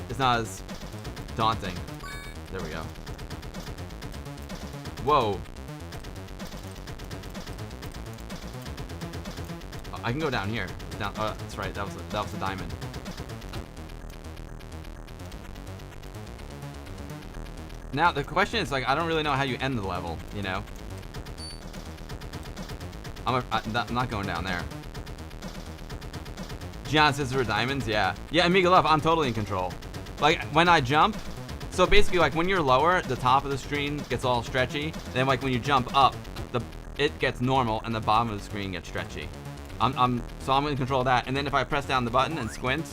it's not as daunting. There we go. Whoa. Oh, I can go down here. Down. Oh, that's right. That was a diamond. Now the question is, like, I don't really know how you end the level. You know. I'm not going down there. Gian says there were diamonds. Yeah. Yeah, Amiga Love, I'm totally in control. Like, when I jump, so basically, like, when you're lower, the top of the screen gets all stretchy. Then, like, when you jump up, it gets normal, and the bottom of the screen gets stretchy. So I'm in control of that. And then if I press down the button and squint,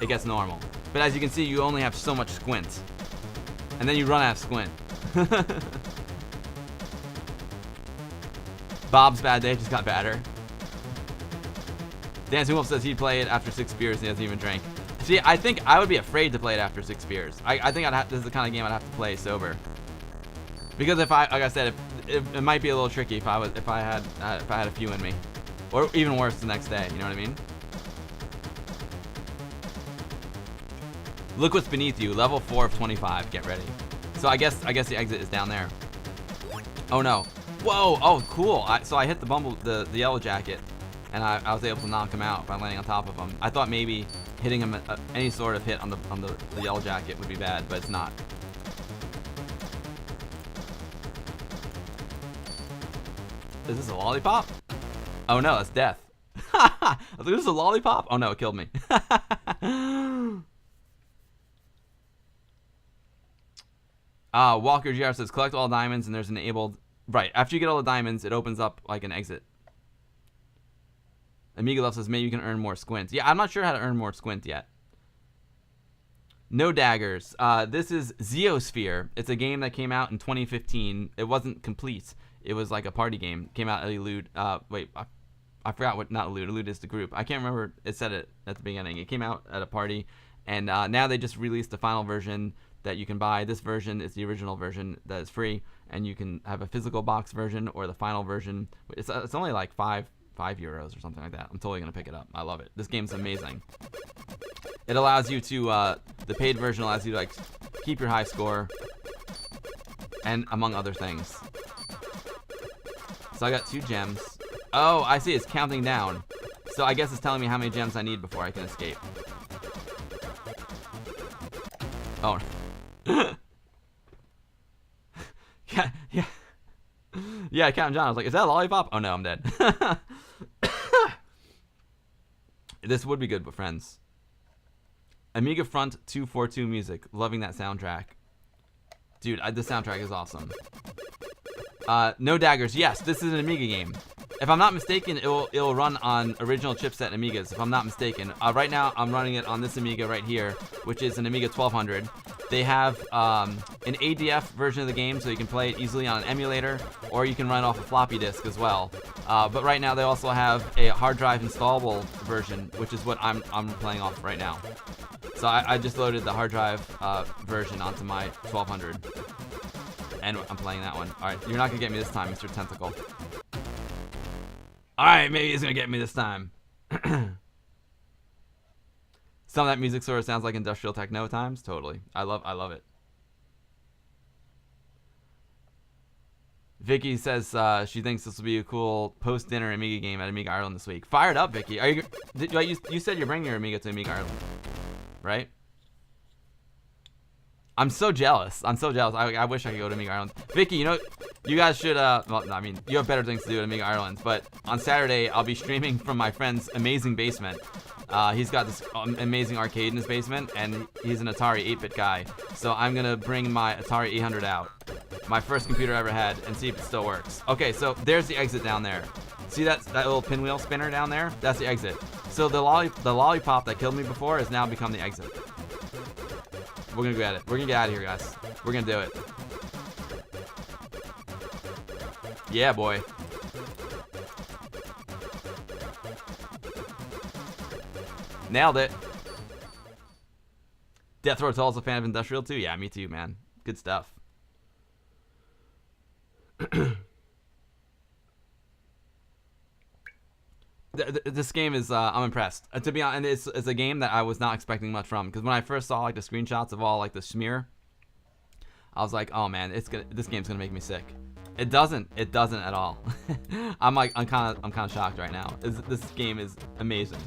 it gets normal. But as you can see, you only have so much squint. And then you run out of squint. Bob's bad day just got badder. Dancing Wolf says he'd play it after 6 beers and he doesn't even drink. See, I think I would be afraid to play it after 6 beers. I think this is the kind of game I'd have to play sober. Because like I said, it might be a little tricky if I had a few in me, or even worse the next day. You know what I mean? Look what's beneath you. Level 4 of 25. Get ready. So I guess the exit is down there. Oh no. Whoa. Oh, cool. So I hit the yellow jacket, and I was able to knock him out by landing on top of him. I thought maybe hitting him any sort of hit on the yellow jacket would be bad, but it's not. Is this a lollipop? Oh no, that's death. I was like, this is a lollipop? Oh no, it killed me. Walker GR says collect all diamonds and there's an enabled. Right, after you get all the diamonds, it opens up like an exit. Amiga Love says maybe you can earn more squints. Yeah, I'm not sure how to earn more squint yet. No daggers. This is Zerosphere. It's a game that came out in 2015. It wasn't complete. It was like a party game. Came out at Elude. Wait, I forgot what. Not Elude. Elude is the group. I can't remember. It said it at the beginning. It came out at a party, and now they just released the final version that you can buy. This version is the original version that is free, and you can have a physical box version or the final version. It's only like €5 or something like that. I'm totally gonna pick it up. I love it. This game's amazing. It allows you to the paid version allows you to like keep your high score, and among other things. So I got 2 gems. Oh, I see. It's counting down. So I guess it's telling me how many gems I need before I can escape. Oh. yeah. Yeah, Captain John. I was like, is that a lollipop? Oh no, I'm dead. This would be good with friends. Amiga Front 242 music. Loving that soundtrack. Dude, this soundtrack is awesome. No daggers. Yes, this is an Amiga game. If I'm not mistaken, it'll run on original chipset Amigas, if I'm not mistaken. Right now, I'm running it on this Amiga right here, which is an Amiga 1200. They have an ADF version of the game, so you can play it easily on an emulator, or you can run off a floppy disk as well. But right now, they also have a hard drive installable version, which is what I'm playing off right now. So I just loaded the hard drive version onto my 1200, and I'm playing that one. All right, you're not gonna get me this time, Mr. Tentacle. All right, maybe he's gonna get me this time. Some of that music sort of sounds like industrial techno at times. Totally, I love it. Vicky says she thinks this will be a cool post-dinner Amiga game at Amiga Ireland this week. Fired up, Vicky. Are you? You said you're bringing your Amiga to Amiga Ireland, right? I'm so jealous. I wish I could go to Amiga Ireland. Vicky, you guys should, well, I mean, you have better things to do at Amiga Ireland, but on Saturday, I'll be streaming from my friend's amazing basement. He's got this amazing arcade in his basement, and he's an Atari 8-bit guy. So I'm going to bring my Atari 800 out, my first computer I ever had, and see if it still works. Okay, so there's the exit down there. See that little pinwheel spinner down there? That's the exit. So the lollipop that killed me before has now become the exit. We're gonna go at it. We're gonna get out of here, guys. We're gonna do it. Yeah, boy. Nailed it. Death Row Tall's a fan of Industrial too? Yeah, me too, man. Good stuff. This game is, I'm impressed. To be honest, it's a game that I was not expecting much from. Because when I first saw like the screenshots of all like the smear, I was like, oh man, this game's gonna make me sick. It doesn't at all. I'm kind of shocked right now. This game is amazing.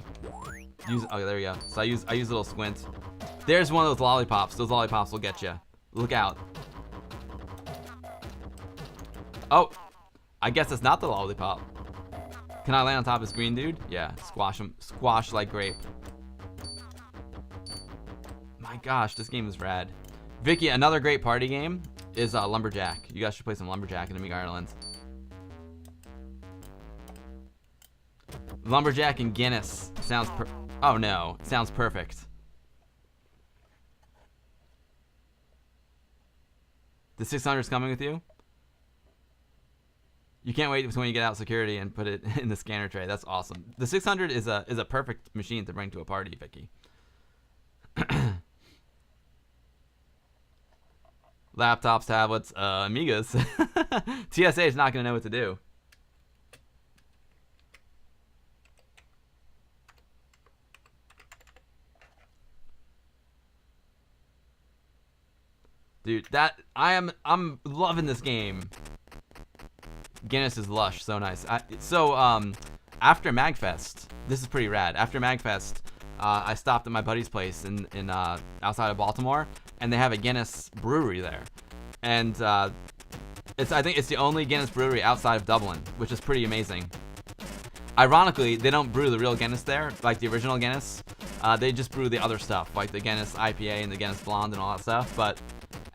Oh, there we go. So I use a little squint. There's one of those lollipops. Those lollipops will get you. Look out. Oh, I guess it's not the lollipop. Can I land on top of this green dude? Yeah, squash him. Squash like grape. My gosh, this game is rad. Vicky, another great party game is Lumberjack. You guys should play some Lumberjack in Amiga Ireland. Lumberjack and Guinness. Oh no, sounds perfect. The 600's coming with you? You can't wait until when you get out security and put it in the scanner tray. That's awesome. The 600 is a perfect machine to bring to a party, Vicky. Laptops, tablets, Amigas. TSA is not going to know what to do. Dude, I'm loving this game. Guinness is lush, so nice. After MAGFest, this is pretty rad. After MAGFest, I stopped at my buddy's place in outside of Baltimore, and they have a Guinness brewery there. And I think it's the only Guinness brewery outside of Dublin, which is pretty amazing. Ironically, they don't brew the real Guinness there, like the original Guinness. They just brew the other stuff, like the Guinness IPA and the Guinness Blonde and all that stuff.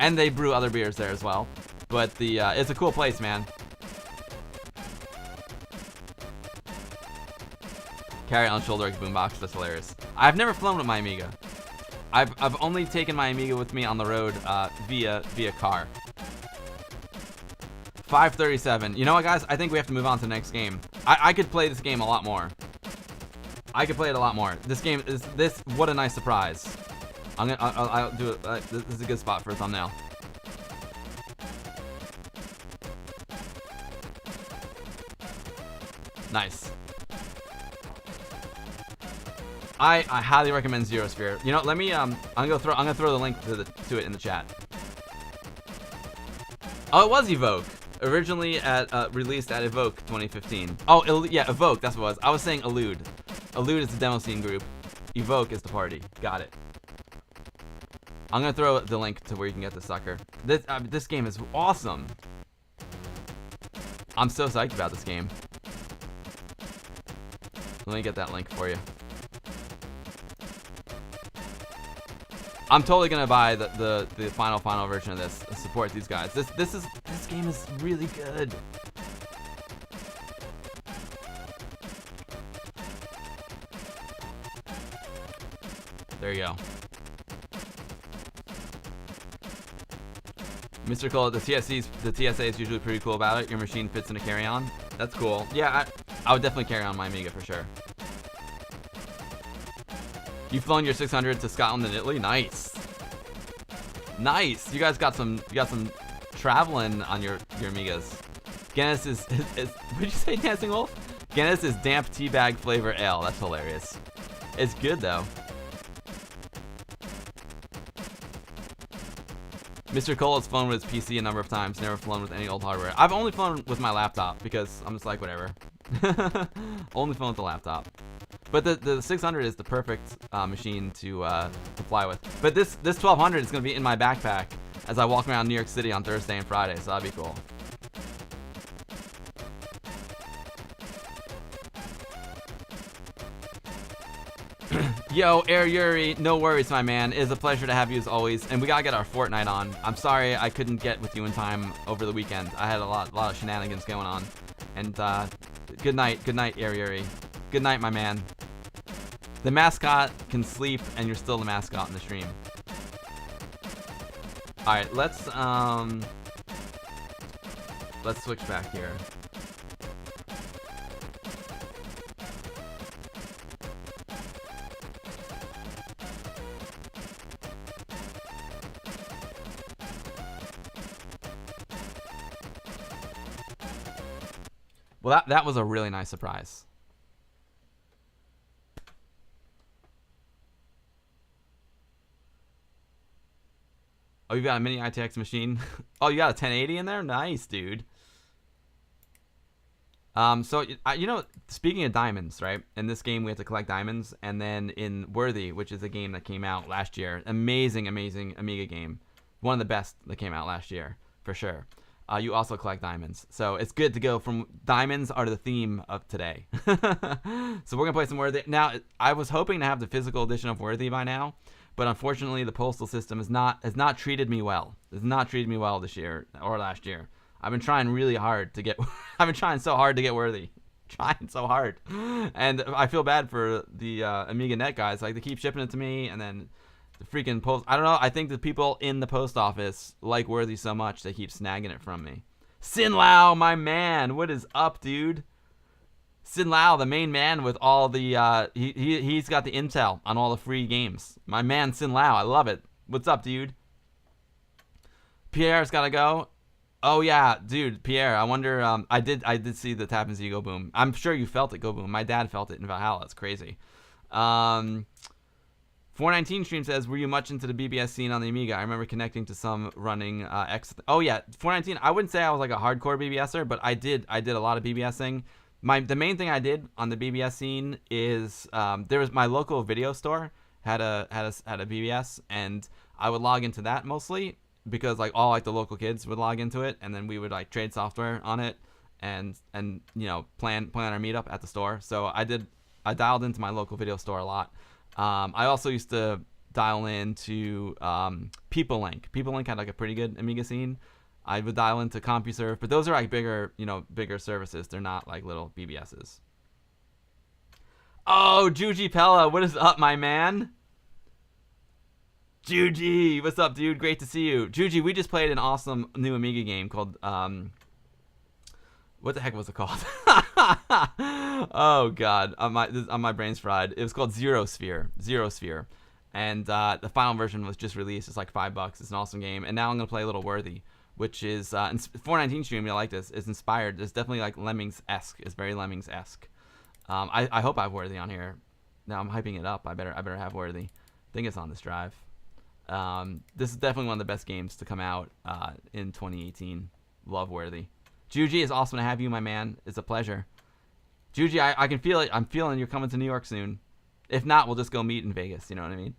And they brew other beers there as well. But it's a cool place, man. Carry on shoulder like boombox, that's hilarious. I've never flown with my Amiga. I've only taken my Amiga with me on the road via car. 537. You know what, guys? I think we have to move on to the next game. I could play this game a lot more. I could play it a lot more. This game is what a nice surprise. I'll do it. This is a good spot for a thumbnail. Nice. I highly recommend Zerosphere. You know, let me I'm gonna throw the link to it in the chat. Oh, it was Evoke. Originally released at Evoke 2015. Oh, yeah, Evoke, that's what it was. I was saying Elude. Elude is the demo scene group. Evoke is the party. Got it. I'm gonna throw the link to where you can get the sucker. This game is awesome. I'm so psyched about this game. Let me get that link for you. I'm totally gonna buy the final version of this. Support these guys. This game is really good. There you go. Mr. Cole, the TSA is usually pretty cool about it. Your machine fits in a carry-on. That's cool. Yeah, I would definitely carry on my Amiga for sure. You've flown your 600 to Scotland and Italy. Nice. Nice. You guys got some traveling on your Amigas. Guinness is would you say, Dancing Wolf? Guinness is damp tea bag flavor ale. That's hilarious. It's good though. Mr. Cole has flown with his PC a number of times, never flown with any old hardware. I've only flown with my laptop because I'm just like, whatever. Only flown with the laptop. But the 600 is the perfect machine to fly with. But this 1200 is going to be in my backpack as I walk around New York City on Thursday and Friday, so that'd be cool. Yo, Air Yuri, no worries, my man. It is a pleasure to have you as always, and we gotta get our Fortnite on. I'm sorry I couldn't get with you in time over the weekend. I had a lot of shenanigans going on. And good night, Air Yuri. Good night, my man. The mascot can sleep, and you're still the mascot in the stream. All right, let's switch back here. Well, that was a really nice surprise. Oh, you got a mini ITX machine? Oh, you got a 1080 in there? Nice, dude. So, you know, speaking of diamonds, right? In this game, we have to collect diamonds. And then in Worthy, which is a game that came out last year. Amazing, amazing Amiga game. One of the best that came out last year, for sure. You also collect diamonds. So it's good to go from diamonds are the theme of today. So we're going to play some Worthy. Now, I was hoping to have the physical edition of Worthy by now. But unfortunately, the postal system has not treated me well. Has not treated me well this year or last year. I've been trying really hard to get. I've been trying so hard to get Worthy, trying so hard, and I feel bad for the Amiga Net guys. Like they keep shipping it to me, and then the freaking post. I don't know. I think the people in the post office like Worthy so much they keep snagging it from me. Sin Lao, my man, what is up, dude? Sin Lao, the main man with all the, he's got the intel on all the free games. My man, Sin Lao, I love it. What's up, dude? Pierre's gotta go. Oh, yeah, dude, Pierre, I wonder, I did see the Tappan Zee Go Boom. I'm sure you felt it go boom. My dad felt it in Valhalla. It's crazy. 419 stream says, were you much into the BBS scene on the Amiga? I remember connecting to some running X. Oh yeah, 419. I wouldn't say I was like a hardcore BBSer, but I did a lot of BBSing. The main thing I did on the BBS scene is there was my local video store had a BBS, and I would log into that mostly because like all like the local kids would log into it, and then we would like trade software on it and you know plan our meetup at the store. So I dialed into my local video store a lot. I also used to dial into PeopleLink. PeopleLink had like a pretty good Amiga scene. I would dial into CompuServe, but those are like bigger services. They're not like little BBSs. Oh, Juji Pella, what is up, my man? Juji, what's up, dude? Great to see you. Juji, we just played an awesome new Amiga game called what the heck was it called? Oh god, my brain's fried. It was called Zerosphere, and the final version was just released. It's like $5. It's an awesome game, and now I'm gonna play a little Worthy, which is 419 stream. You like this? It's inspired. It's definitely like Lemmings-esque. It's very Lemmings-esque. I hope I have Worthy on here. Now I'm hyping it up. I better have Worthy. I think it's on this drive. This is definitely one of the best games to come out in 2018. Love Worthy. Juji, it's awesome to have you, my man. It's a pleasure. Juji, I can feel it. I'm feeling you're coming to New York soon. If not, we'll just go meet in Vegas. You know what I mean?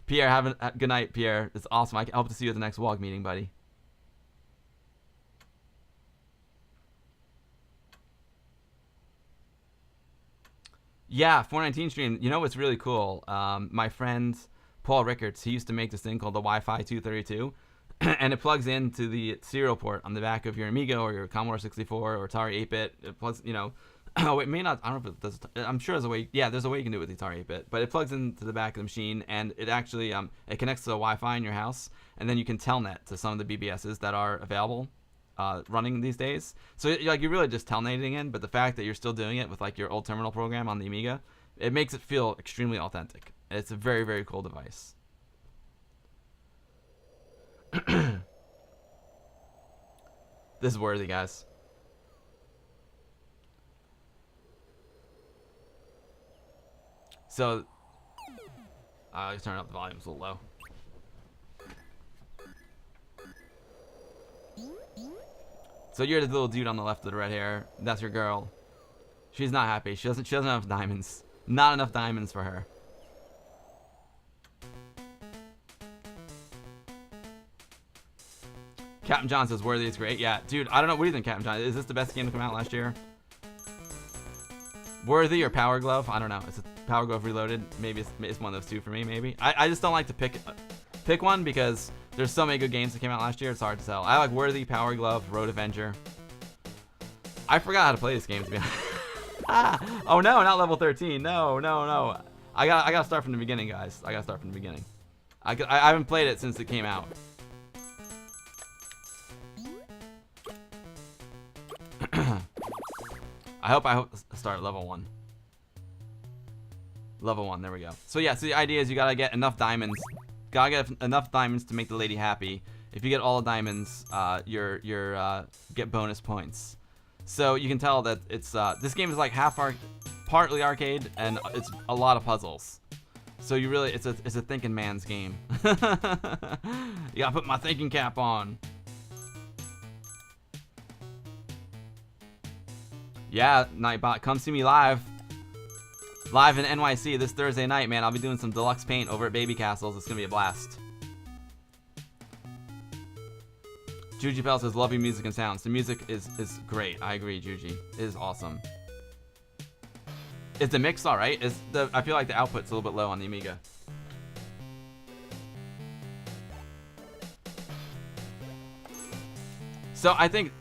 Pierre, have a good night, Pierre. It's awesome. I hope to see you at the next WOG meeting, buddy. Yeah, 419 stream. You know what's really cool? My friend Paul Rickards, he used to make this thing called the Wi-Fi 232. And it plugs into the serial port on the back of your Amiga or your Commodore 64 or Atari 8-bit. It plugs, you know, oh, it may not, I don't know if it does, I'm sure there's a way, yeah, there's a way you can do it with the Atari 8-bit, but it plugs into the back of the machine, and it actually, it connects to the Wi-Fi in your house, and then you can telnet to some of the BBSs that are available running these days. So, like, you're really just telnetting in, but the fact that you're still doing it with, like, your old terminal program on the Amiga, it makes it feel extremely authentic. It's a very, very cool device. This is Worthy, guys. So, let's turn up the volume, it's a little low. So you're the little dude on the left with the red hair. That's your girl. She's not happy. She doesn't have enough diamonds. Not enough diamonds for her. Captain John says Worthy is great. Yeah, dude, I don't know. What do you think, Captain John? Is this the best game to come out last year? Worthy or Power Glove? I don't know. It's a Power Glove Reloaded. Maybe it's one of those two for me, maybe. I just don't like to pick one because there's so many good games that came out last year. It's hard to tell. I like Worthy, Power Glove, Road Avenger. I forgot how to play this game, to be honest. Oh, no, not level 13. No. I gotta start from the beginning, guys. I gotta start from the beginning. I haven't played it since it came out. I hope start at level 1. Level 1, there we go. So yeah, so the idea is you gotta get enough diamonds. Gotta get enough diamonds to make the lady happy. If you get all the diamonds, you're get bonus points. So you can tell that it's this game is like partly arcade, and it's a lot of puzzles. So you really, it's a thinking man's game. You gotta put my thinking cap on. Yeah, Nightbot, come see me live in NYC this Thursday night, man. I'll be doing some deluxe paint over at Babycastles. It's gonna be a blast. Juji Pell says, love your music and sounds. The music is great. I agree, Juji. It is awesome. Is the mix alright? I feel like the output's a little bit low on the Amiga. So I think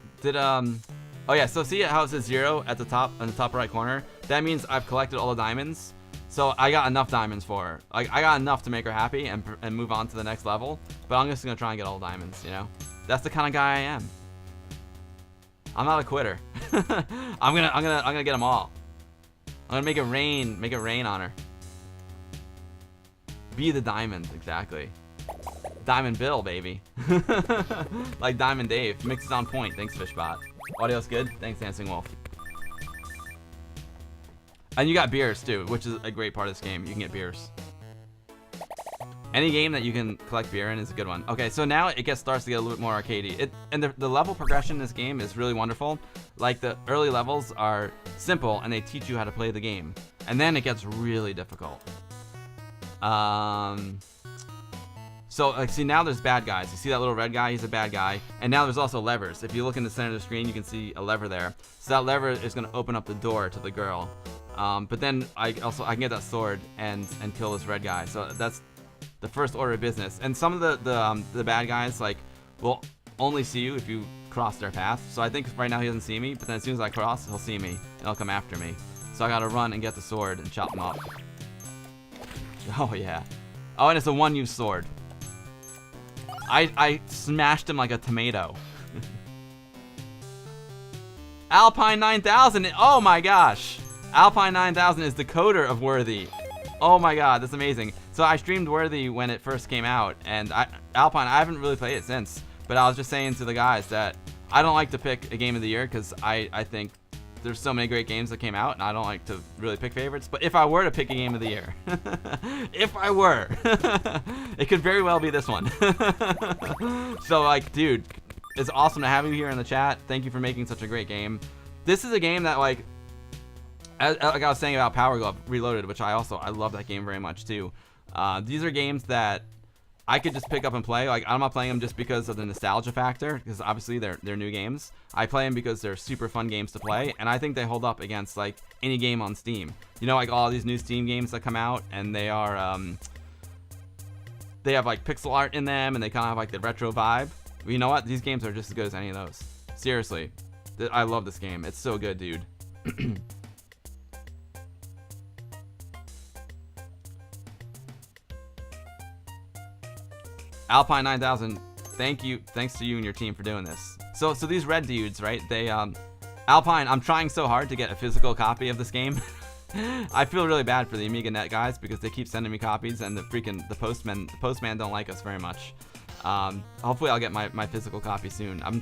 oh yeah, so see how it says 0 at the top, in the top right corner? That means I've collected all the diamonds. So I got enough diamonds for her. Like, I got enough to make her happy and move on to the next level. But I'm just gonna try and get all the diamonds, you know? That's the kind of guy I am. I'm not a quitter. I'm gonna get them all. I'm gonna make it rain on her. Be the diamond, exactly. Diamond Bill, baby. Like Diamond Dave. Mix is on point. Thanks, Fishbot. Audio's good. Thanks, Dancing Wolf. And you got beers too, which is a great part of this game. You can get beers. Any game that you can collect beer in is a good one. Okay, so now it starts to get a little bit more arcadey. And the level progression in this game is really wonderful. Like, the early levels are simple, and they teach you how to play the game. And then it gets really difficult. So, like, see, now there's bad guys. You see that little red guy? He's a bad guy. And now there's also levers. If you look in the center of the screen, you can see a lever there. So that lever is going to open up the door to the girl. But then I can get that sword and kill this red guy. So that's the first order of business. And some of the bad guys, like, will only see you if you cross their path. So I think right now he doesn't see me. But then as soon as I cross, he'll see me. And he'll come after me. So I got to run and get the sword and chop him up. Oh, yeah. Oh, and it's a one-use sword. I smashed him like a tomato. Alpine 9000. Oh my gosh. Alpine 9000 is the coder of Worthy. Oh my god, that's amazing. So I streamed Worthy when it first came out, and Alpine, I haven't really played it since. But I was just saying to the guys that I don't like to pick a game of the year because I think there's so many great games that came out, and I don't like to really pick favorites. But if I were to pick a game of the year, if I were, it could very well be this one. So, like, dude, it's awesome to have you here in the chat. Thank you for making such a great game. This is a game that, like I was saying about Power Glove Reloaded, which I love that game very much too. These are games that I could just pick up and play. Like, I'm not playing them just because of the nostalgia factor, because obviously they're new games. I play them because they're super fun games to play, and I think they hold up against, like, any game on Steam. You know, like all these new Steam games that come out, and they are they have like pixel art in them, and they kind of have like the retro vibe. But you know what? These games are just as good as any of those. Seriously, I love this game. It's so good, dude. Alpine 9000, thanks to you and your team for doing this. So these red dudes, right? They Alpine, I'm trying so hard to get a physical copy of this game. I feel really bad for the Amiga Net guys because they keep sending me copies, and the postman don't like us very much. Hopefully I'll get my physical copy soon. I've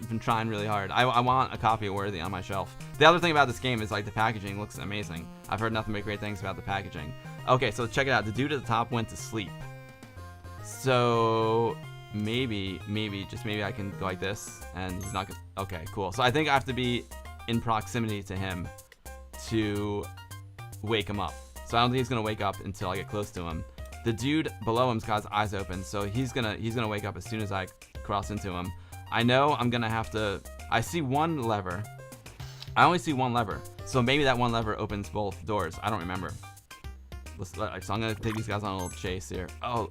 been trying really hard. I want a copy of Worthy on my shelf. The other thing about this game is, like, the packaging looks amazing. I've heard nothing but great things about the packaging. Okay, so check it out. The dude at the top went to sleep. So maybe I can go like this, and he's not gonna. Okay, cool. So I think I have to be in proximity to him to wake him up. So I don't think he's gonna wake up until I get close to him. The dude below him's got his eyes open, so he's gonna wake up as soon as I cross into him. I know I'm gonna have to. I see one lever. I only see one lever, so maybe that one lever opens both doors. I don't remember. So I'm gonna take these guys on a little chase here. Oh.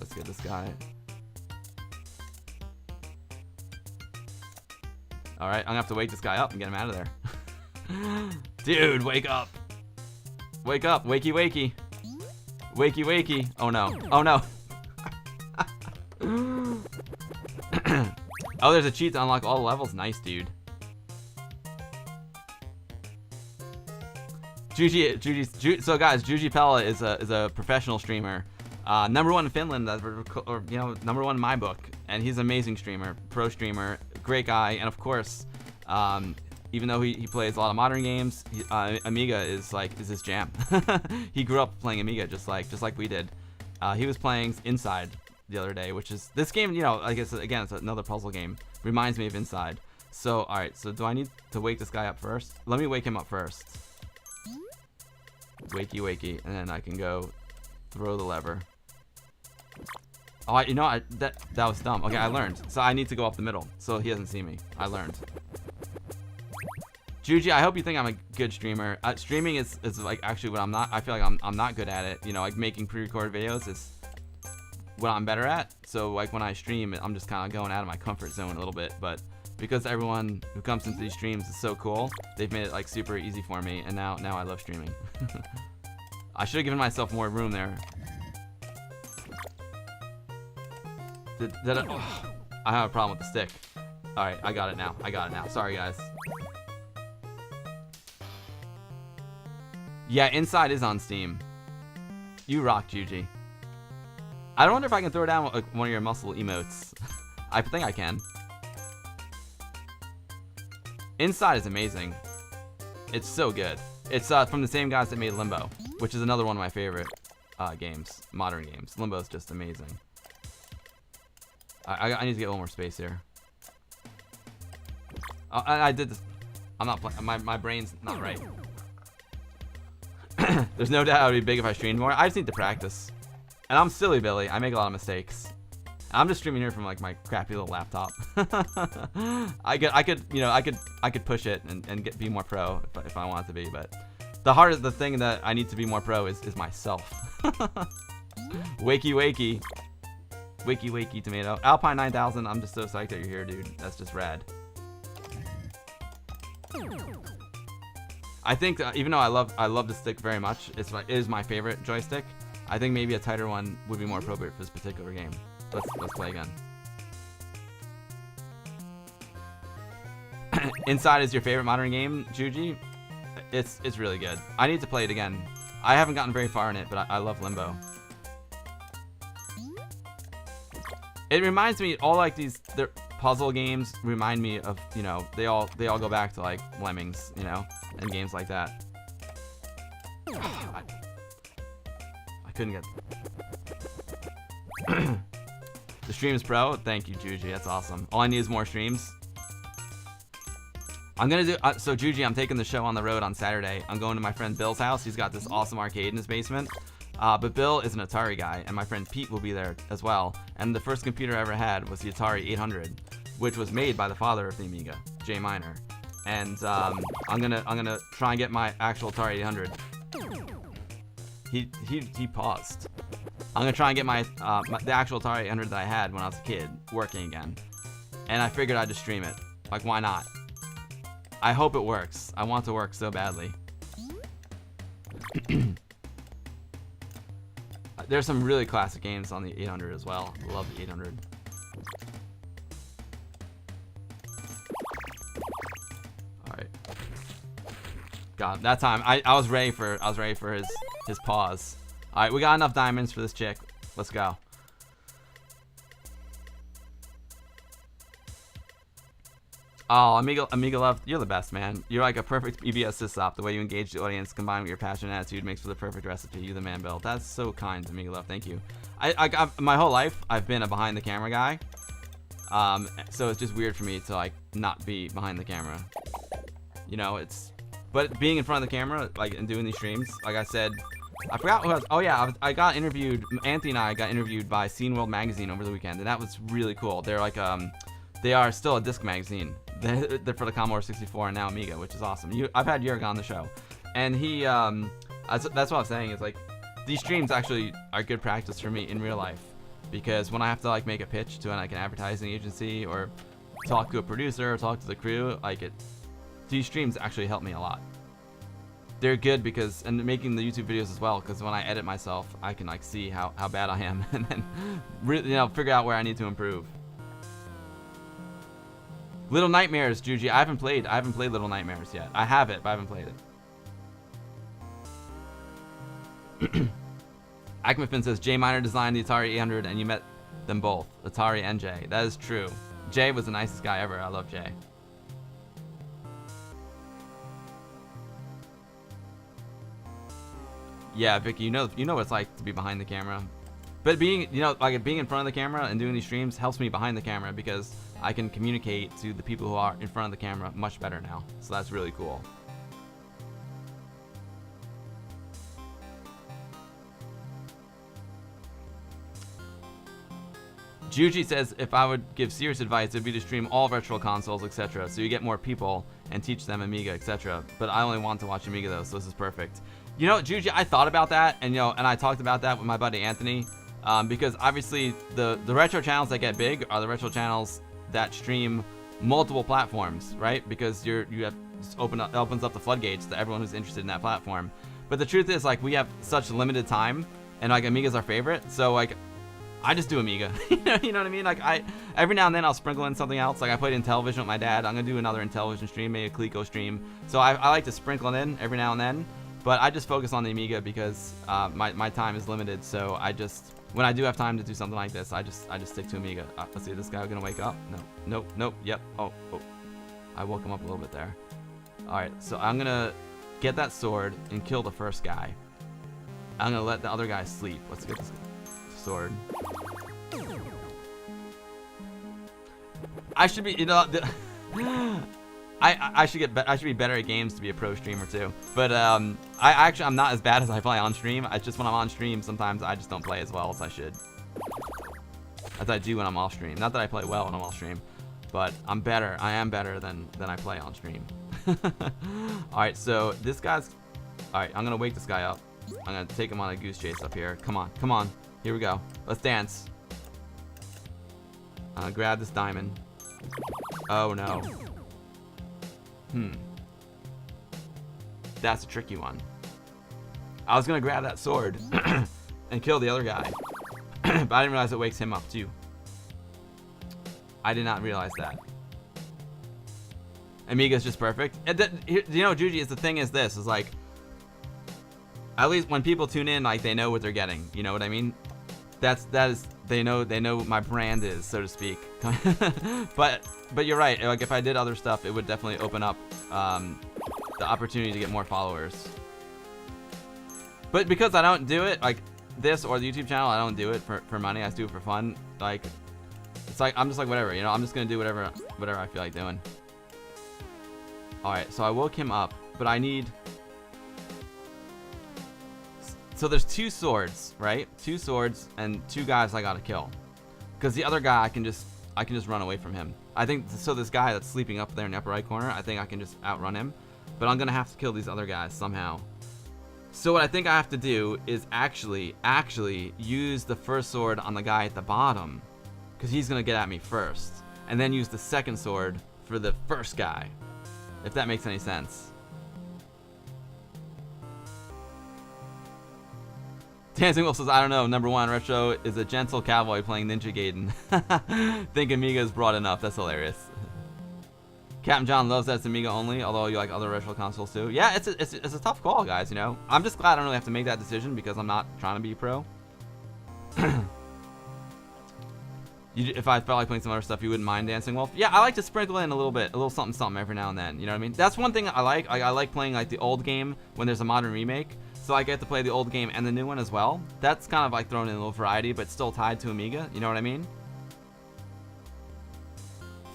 Let's get this guy. Alright, I'm gonna have to wake this guy up and get him out of there. Dude, wake up. Wake up. Wakey, wakey. Wakey, wakey. Oh no. Oh no. Oh, there's a cheat to unlock all the levels. Nice, dude. So guys, Juji Pella is a professional streamer. #1 in Finland, or, you know, #1 in my book, and he's an amazing streamer, pro streamer, great guy, and of course, even though he plays a lot of modern games, Amiga is his jam. He grew up playing Amiga just like we did. He was playing Inside the other day, which is this game. You know, I guess again, it's another puzzle game. Reminds me of Inside. So all right, so do I need to wake this guy up first? Let me wake him up first. Wakey, wakey, and then I can go throw the lever. Oh, that was dumb. Okay, I learned. So I need to go up the middle, so he doesn't see me. I learned. Juji, I hope you think I'm a good streamer. Streaming is like actually what I'm not. I feel like I'm not good at it. You know, like making pre-recorded videos is what I'm better at. So like when I stream, I'm just kind of going out of my comfort zone a little bit. But because everyone who comes into these streams is so cool, they've made it like super easy for me, and now I love streaming. I should have given myself more room there. I have a problem with the stick. Alright, I got it now. Sorry, guys. Yeah, Inside is on Steam. You rock, Juji. I wonder if I can throw down one of your muscle emotes. I think I can. Inside is amazing. It's so good. It's from the same guys that made Limbo, which is another one of my favorite. games, modern games. Limbo is just amazing. I need to get a little more space here. I did this. I'm not playing. My brain's not right. There's no doubt it would be big if I streamed more. I just need to practice. And I'm silly Billy. I make a lot of mistakes. I'm just streaming here from like my crappy little laptop. I could push it and be more pro if I want to be, but the thing that I need to be more pro is myself. Wakey tomato. Alpine 9000. I'm just so psyched that you're here, dude. That's just rad. I think even though I love the stick very much, it is my favorite joystick. I think maybe a tighter one would be more appropriate for this particular game. Let's play again. Inside is your favorite modern game, Juji? It's really good. I need to play it again. I haven't gotten very far in it, but I love Limbo. It reminds me, all like these puzzle games remind me of, you know, they all go back to like Lemmings, you know, and games like that. I couldn't get. The stream's pro. Thank you, Juji. That's awesome. All I need is more streams. I'm gonna do so, Juji. I'm taking the show on the road on Saturday. I'm going to my friend Bill's house. He's got this awesome arcade in his basement. But Bill is an Atari guy, and my friend Pete will be there as well. And the first computer I ever had was the Atari 800, which was made by the father of the Amiga, Jay Miner. And I'm gonna try and get my actual Atari 800. He paused. I'm gonna try and get the actual Atari 800 that I had when I was a kid working again. And I figured I'd just stream it. Like, why not? I hope it works. I want it to work so badly. There's some really classic games on the 800 as well. Love the 800. All right. God, that time I was ready for his pause. All right, we got enough diamonds for this chick. Let's go. Oh, Amiga Love, you're the best, man. You're like a perfect EBS sysop. The way you engage the audience combined with your passion and attitude makes for the perfect recipe. You the man, Bill. That's so kind, Amiga Love. Thank you. I my whole life, I've been a behind the camera guy. So it's just weird for me to like not be behind the camera. You know, but being in front of the camera, like, and doing these streams, like I said, I forgot who I was. Oh yeah, I got interviewed. Anthony and I got interviewed by Scene World magazine over the weekend, and that was really cool. They're like they are still a disc magazine. They're for the Commodore 64 and now Amiga, which is awesome. I've had Jurg on the show, and he that's what I'm saying is like these streams actually are good practice for me in real life, because when I have to like make a pitch to like an advertising agency or talk to a producer or talk to the crew, these streams actually help me a lot. They're good because, and making the YouTube videos as well, because when I edit myself, I can like see how bad I am and then really, you know, figure out where I need to improve. Little Nightmares, Juji. I haven't played Little Nightmares yet. I have it, but I haven't played it. Acmafin says Jay Miner designed the Atari 800 and you met them both, Atari and Jay. That is true. Jay was the nicest guy ever. I love Jay. Yeah, Vicky, you know what it's like to be behind the camera. But being in front of the camera and doing these streams helps me behind the camera, because I can communicate to the people who are in front of the camera much better now. So that's really cool. Juji says, if I would give serious advice, it would be to stream all virtual consoles, etc. So you get more people and teach them Amiga, etc. But I only want to watch Amiga though, so this is perfect. You know, Juji, I thought about that, and and I talked about that with my buddy Anthony, because obviously the retro channels that get big are the retro channels that stream multiple platforms, right? Because it opens up the floodgates to everyone who's interested in that platform. But the truth is, like, we have such limited time, and like Amiga's our favorite, so like I just do Amiga. You know what I mean? Like every now and then I'll sprinkle in something else. Like I played Intellivision with my dad. I'm gonna do another Intellivision stream, maybe a Coleco stream. So I like to sprinkle it in every now and then. But I just focus on the Amiga because my time is limited. So when I do have time to do something like this, I just stick to Amiga. Let's see, is this guy gonna wake up? No, nope, yep. Oh, I woke him up a little bit there. All right, so I'm gonna get that sword and kill the first guy. I'm gonna let the other guy sleep. Let's get this sword. I should be, you know, I should be better at games to be a pro streamer too. But I'm not as bad as I play on stream. I just when I'm on stream, sometimes I just don't play as well as I should. As I do when I'm off stream. Not that I play well when I'm off stream, but I'm better. I am better than I play on stream. All right, so this guy's. All right, I'm gonna wake this guy up. I'm gonna take him on a goose chase up here. Come on, come on. Here we go. Let's dance. Grab this diamond. Oh no. That's a tricky one. I was gonna grab that sword and kill the other guy, but I didn't realize it wakes him up too. I did not realize that. Amiga's just perfect. You know, Juji, is the thing is this is like, at least when people tune in, like they know what they're getting. You know what I mean? They know what my brand is, so to speak. but you're right. Like if I did other stuff, it would definitely open up the opportunity to get more followers. But because I don't do it like this or the YouTube channel, I don't do it for money. I just do it for fun. Like it's like I'm just like whatever, you know. I'm just gonna do whatever I feel like doing. All right, so I woke him up, but I need. So there's 2 swords, right? 2 swords and 2 guys I gotta kill. Because the other guy I can just run away from him. I think so. This guy that's sleeping up there in the upper right corner, I think I can just outrun him. But I'm gonna have to kill these other guys somehow. So what I think I have to do is actually use the first sword on the guy at the bottom, because he's gonna get at me first, and then use the second sword for the first guy. If that makes any sense. Dancing Wolf says, I don't know. Number 1, Retro is a gentle cowboy playing Ninja Gaiden. Think Amiga is broad enough. That's hilarious. Captain John loves that it's Amiga only, although you like other retro consoles too. Yeah, it's a tough call, guys, you know. I'm just glad I don't really have to make that decision because I'm not trying to be pro. If I felt like playing some other stuff, you wouldn't mind Dancing Wolf? Yeah, I like to sprinkle in a little something every now and then. You know what I mean? That's one thing I like. I like playing like the old game when there's a modern remake. So I get to play the old game and the new one as well. That's kind of like throwing in a little variety, but still tied to Amiga. You know what I mean?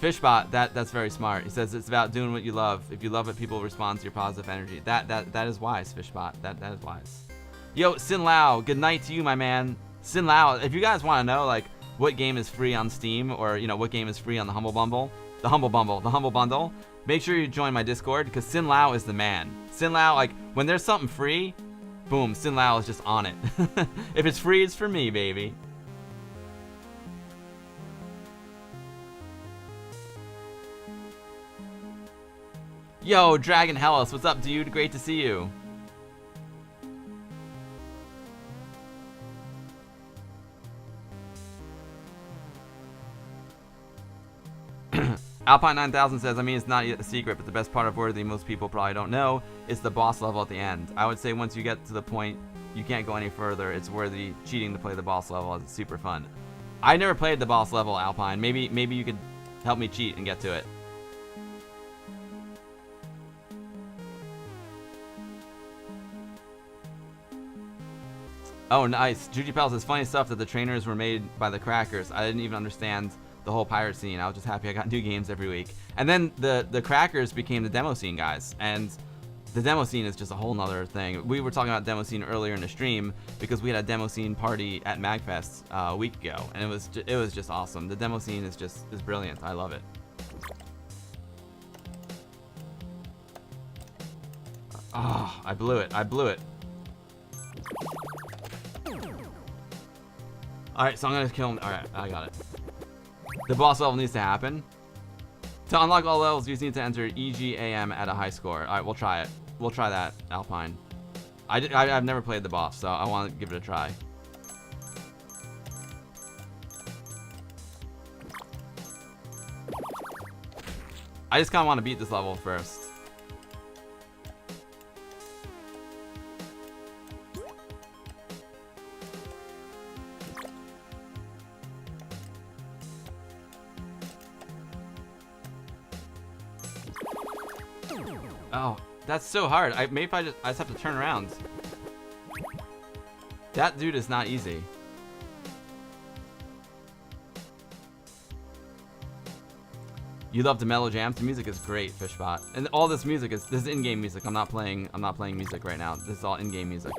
Fishbot, that's very smart. He says it's about doing what you love. If you love it, people respond to your positive energy. That is wise, Fishbot. That is wise. Yo, Sin Lao, good night to you, my man. Sin Lao, if you guys want to know like what game is free on Steam, or you know what game is free on the Humble Bundle, make sure you join my Discord because Sin Lao is the man. Sin Lao, like when there's something free, boom, Sin Lao is just on it. If it's free, it's for me, baby. Yo, Dragon Hellas, what's up, dude? Great to see you. Alpine 9000 says, I mean, it's not a secret, but the best part of Worthy most people probably don't know is the boss level at the end. I would say once you get to the point you can't go any further, it's Worthy cheating to play the boss level. It's super fun. I never played the boss level, Alpine. Maybe you could help me cheat and get to it. Oh, nice. Juji Pell says, funny stuff that the trainers were made by the crackers. I didn't even understand the whole pirate scene. I was just happy I got new games every week. And then the crackers became the demo scene guys, and the demo scene is just a whole nother thing. We were talking about demo scene earlier in the stream because we had a demo scene party at MAGFest a week ago, and it was just awesome. The demo scene is brilliant. I love it. Oh, I blew it. Alright, so I'm gonna kill him. Alright, I got it. The boss level needs to happen. To unlock all levels, you just need to enter EGAM at a high score. Alright, we'll try it. We'll try that, Alpine. I've never played the boss, so I want to give it a try. I just kind of want to beat this level first. Oh, that's so hard. Maybe if I just have to turn around. That dude is not easy. You love the mellow jams. The music is great, Fishbot. And all this music this is in-game music. I'm not playing music right now. This is all in-game music.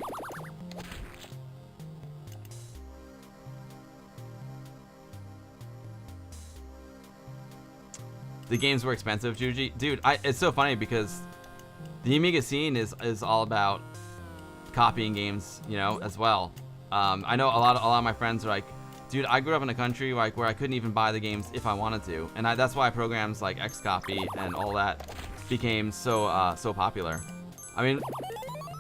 The games were expensive, Juji. Dude, it's so funny because the Amiga scene is all about copying games, you know, as well. I know a lot of my friends are like, dude, I grew up in a country like where I couldn't even buy the games if I wanted to, and that's why programs like Xcopy and all that became so popular. I mean,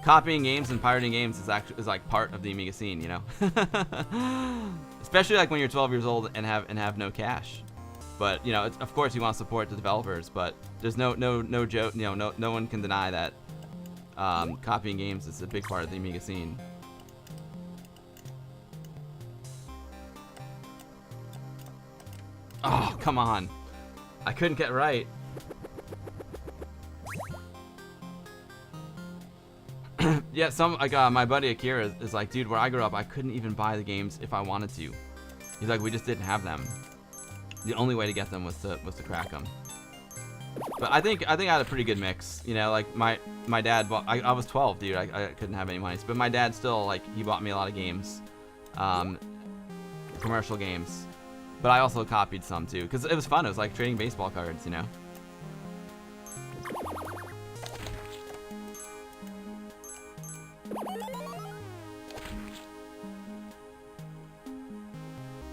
copying games and pirating games is like part of the Amiga scene, you know. Especially like when you're 12 years old and have no cash. But you know, of course, you want to support the developers, but there's no joke, you know, no one can deny that copying games is a big part of the Amiga scene. Oh, come on. I couldn't get right. Yeah, my buddy Akira is like, dude, where I grew up, I couldn't even buy the games if I wanted to. He's like, we just didn't have them. The only way to get them was to crack them. But I think I had a pretty good mix. You know, like my dad bought. I was 12, dude. I couldn't have any money. But my dad still, like, he bought me a lot of games, commercial games. But I also copied some too, because it was fun. It was like trading baseball cards, you know.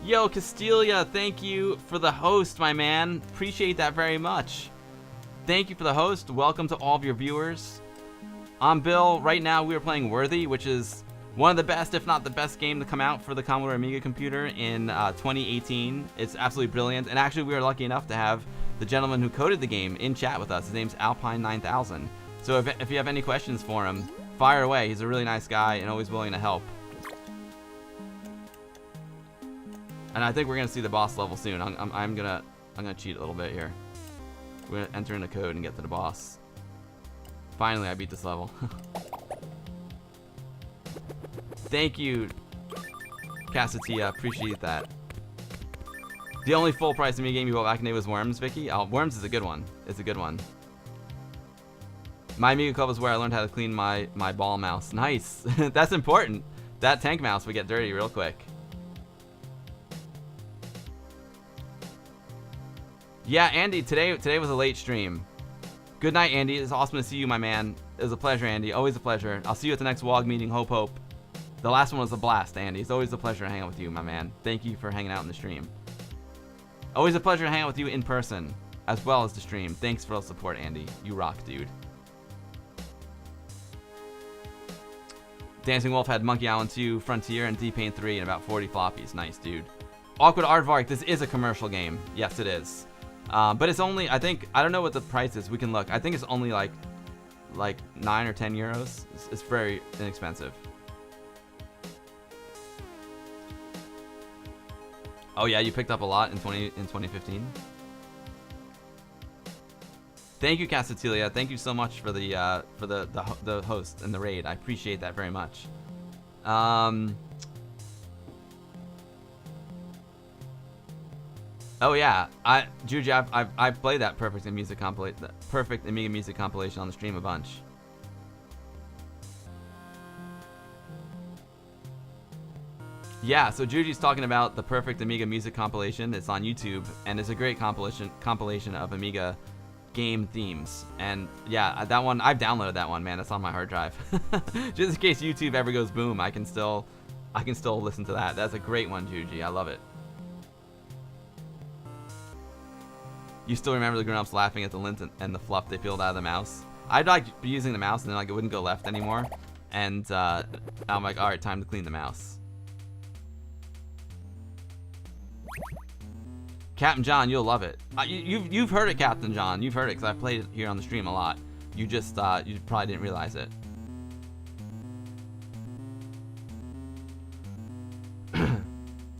Yo, Castilia, thank you for the host, my man. Appreciate that very much. Thank you for the host. Welcome to all of your viewers. I'm Bill. Right now we are playing Worthy, which is one of the best, if not the best game to come out for the Commodore Amiga computer in 2018. It's absolutely brilliant. And actually we were lucky enough to have the gentleman who coded the game in chat with us. His name's Alpine9000. So if you have any questions for him, fire away. He's a really nice guy and always willing to help. And I think we're gonna see the boss level soon. I'm gonna cheat a little bit here. We're gonna enter in the code and get to the boss. Finally, I beat this level. Thank you, Cassatia. Appreciate that. The only full price Amiga game you bought back in the day was Worms, Vicky. Oh, Worms is a good one. It's a good one. My Amiga Club is where I learned how to clean my ball mouse. Nice. That's important. That tank mouse would get dirty real quick. Yeah, Andy, today was a late stream. Good night, Andy. It's awesome to see you, my man. It was a pleasure, Andy. Always a pleasure. I'll see you at the next WOG meeting. Hope. The last one was a blast, Andy. It's always a pleasure to hang out with you, my man. Thank you for hanging out in the stream. Always a pleasure to hang out with you in person, as well as the stream. Thanks for all the support, Andy. You rock, dude. Dancing Wolf had Monkey Island 2, Frontier, and DPaint 3, and about 40 floppies. Nice, dude. Awkward Aardvark. This is a commercial game. Yes, it is. But it's only, I don't know what the price is. We can look. I think it's only like 9 or 10 euros. It's very inexpensive. Oh yeah, you picked up a lot in 2015. Thank you, Casatilia. Thank you so much for the host and the raid. I appreciate that very much. Oh yeah, Juju, I've played that Perfect Amiga music compilation on the stream a bunch. Yeah, so Juju's talking about the Perfect Amiga music compilation. It's on YouTube, and it's a great compilation of Amiga game themes. And yeah, that one, I've downloaded that one, man. That's on my hard drive. Just in case YouTube ever goes boom, I can still listen to that. That's a great one, Juju. I love it. You still remember the grown-ups laughing at the lint and the fluff they peeled out of the mouse? I'd like using the mouse and then like it wouldn't go left anymore. And I'm like, all right, time to clean the mouse. Captain John, you'll love it. You've heard it, Captain John. You've heard it because I've played it here on the stream a lot. You just you probably didn't realize it.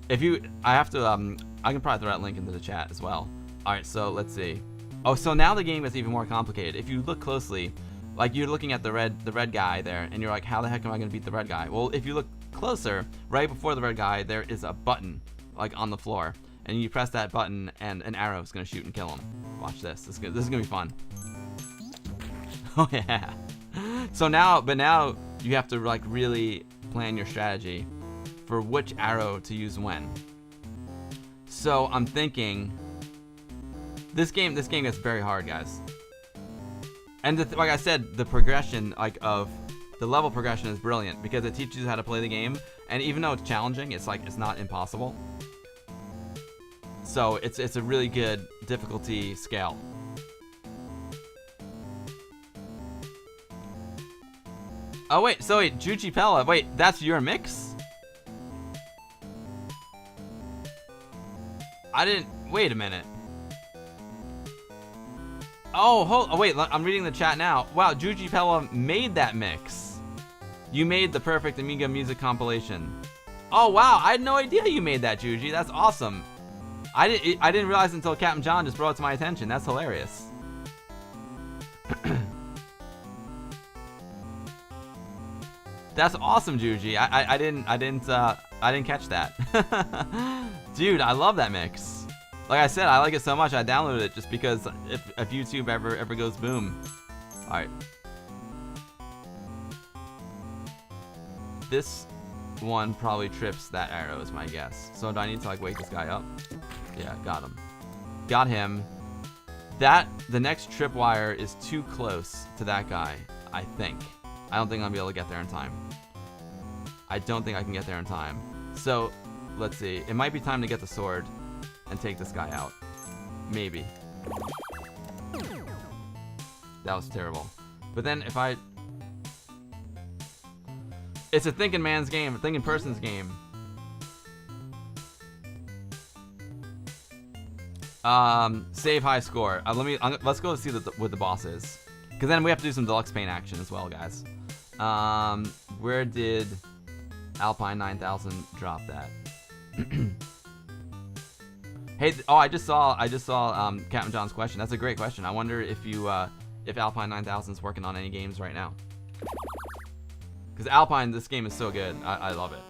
I can probably throw that link into the chat as well. All right, so let's see. Oh, so now the game is even more complicated. If you look closely, like you're looking at the red guy there, and you're like, how the heck am I gonna beat the red guy? Well, if you look closer, right before the red guy, there is a button, like on the floor. And you press that button, and an arrow is going to shoot and kill him. Watch this. This is going to be fun. Oh, yeah. So now you have to, like, really plan your strategy for which arrow to use when. So I'm thinking, this game gets very hard, guys. And like I said, the progression, like, of the level progression is brilliant because it teaches you how to play the game. And even though it's challenging, it's not impossible. So it's a really good difficulty scale. Oh wait, so wait, Juji Pella, wait, that's your mix? Wait a minute. Oh, wait, I'm reading the chat now. Wow, Juji Pella made that mix. You made the perfect Amiga music compilation. Oh wow, I had no idea you made that, Juji. That's awesome. I didn't realize until Captain John just brought it to my attention. That's hilarious. That's awesome, Juji. I didn't catch that. Dude, I love that mix. Like I said, I like it so much I downloaded it just because if YouTube ever goes boom. All right. This one probably trips that arrow is my guess. So do I need to like wake this guy up? Yeah, got him. Got him. The next tripwire is too close to that guy, I think. I don't think I'll be able to get there in time. I don't think I can get there in time. So, let's see. It might be time to get the sword and take this guy out. Maybe. That was terrible. But then if I... It's a thinking man's game, a thinking person's game. Save high score. Let's go see what the boss is. Because then we have to do some deluxe paint action as well, guys. Where did Alpine 9000 drop that? Hey, I just saw Captain John's question. That's a great question. I wonder if if Alpine 9000 is working on any games right now. Because Alpine, this game is so good. I love it.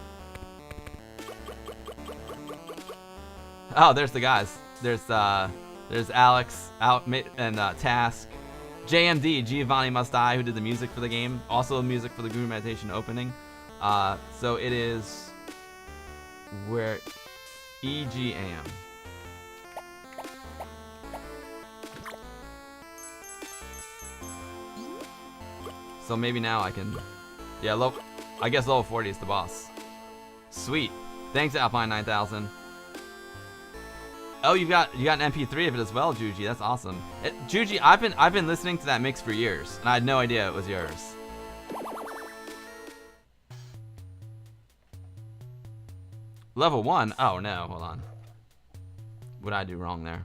Oh, there's the guys. There's Alex, and Task. JMD, Giovanni Must Die, who did the music for the game. Also music for the Guru Meditation opening. So it is where EGAM. So maybe now I can, yeah, I guess level 40 is the boss. Sweet. Thanks, Alpine 9000. Oh, you got an MP3 of it as well, Juji. That's awesome. Juji, I've been listening to that mix for years, and I had no idea it was yours. Level 1? Oh no, hold on. What did I do wrong there?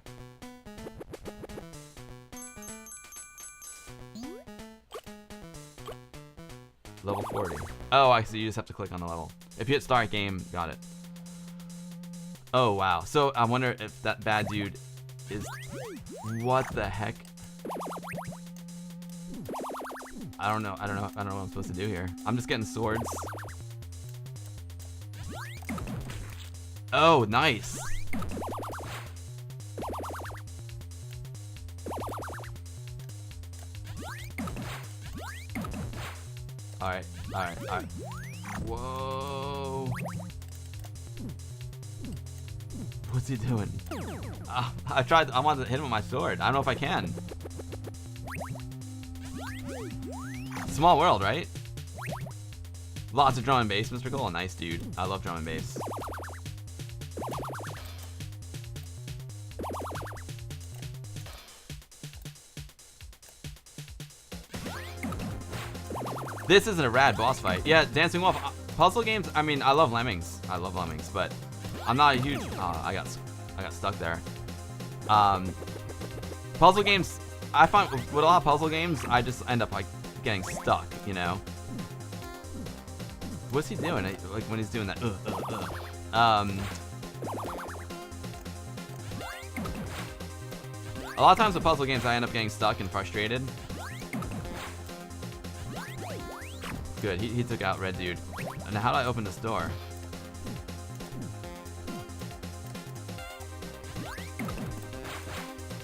Level 40. Oh, I see. You just have to click on the level. If you hit start game, got it. Oh wow. So I wonder if that bad dude is. What the heck? I don't know. I don't know what I'm supposed to do here. I'm just getting swords. Oh, nice. Alright. Whoa. What's he doing? I wanted to hit him with my sword. I don't know if I can. Small world, right? Lots of drum and bass, Mr. Cole. Nice, dude. I love drum and bass. This isn't a rad boss fight. Yeah, Dancing Wolf. Puzzle games, I mean, I love Lemmings. But I'm not a huge... I got stuck there. Puzzle games, I find with a lot of puzzle games, I just end up like getting stuck, you know? What's he doing? Like when he's doing that, A lot of times with puzzle games, I end up getting stuck and frustrated. Good, he took out red dude. Now how do I open this door?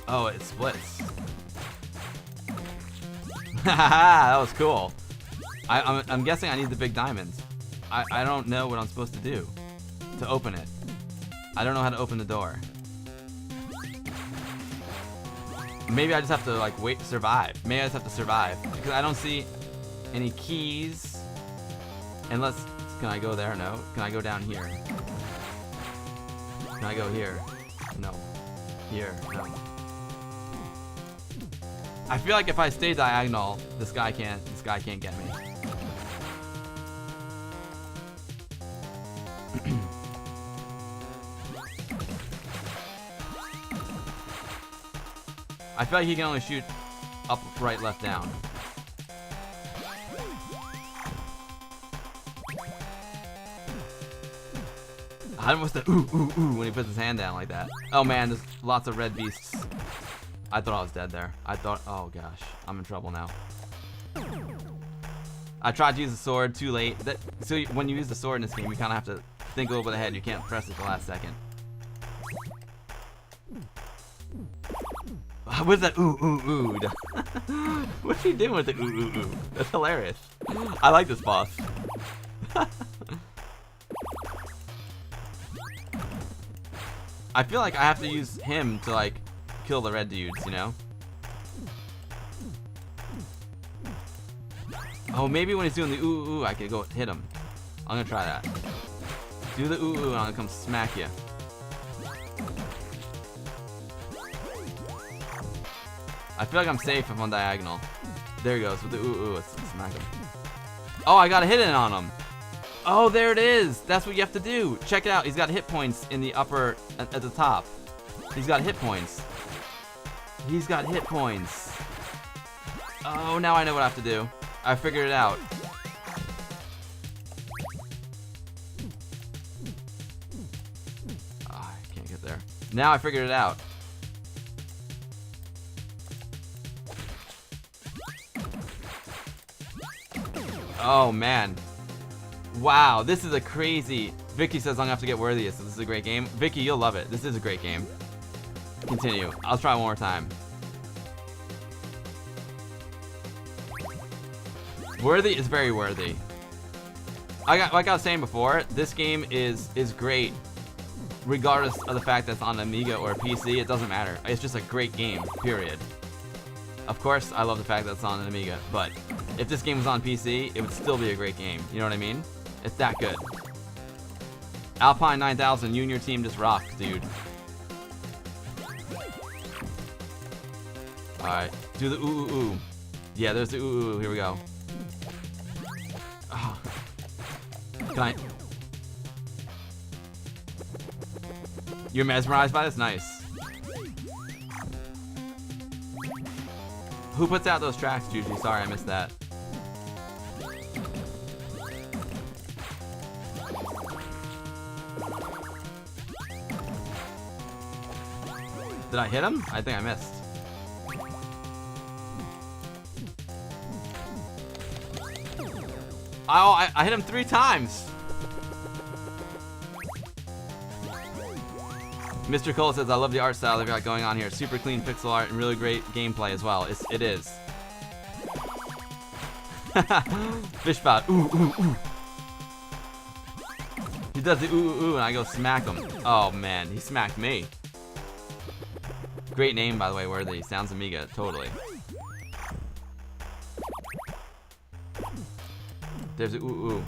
Oh, it splits. That was cool. I'm guessing I need the big diamonds. I don't know what I'm supposed to do to open it. I don't know how to open the door. Maybe I just have to like wait, survive. Maybe I just have to survive because I don't see any keys. Unless, can I go there? No. Can I go down here? Can I go here? No. Here? No. I feel like if I stay diagonal, this guy can't get me. I feel like he can only shoot up, right, left, down. I almost said ooh, ooh, ooh when he puts his hand down like that. Oh man, there's lots of red beasts. I thought I was dead there. I thought, oh gosh, I'm in trouble now. I tried to use the sword too late. So when you use the sword in this game, you kind of have to think a little bit ahead. You can't press it the last second. What's that ooh, ooh, ooh? What's he doing with the ooh, ooh, ooh? That's hilarious. I like this boss. I feel like I have to use him to like kill the red dudes, you know? Oh, maybe when he's doing the ooh ooh, I could go hit him. I'm gonna try that. Do the ooh ooh, and I'm gonna come smack you. I feel like I'm safe if I'm diagonal. There he goes with the ooh ooh. Let's smack him. Oh, I got a hit in on him. Oh, there it is. That's what you have to do. Check it out. He's got hit points in the upper, at the top. He's got hit points. He's got hit points. Oh, now I know what I have to do. I figured it out. Oh, I can't get there. Now I figured it out. Oh, man. Wow, this is a crazy... Vicky says I'm gonna have to get worthiest, so this is a great game. Vicky, you'll love it. This is a great game. Continue. I'll try one more time. Worthy is very worthy. Like I was saying before, this game is great. Regardless of the fact that it's on Amiga or a PC, it doesn't matter. It's just a great game, period. Of course, I love the fact that it's on an Amiga, but if this game was on PC, it would still be a great game. You know what I mean? It's that good. Alpine 9000, you and your team just rock, dude. Alright, do the ooh ooh ooh. Yeah, there's the ooh ooh ooh. Here we go. Oh. Can I... You're mesmerized by this? Nice. Who puts out those tracks, Juju? Sorry, I missed that. Did I hit him? I think I missed. Oh, I hit him 3 times. Mr. Cole says, I love the art style they've got going on here. Super clean pixel art and really great gameplay as well. It is. Fish spout. Ooh, ooh, ooh. He does the ooh, ooh, ooh, and I go smack him. Oh, man. He smacked me. Great name, by the way, Worthy. Sounds Amiga. Totally. There's a ooh, ooh.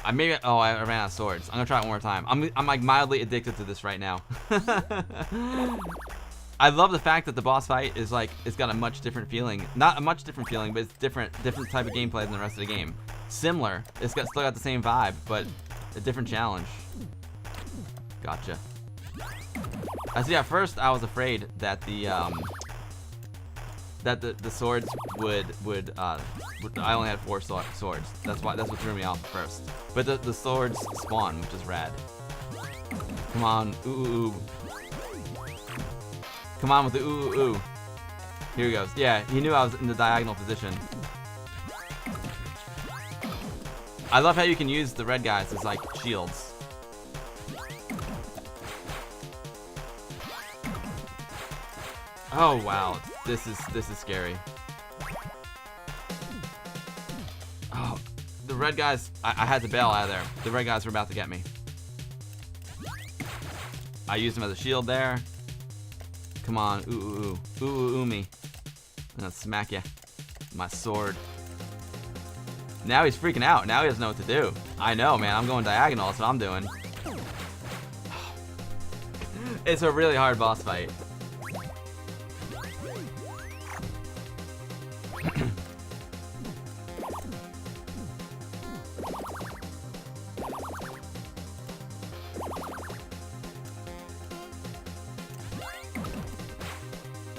I ran out of swords. I'm gonna try it one more time. I'm like mildly addicted to this right now. I love the fact that the boss fight is like, it's got a much different feeling. Not a much different feeling, but it's different type of gameplay than the rest of the game. Similar. It's still got the same vibe, but a different challenge. Gotcha. I see. At first, I was afraid that the swords would I only had 4 swords. That's what threw me off at first. But the swords spawn, which is rad. Come on, ooh ooh ooh. Come on with the ooh ooh ooh. Here he goes. Yeah, he knew I was in the diagonal position. I love how you can use the red guys as like shields. Oh wow, this is scary. Oh, the red guys, I had to bail out of there. The red guys were about to get me. I used them as a shield there. Come on, ooh me. I'm gonna smack ya. My sword. Now he's freaking out. Now he doesn't know what to do. I know, man. I'm going diagonal. That's what I'm doing. It's a really hard boss fight.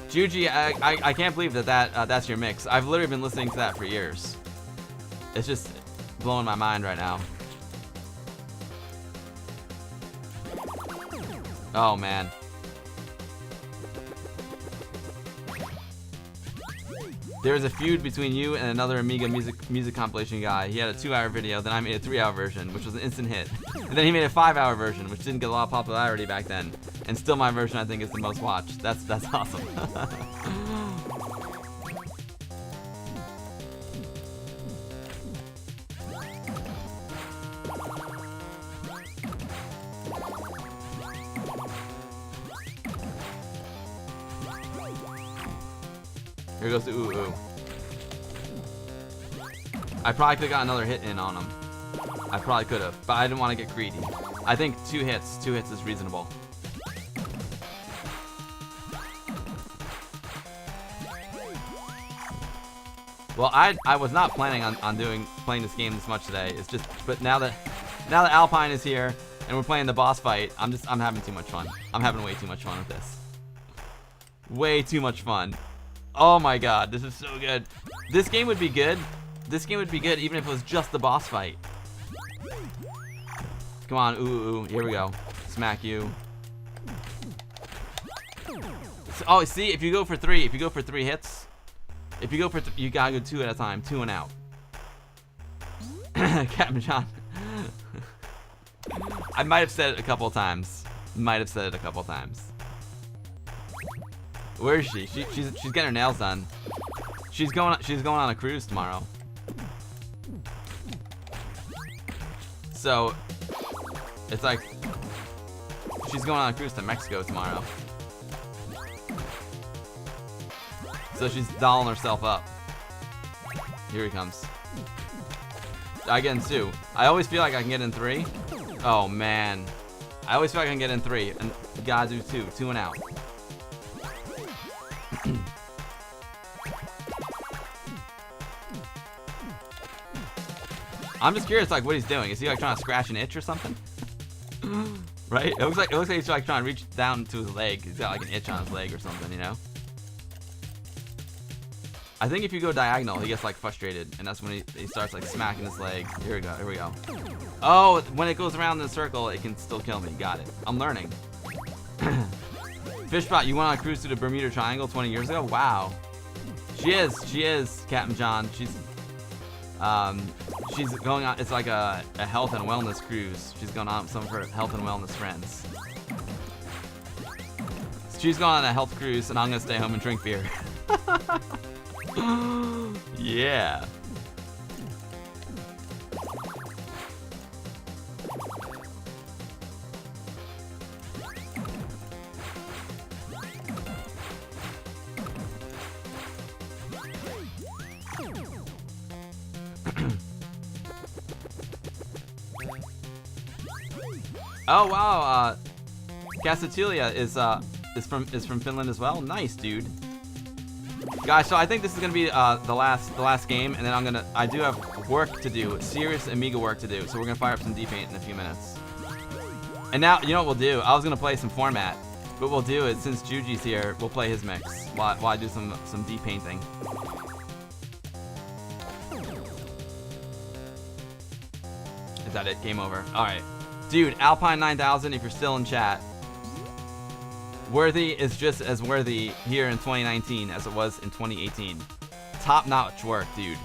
Juji, I can't believe that's your mix. I've literally been listening to that for years. It's just blowing my mind right now. Oh man. There was a feud between you and another Amiga music compilation guy. He had a 2-hour video, then I made a 3-hour version, which was an instant hit. And then he made a 5-hour version, which didn't get a lot of popularity back then. And still my version I think is the most watched. That's awesome. Here goes the ooh. I probably could have got another hit in on him. I probably could have, but I didn't want to get greedy. I think 2 hits is reasonable. Well, I was not planning on playing this game this much today. It's just, but now that Alpine is here and we're playing the boss fight, I'm having too much fun. I'm having way too much fun with this. Way too much fun. Oh my god, this is so good. This game would be good. This game would be good even if it was just the boss fight. Come on, ooh, here we go. Smack you. So, oh, see, if you go for 3 hits, you gotta go 2 at a time, 2 and out. Captain John. I might have said it a couple times. Where is she? She's getting her nails done. She's going on a cruise tomorrow. So it's like she's going on a cruise to Mexico tomorrow. So she's dolling herself up. Here he comes. I get in 2. I always feel like I can get in 3. Oh man. I always feel like I can get in 3 and gotta do 2 and out. I'm just curious, like, what he's doing. Is he like trying to scratch an itch or something? Right? It looks like he's like trying to reach down to his leg. He's got like an itch on his leg or something, you know? I think if you go diagonal, he gets like frustrated, and that's when he starts like smacking his leg. Here we go. Oh, when it goes around in a circle, it can still kill me. Got it. I'm learning. Fishbot, you went on a cruise to the Bermuda Triangle 20 years ago? Wow. She is, Captain John. She's going on, it's like a health and wellness cruise. She's going on with some of her health and wellness friends. She's going on a health cruise, and I'm gonna stay home and drink beer. Yeah. Oh wow, Casatilia is from Finland as well. Nice, dude. Guys, so I think this is gonna be the last game, and then I do have work to do, serious Amiga work to do. So we're gonna fire up some DPaint in a few minutes. And now, you know what we'll do? I was gonna play some format, but what we'll do is, since Juji's here, we'll play his mix while I do some depainting. Is that it? Game over. All right, dude. Alpine 9000, if you're still in chat. Worthy is just as worthy here in 2019 as it was in 2018. Top-notch work, dude.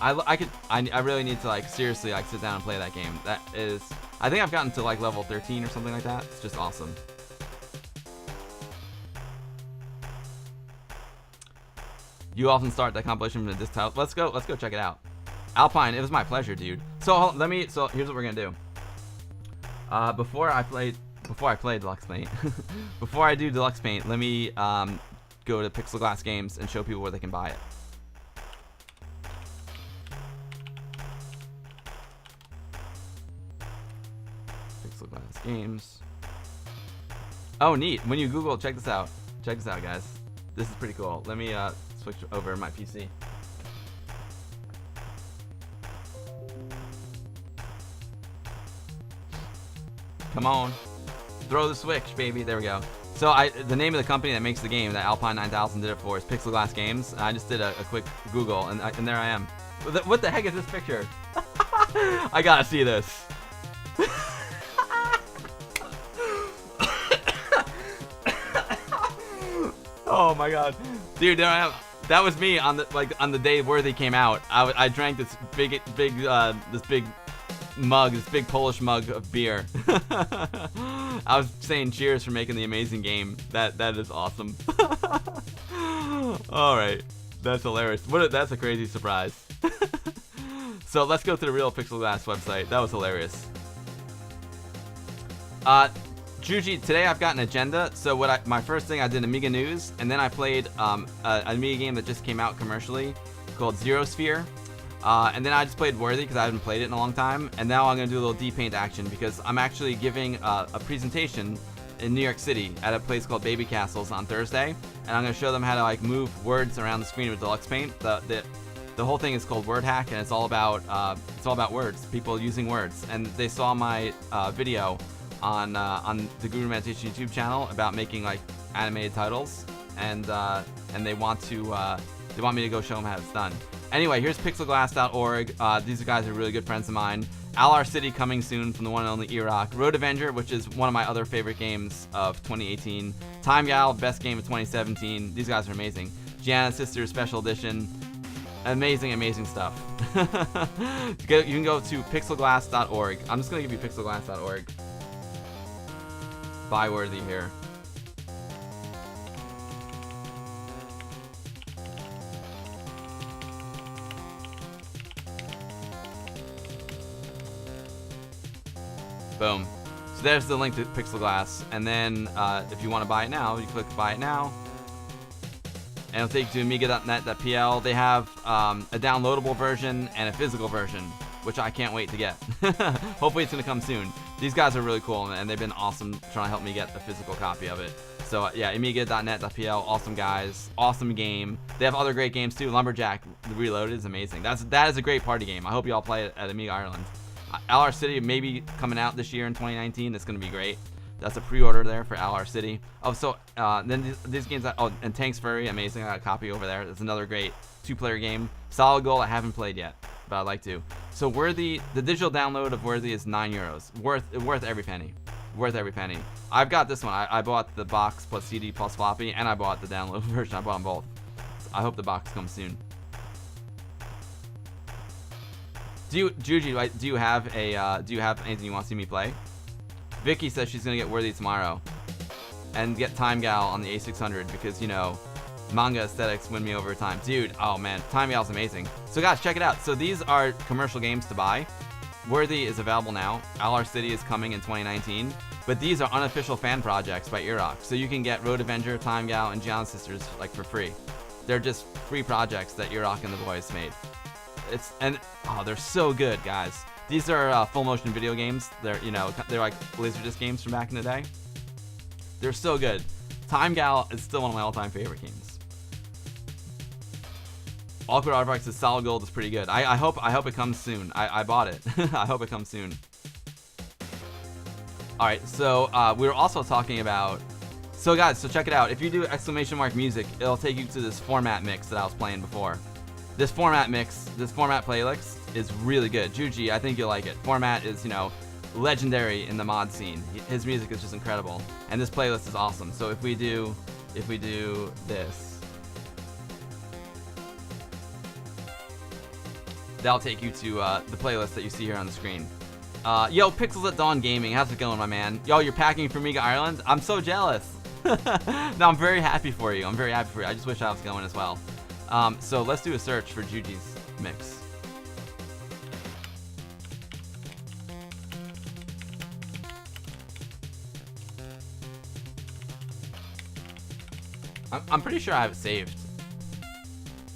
I really need to like seriously like sit down and play that game. That is, I think I've gotten to like level 13 or something like that. It's just awesome. You often start that compilation from the disc title. Let's go check it out. Alpine, it was my pleasure, dude. So here's what we're gonna do. Before I play Deluxe Paint, before I do Deluxe Paint, let me go to Pixel Glass Games and show people where they can buy it. Pixel Glass Games. Oh, neat. When you Google, check this out. Check this out, guys. This is pretty cool. Let me switch over my PC. Come on. Throw the switch, baby. There we go. So the name of the company that makes the game that Alpine 9000 did it for is Pixel Glass Games. I just did a quick Google, and there I am. What the heck is this picture? I gotta see this. Oh my god, dude! There I am. That was me on the day Worthy came out. I drank this big mug, this big Polish mug of beer. I was saying cheers for making the amazing game. That is awesome. All right, that's hilarious. That's a crazy surprise. So let's go to the real Pixel Glass website. That was hilarious. Juji, today I've got an agenda. So my first thing, I did Amiga news, and then I played an Amiga game that just came out commercially called Zerosphere. And then I just played Worthy because I haven't played it in a long time. And now I'm going to do a little DPaint action because I'm actually giving a presentation in New York City at a place called Babycastles on Thursday. And I'm going to show them how to like move words around the screen with Deluxe Paint. The whole thing is called Word Hack, and it's all about words, people using words. And they saw my video on the Guru Meditation YouTube channel about making like animated titles, and they want me to go show them how it's done. Anyway, here's pixelglass.org. These guys are really good friends of mine. Alar City coming soon from the one and only E-Rock. Road Avenger, which is one of my other favorite games of 2018. Time Gal, best game of 2017. These guys are amazing. Gianna Sisters Special Edition. Amazing stuff. You can go to pixelglass.org. I'm just going to give you pixelglass.org. Buy Worthy here. Boom. So there's the link to Pixel Glass, and then if you want to buy it now, you click Buy It Now, and it'll take you to amiga.net.pl. They have a downloadable version and a physical version, which I can't wait to get. Hopefully it's going to come soon. These guys are really cool, and they've been awesome trying to help me get a physical copy of it. So yeah, amiga.net.pl, awesome guys, awesome game. They have other great games too. Lumberjack Reloaded is amazing. That is a great party game. I hope you all play it at Amiga Ireland. LR City may be coming out this year in 2019. That's going to be great. That's a pre-order there for LR City. Oh, so then these games. And Tanks Furry, amazing. I got a copy over there. That's another great 2-player game. Solid Gold, I haven't played yet, but I'd like to. So Worthy, the digital download of Worthy is €9. Worth every penny. Worth every penny. I've got this one. I bought the box plus CD plus floppy, and I bought the download version. I bought them both. So I hope the box comes soon. Juji, do you have anything you want to see me play? Vicky says she's gonna get Worthy tomorrow, and get Time Gal on the A600 because manga aesthetics win me over time. Dude, oh man, Time Gal's amazing. So guys, check it out. So these are commercial games to buy. Worthy is available now. LR City is coming in 2019. But these are unofficial fan projects by E-Rock. So you can get Road Avenger, Time Gal, and Gianna Sisters like for free. They're just free projects that E-Rock and the boys made. They're so good, guys. These are full motion video games. They're like Laserdisc games from back in the day. They're so good. Time Gal is still one of my all-time favorite games. Awkward Artifacts is Solid Gold is pretty good. I hope it comes soon. I bought it. I hope it comes soon. All right, so we were also talking about. So guys, so check it out. If you do !music, it'll take you to this format mix that I was playing before. This format playlist is really good. Juji, I think you'll like it. Format is, legendary in the mod scene. His music is just incredible, and this playlist is awesome. So if we do this, that'll take you to the playlist that you see here on the screen. Yo, Pixels at Dawn Gaming, how's it going, my man? Yo, you're packing for Amiga Ireland? I'm so jealous. No, I'm very happy for you. I'm very happy for you. I just wish I was going as well. So let's do a search for Juji's mix. I'm pretty sure I have it saved.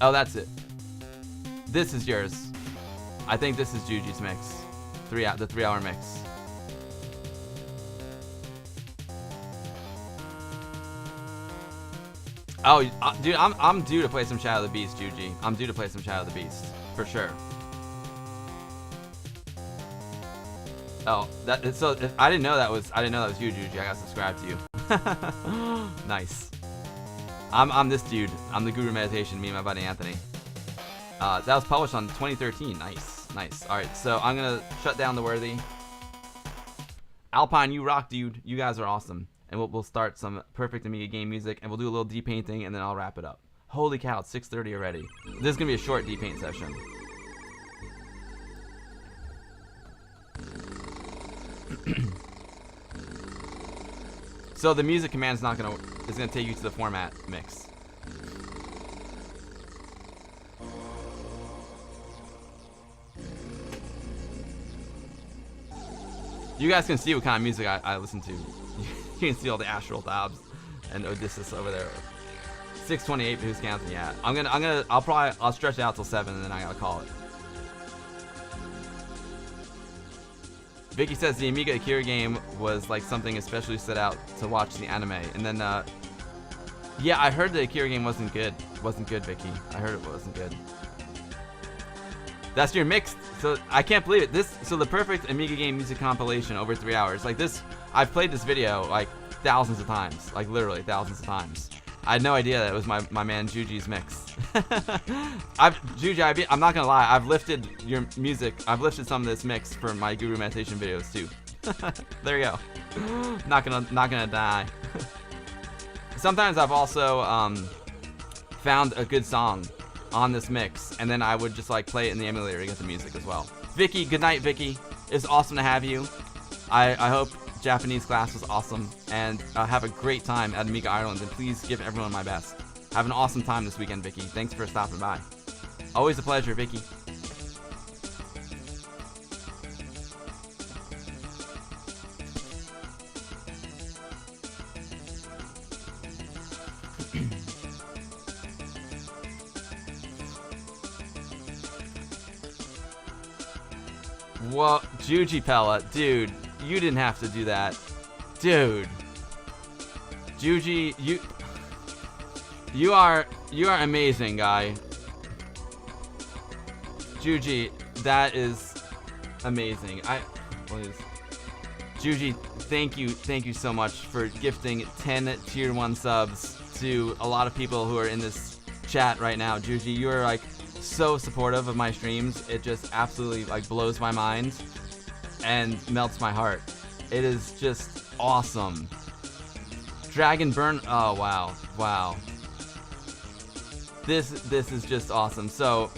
Oh, that's it. This is yours. I think this is Juji's mix. The 3-hour mix. Oh, dude, I'm due to play some Shadow of the Beast, Juji. I'm due to play some Shadow of the Beast, for sure. Oh, so I didn't know that was you, Juji. I got subscribed to you. Nice. I'm this dude. I'm the Guru Meditation. Me and my buddy Anthony. That was published on 2013. Nice, nice. All right, so I'm gonna shut down the Worthy. Alpine, you rock, dude. You guys are awesome. And we'll start some perfect Amiga game music, and we'll do a little DPainting, and then I'll wrap it up. Holy cow, it's 6:30 already. This is gonna be a short DPaint session. So the music command is gonna take you to the format mix. You guys can see what kind of music I listen to. You can see all the Astral Dobbs and Odysseus over there. 6:28, who's counting? Yeah, I'll stretch it out till 7, and then I gotta call it. Vicky says the Amiga Akira game was like something especially set out to watch the anime, and then yeah, I heard the Akira game wasn't good. Wasn't good, Vicky. I heard it wasn't good. That's your mix. So I can't believe it. So the perfect Amiga game music compilation over 3 hours. Like this, I've played this video like thousands of times, like literally thousands of times. I had no idea that it was my man Juji's mix. Juji, I'm not gonna lie. I've lifted your music. I've lifted some of this mix for my Guru Meditation videos too. There you go. Not gonna die. Sometimes I've also found a good song on this mix, and then I would just like play it in the emulator to get the music as well. Vicky, good night, Vicky. It's awesome to have you. I hope Japanese class was awesome, and have a great time at Amiga Ireland, and please give everyone my best. Have an awesome time this weekend, Vicky. Thanks for stopping by. Always a pleasure, Vicky. Whoa, Juji Pella, dude, you didn't have to do that. Dude. Juji, you are amazing, guy. Juji, that is amazing. Please. Juji, thank you so much for gifting 10 tier 1 subs to a lot of people who are in this chat right now. Juji, you are like so supportive of my streams. It just absolutely like blows my mind and melts my heart. It is just awesome. Dragon Burn, oh wow. This is just awesome. So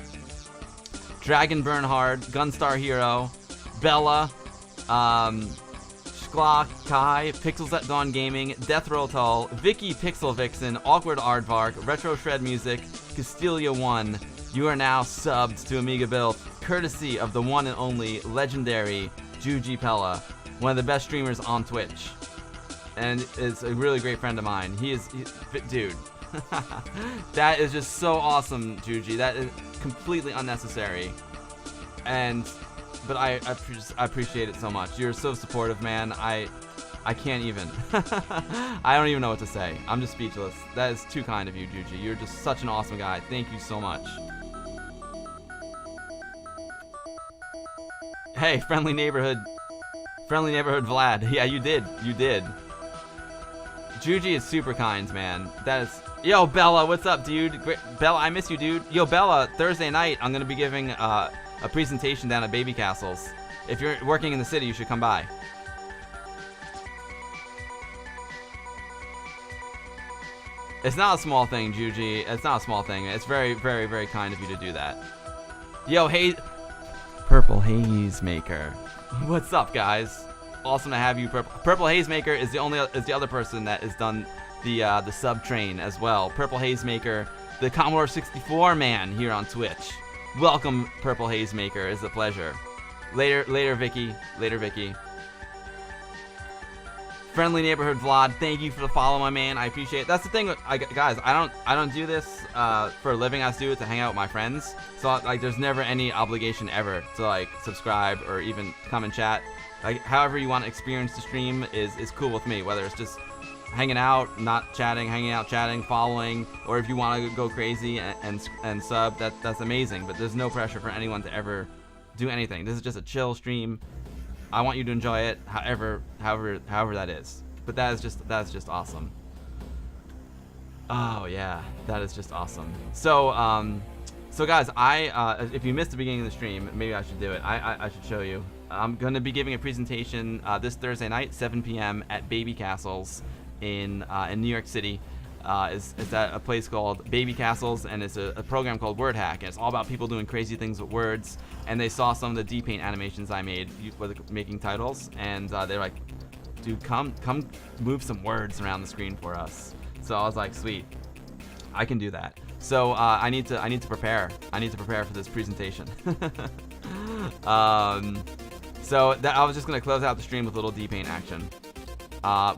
Dragon Bernhard, Gunstar Hero, Bella, Skla Kai, Pixels at Dawn Gaming, Death Roll Tull, Vicky Pixel Vixen, Awkward Aardvark, Retro Shred Music, Castilia 1. You are now subbed to Amiga Built, courtesy of the one and only legendary Juji Pella, one of the best streamers on Twitch, and is a really great friend of mine. Dude, that is just so awesome, Juji. That is completely unnecessary, but I appreciate it so much. You're so supportive, man. I can't even. I don't even know what to say. I'm just speechless. That is too kind of you, Juji. You're just such an awesome guy. Thank you so much. Hey, friendly neighborhood Vlad. Yeah, you did. Juji is super kind, man. That is. Yo, Bella, what's up, dude? Great. Bella, I miss you, dude. Yo, Bella, Thursday night, I'm gonna be giving a presentation down at Babycastles. If you're working in the city, you should come by. It's not a small thing, Juji. It's not a small thing. It's very, very, very kind of you to do that. Yo, Purple Haze Maker. What's up, guys? Awesome to have you. Purple Haze Maker is the other person that has done the sub train as well. Purple Haze Maker, the Commodore 64 man here on Twitch. Welcome, Purple Haze Maker. It's a pleasure. Later, Vicky. Later, Vicky. Friendly Neighborhood Vlad, thank you for the follow, my man. I appreciate it. That's the thing, guys. I don't do this for a living. I just do it to hang out with my friends. So like, there's never any obligation ever to like subscribe or even come and chat. Like, however you want to experience the stream is cool with me. Whether it's just hanging out, not chatting, hanging out, chatting, following, or if you want to go crazy and sub, that's amazing. But there's no pressure for anyone to ever do anything. This is just a chill stream. I want you to enjoy it, however that is. But that's just awesome. Oh yeah, that is just awesome. So so guys, if you missed the beginning of the stream, maybe I should do it. I should show you. I'm gonna be giving a presentation this Thursday night, 7 p.m. at Babycastles in New York City. It's at a place called Babycastles, and it's a program called Word Hack, and it's all about people doing crazy things with words. And they saw some of the DPaint animations I made with making titles, and they're like, dude, come move some words around the screen for us. So I was like, sweet, I can do that. So I need to prepare. I need to prepare for this presentation. So I was just gonna close out the stream with a little DPaint action.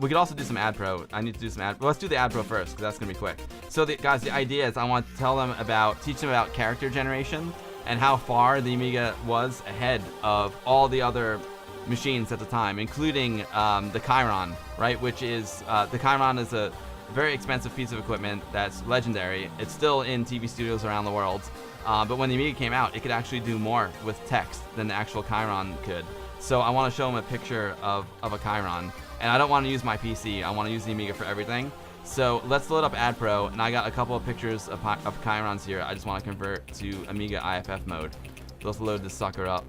We could also do some ad pro. I need to do some ad. Well, let's do the ad pro first, because that's gonna be quick. So guys, the idea is I want to teach them about character generation and how far the Amiga was ahead of all the other machines at the time, including the Chiron, right? Which is the Chiron is a very expensive piece of equipment that's legendary. It's still in TV studios around the world. But when the Amiga came out, it could actually do more with text than the actual Chiron could. So I want to show them a picture of a Chiron. And I don't want to use my PC. I want to use the Amiga for everything. So let's load up Ad Pro, and I got a couple of pictures of Chirons here. I just want to convert to Amiga IFF mode. Let's load this sucker up.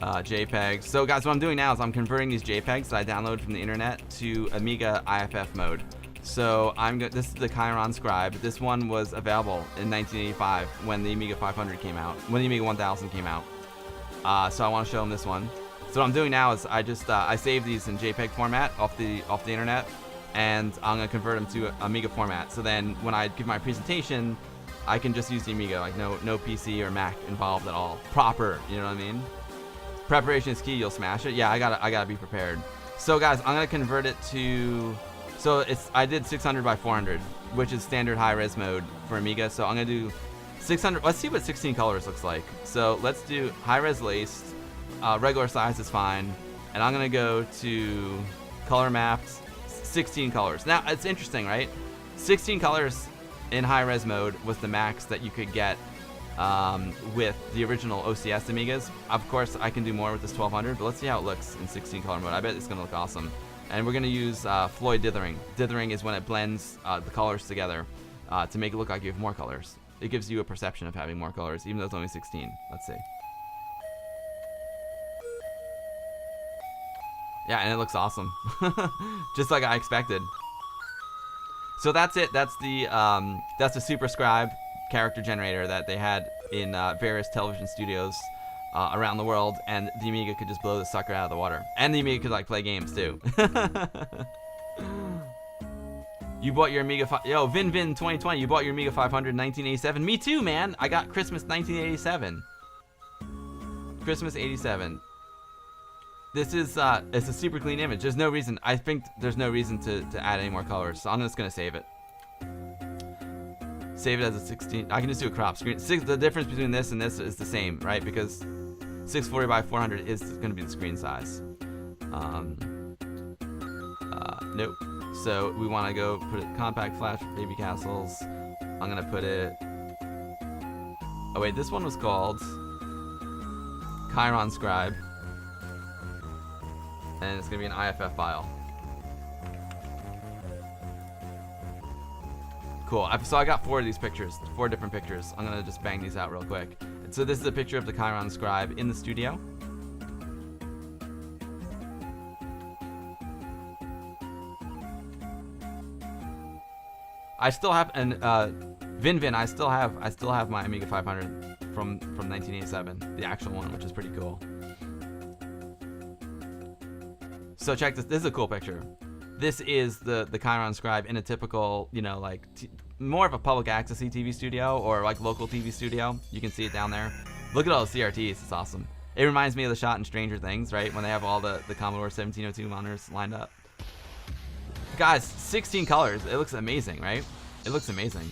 JPEGs. So guys, what I'm doing now is I'm converting these JPEGs that I downloaded from the internet to Amiga IFF mode. So this is the Chiron Scribe. This one was available in 1985 when the Amiga 500 came out, when the Amiga 1000 came out. So I want to show them this one. So what I'm doing now is I save these in JPEG format off the internet, and I'm gonna convert them to Amiga format. So then when I give my presentation, I can just use the Amiga, like no PC or Mac involved at all. Proper, you know what I mean? Preparation is key. You'll smash it. Yeah, I gotta be prepared. So guys, I'm gonna convert it to. So I did 600 by 400, which is standard high res mode for Amiga. So I'm gonna do 600. Let's see what 16 colors looks like. So let's do high res laced. Regular size is fine, and I'm gonna go to color mapped 16 colors. Now it's interesting, right? 16 colors in high res mode was the max that you could get with the original OCS Amigas. Of course, I can do more with this 1200, but let's see how it looks in 16 color mode. I bet it's gonna look awesome. And we're gonna use Floyd dithering. Dithering is when it blends the colors together to make it look like you have more colors. It gives you a perception of having more colors, even though it's only 16. Let's see. Yeah, and it looks awesome. Just like I expected. So that's it. That's the Super Scribe character generator that they had in various television studios around the world, and the Amiga could just blow the sucker out of the water. And the Amiga could like play games too. You bought your Amiga Yo, Vin 2020, you bought your Amiga 500 in 1987. Me too, man. I got Christmas 1987. Christmas 87. This is it's a super clean image. There's no reason. I think there's no reason to add any more colors. So I'm just gonna save it. Save it as a 16. I can just do a crop screen. The difference between this and this is the same, right? Because 640 by 400 is gonna be the screen size. Nope. So we want to go put it compact flash Babycastles. I'm gonna put it. Oh wait, this one was called Chiron Scribe. And it's gonna be an IFF file. Cool. So I got 4 of these pictures, 4 different pictures. I'm gonna just bang these out real quick. So this is a picture of the Chiron Scribe in the studio. I still have, and Vin, I still have my Amiga 500 from 1987, the actual one, which is pretty cool. So check this. This is a cool picture. This is the Chiron Scribe in a typical, you know, like more of a public access TV studio or like local TV studio. You can see it down there. Look at all the CRTs. It's awesome. It reminds me of the shot in Stranger Things, right? When they have all the Commodore 1702 monitors lined up. Guys, 16 colors. It looks amazing, right? It looks amazing.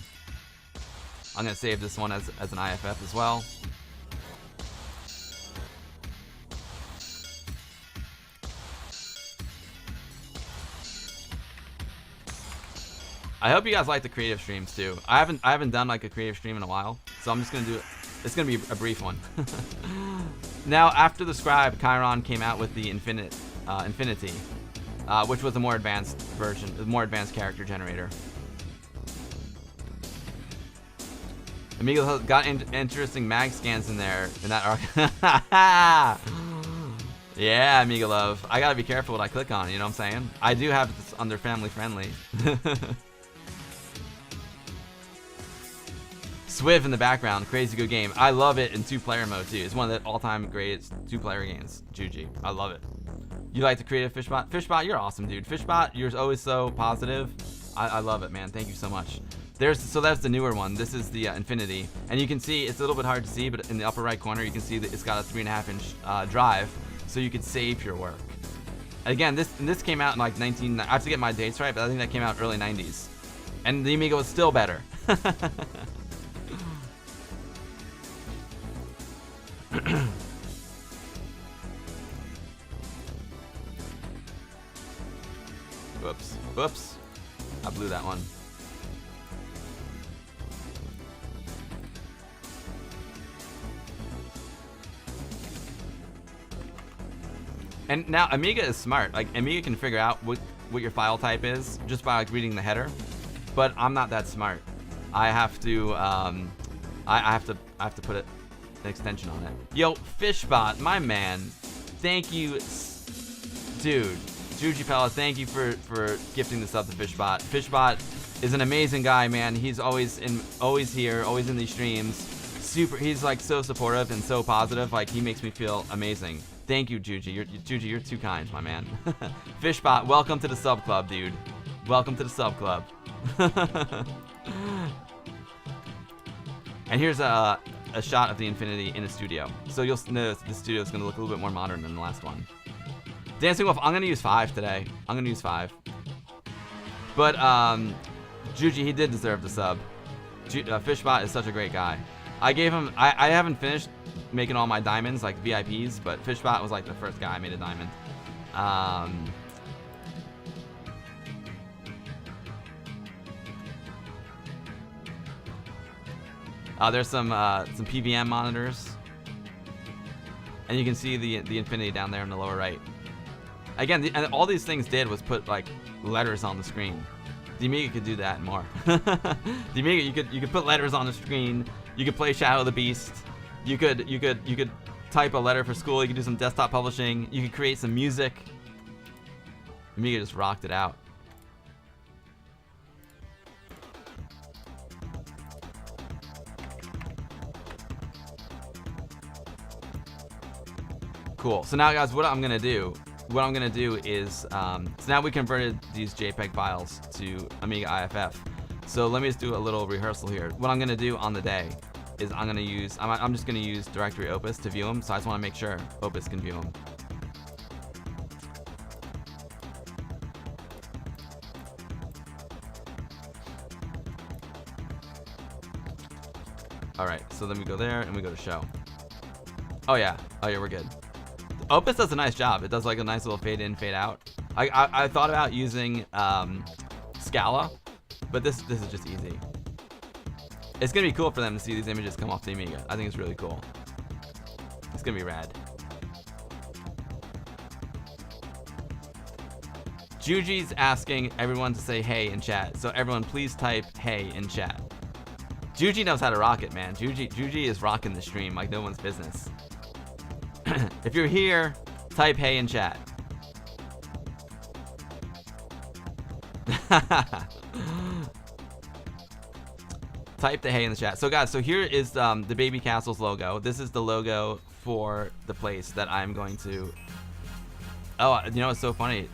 I'm going to save this one as an IFF as well. I hope you guys like the creative streams too. I haven't done like a creative stream in a while, so I'm just gonna do it. It's gonna be a brief one. Now, after the Scribe, Chiron came out with the Infinity, which was a more advanced version, a more advanced character generator. Amiga got interesting mag scans in there in that arc. Yeah, Amiga love. I gotta be careful what I click on. You know what I'm saying? I do have this under family friendly. Swiv in the background, crazy good game. I love it in 2-player mode too. It's one of the all-time greatest 2-player games. GG. I love it. You like the creative Fishbot? Fishbot, you're awesome, dude. Fishbot, you're always so positive. I love it, man. Thank you so much. So that's the newer one. This is the Infinity, and you can see it's a little bit hard to see, but in the upper right corner, you can see that it's got a 3.5-inch drive, so you could save your work. Again, this came out in like I have to get my dates right, but I think that came out early 90s, and the Amiga was still better. Whoops. I blew that one. And now Amiga is smart. Like Amiga can figure out what your file type is just by like reading the header, but I'm not that smart. I have to I have to put an extension on it. Yo, Fishbot, my man, thank you, dude. Juji Pella, thank you for gifting the sub to Fishbot. Fishbot is an amazing guy, man. He's always here, always in these streams. He's like so supportive and so positive. Like he makes me feel amazing. Thank you, Juji. You're too kind, my man. Fishbot, welcome to the sub club, dude. Welcome to the sub club. And here's a shot of the Infinity in a studio. So you'll notice the studio is gonna look a little bit more modern than the last one. Dancing Wolf, I'm gonna use 5 today. I'm gonna use 5. But Juji, he did deserve the sub. Fishbot is such a great guy. I gave him. I haven't finished making all my diamonds like VIPs, but Fishbot was like the first guy I made a diamond. There's some PVM monitors, and you can see the Infinity down there in the lower right. Again, and all these things did was put like letters on the screen. The Amiga could do that and more. The Amiga, you could put letters on the screen. You could play Shadow of the Beast. You could type a letter for school. You could do some desktop publishing. You could create some music. Amiga just rocked it out. Cool. So now, guys, what I'm gonna do is so now we converted these JPEG files to Amiga IFF. So let me just do a little rehearsal here. What I'm gonna do on the day is I'm just gonna use directory Opus to view them. So I just want to make sure Opus can view them. All right. So then we go there and we go to show. Oh yeah, we're good. Opus does a nice job. It does like a nice little fade in, fade out. I thought about using Scala, but this is just easy. It's gonna be cool for them to see these images come off the Amiga. I think it's really cool. It's gonna be rad. Juji's asking everyone to say hey in chat. So everyone please type hey in chat. Juji knows how to rock it, man. Juji is rocking the stream like no one's business. If you're here, type hey in chat. Type the hey in the chat. So guys, so here is the Babycastles logo. This is the logo for the place that I'm going to. Oh, you know what's so funny?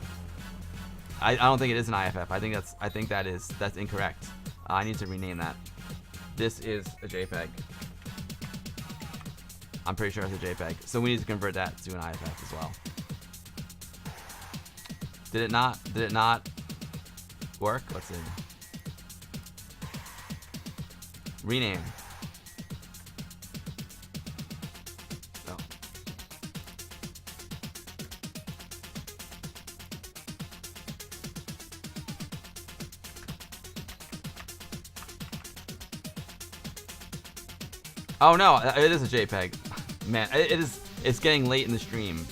I don't think it is an IFF. I think that's incorrect. I need to rename that. This is a JPEG. I'm pretty sure it's a JPEG. So we need to convert that to an IFF as well. Did it not work? Let's see. Rename. Oh. Oh no, it is a JPEG. Man, it's getting late in the stream.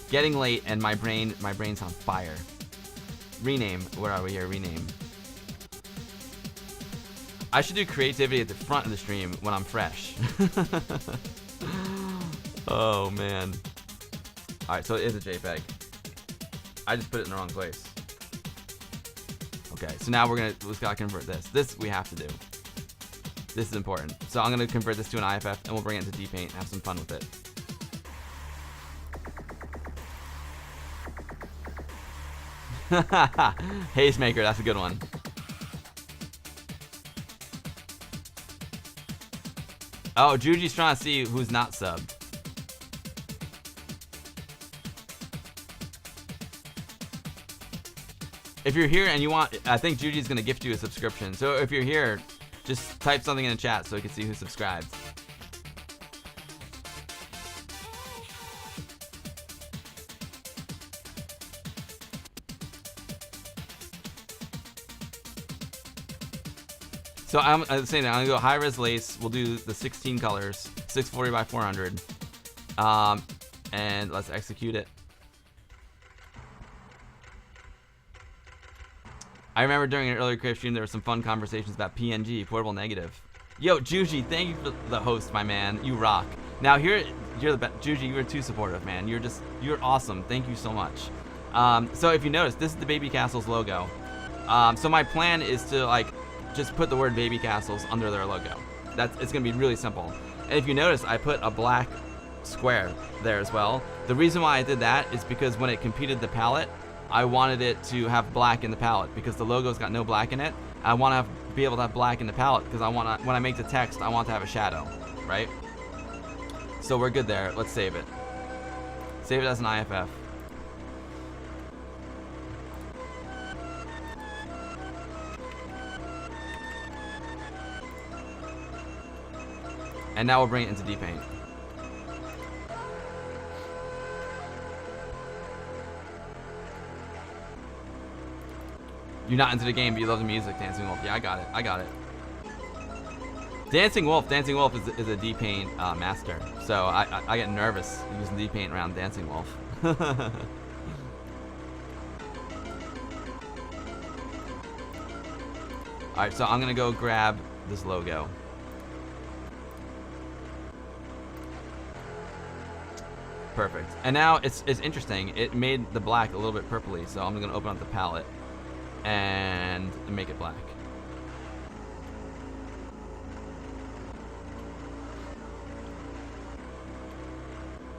Getting late and my brain's on fire. Rename. Where are we here? Rename. I should do creativity at the front of the stream when I'm fresh. Oh man. Alright, so it is a JPEG. I just put it in the wrong place. Okay, so now we just gotta convert this. This we have to do. This is important. So I'm gonna convert this to an IFF and we'll bring it into DPaint and have some fun with it. Hazemaker, that's a good one. Oh, Juji's trying to see who's not subbed. If you're here and you want, I think Juji's gonna gift you a subscription. So if you're here, just type something in the chat so we can see who subscribed. So I'm saying that I'm gonna go high res lace. We'll do the 16 colors, 640 by 400, and let's execute it. I remember during an earlier Crave stream there were some fun conversations about PNG, portable negative. Yo, Juji, thank you for the host, my man. You rock. Now you're the best. Juji, you were too supportive, man. You're awesome. Thank you so much. So if you notice, this is the Babycastles logo. So my plan is to just put the word Babycastles under their logo. It's gonna be really simple. And if you notice, I put a black square there as well. The reason why I did that is because when it computed the palette, I wanted it to have black in the palette because the logo's got no black in it. I want to be able to have black in the palette because when I make the text, I want to have a shadow, right? So we're good there. Let's save it. Save it as an IFF. And now we'll bring it into DPaint. You're not into the game, but you love the music, Dancing Wolf. Yeah, I got it. Dancing Wolf is a DPaint master. So I get nervous using DPaint around Dancing Wolf. Alright, so I'm gonna go grab this logo. Perfect. And now it's interesting. It made the black a little bit purpley, so I'm gonna open up the palette and make it black.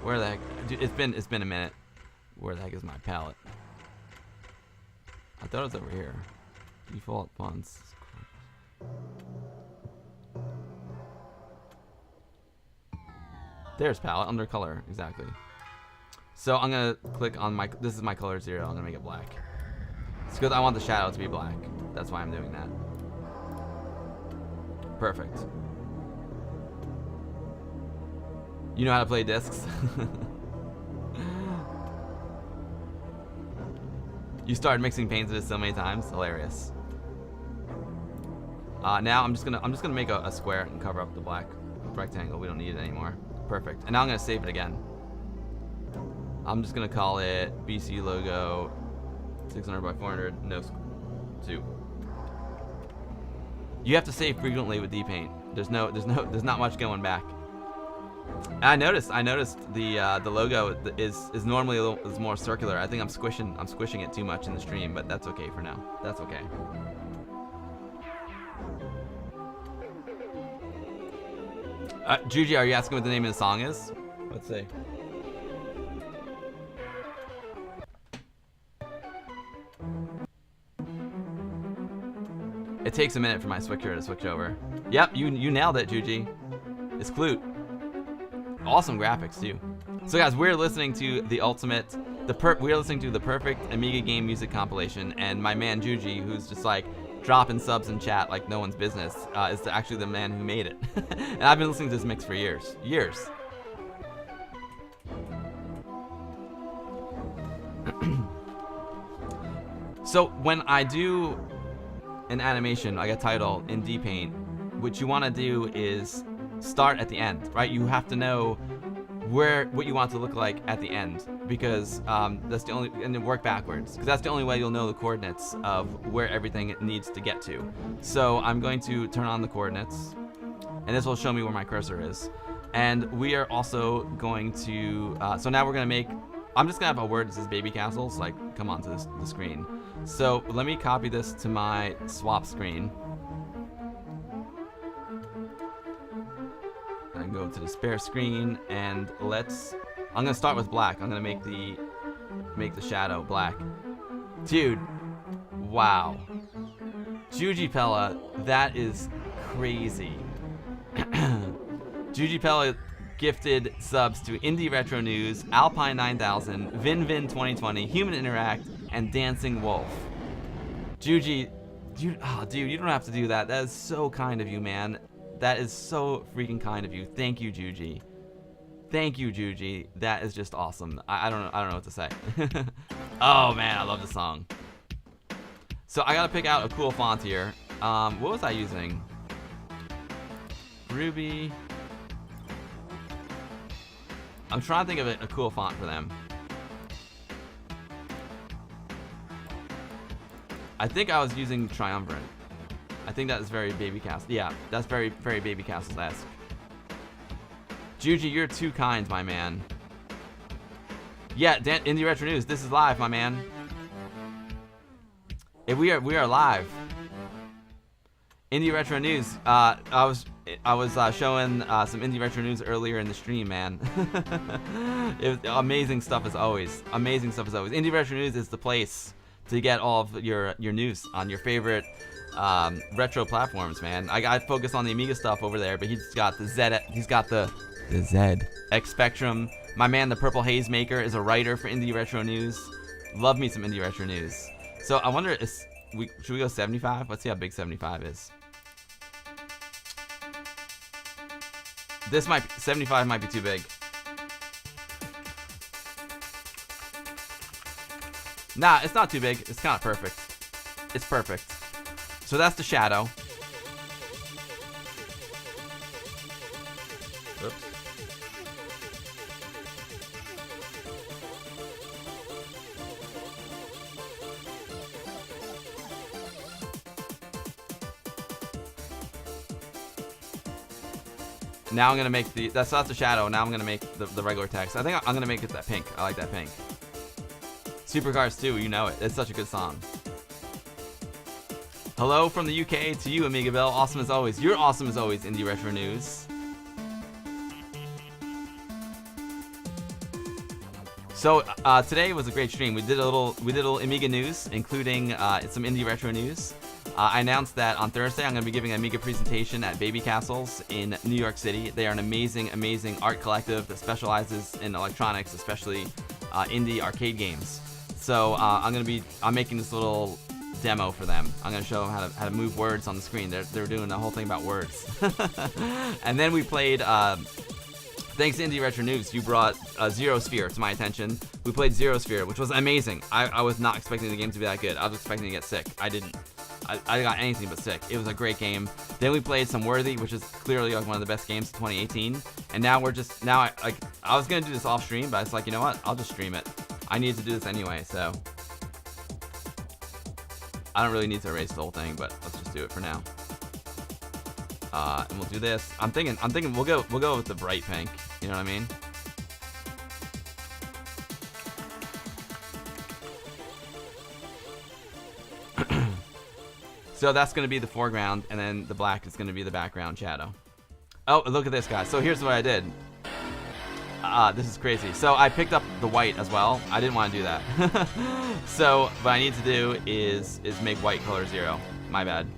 Where the heck? Dude, it's been a minute. Where the heck is my palette? I thought it was over here. Default fonts. There's palette under color, exactly. So I'm gonna click on this is my color 0. I'm gonna make it black. It's because I want the shadow to be black. That's why I'm doing that. Perfect. You know how to play discs? You started mixing paints into so many times. Hilarious. Now I'm just gonna make a square and cover up the black rectangle. We don't need it anymore. Perfect. And now I'm gonna save it again. I'm just gonna call it BC logo 600 by 400 no 2. You have to save frequently with DPaint. There's not much going back. And I noticed the logo is normally is more circular. I think I'm squishing it too much in the stream, but that's okay for now. That's okay. Juji, are you asking what the name of the song is? Let's see. It takes a minute for my switcher to switch over. Yep, you nailed it, Juji. It's Clute. Awesome graphics too. So guys, we're listening to the ultimate, we're listening to the perfect Amiga game music compilation, and my man Juji, who's just like dropping subs in chat like no one's business, is actually the man who made it. And I've been listening to this mix for years. So when I do an animation, like a title in DPaint, what you want to do is start at the end, right? You have to know what you want it to look like at the end, because that's the only, and then work backwards, because that's the only way you'll know the coordinates of where everything needs to get to. So I'm going to turn on the coordinates, and this will show me where my cursor is. And we are also going to, so now we're going to make, I'm just going to have a word that says Babycastles, like, come onto the screen. So let me copy this to my swap screen. And go to the spare screen, and I'm gonna start with black. I'm gonna make the shadow black. Dude, wow. Juji Pella, that is crazy. Juji Pella gifted subs to Indie Retro News, Alpine 9000, VinVin 2020, Human Interact, and Dancing Wolf. Juji, dude, you don't have to do that. That is so kind of you, man. That is so freaking kind of you. Thank you, Juji. Thank you, Juji. That is just awesome. I don't know what to say. Oh man, I love the song. So I gotta pick out a cool font here. What was I using? Ruby. I'm trying to think of a cool font for them. I think I was using Triumvirate. I think that is very Babycastles. Yeah, that's very, very Babycastles-esque. Juji, you're too kind, my man. Yeah, Indie Retro News, this is live, my man. We are live. Indie Retro News. I was showing some Indie Retro News earlier in the stream, man. It was amazing stuff as always. Amazing stuff as always. Indie Retro News is the place to get all of your news on your favorite retro platforms, man. I focus on the Amiga stuff over there, but he's got the ZX Spectrum. My man, the Purple Haze Maker, is a writer for Indie Retro News. Love me some Indie Retro News. So I wonder, should we go 75? Let's see how big 75 is. 75 might be too big. Nah, it's not too big. It's kind of perfect. It's perfect. So that's the shadow. Oops. Now I'm gonna make that's the shadow. Now I'm gonna make the regular text. I think I'm gonna make it that pink. I like that pink. Supercars 2, you know it. It's such a good song. Hello from the UK to you, Amiga Bell. Awesome as always. You're awesome as always, Indie Retro News. So today was a great stream. We did a little Amiga news, including some Indie Retro News. I announced that on Thursday I'm going to be giving an Amiga presentation at Babycastles in New York City. They are an amazing, amazing art collective that specializes in electronics, especially indie arcade games. So I'm making this little demo for them. I'm going to show them how to move words on the screen. They're doing the whole thing about words. And then we played, thanks to Indie Retro News, you brought Zerosphere to my attention. We played Zerosphere, which was amazing. I was not expecting the game to be that good. I was expecting to get sick. I didn't. I got anything but sick. It was a great game. Then we played some Worthy, which is clearly like one of the best games of 2018. And now I was gonna do this off stream, but I was like, you know what? I'll just stream it. I need to do this anyway, so I don't really need to erase the whole thing, but let's just do it for now. And we'll do this. I'm thinking we'll go with the bright pink. You know what I mean? So that's going to be the foreground, and then the black is going to be the background shadow. Oh, look at this, guys. So here's what I did. This is crazy. So I picked up the white as well. I didn't want to do that. So what I need to do is make white color 0. My bad.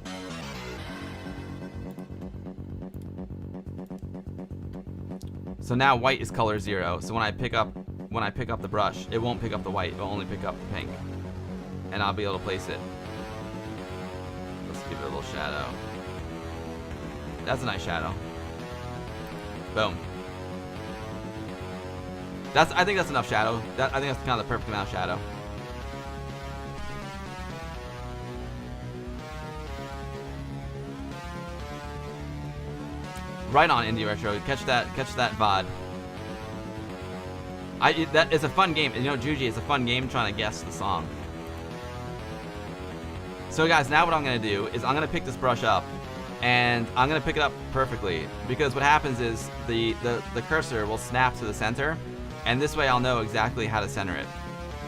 So now white is color 0. So when I pick up the brush, it won't pick up the white. It'll only pick up the pink, and I'll be able to place it. Let's give it a little shadow. That's a nice shadow. Boom. I think that's enough shadow. I think that's kind of the perfect amount of shadow. Right on, Indie Retro. Catch that VOD. That is a fun game. You know, Juji, it's a fun game trying to guess the song. So guys, now what I'm gonna do is I'm gonna pick this brush up, and I'm gonna pick it up perfectly, because what happens is the cursor will snap to the center, and this way I'll know exactly how to center it.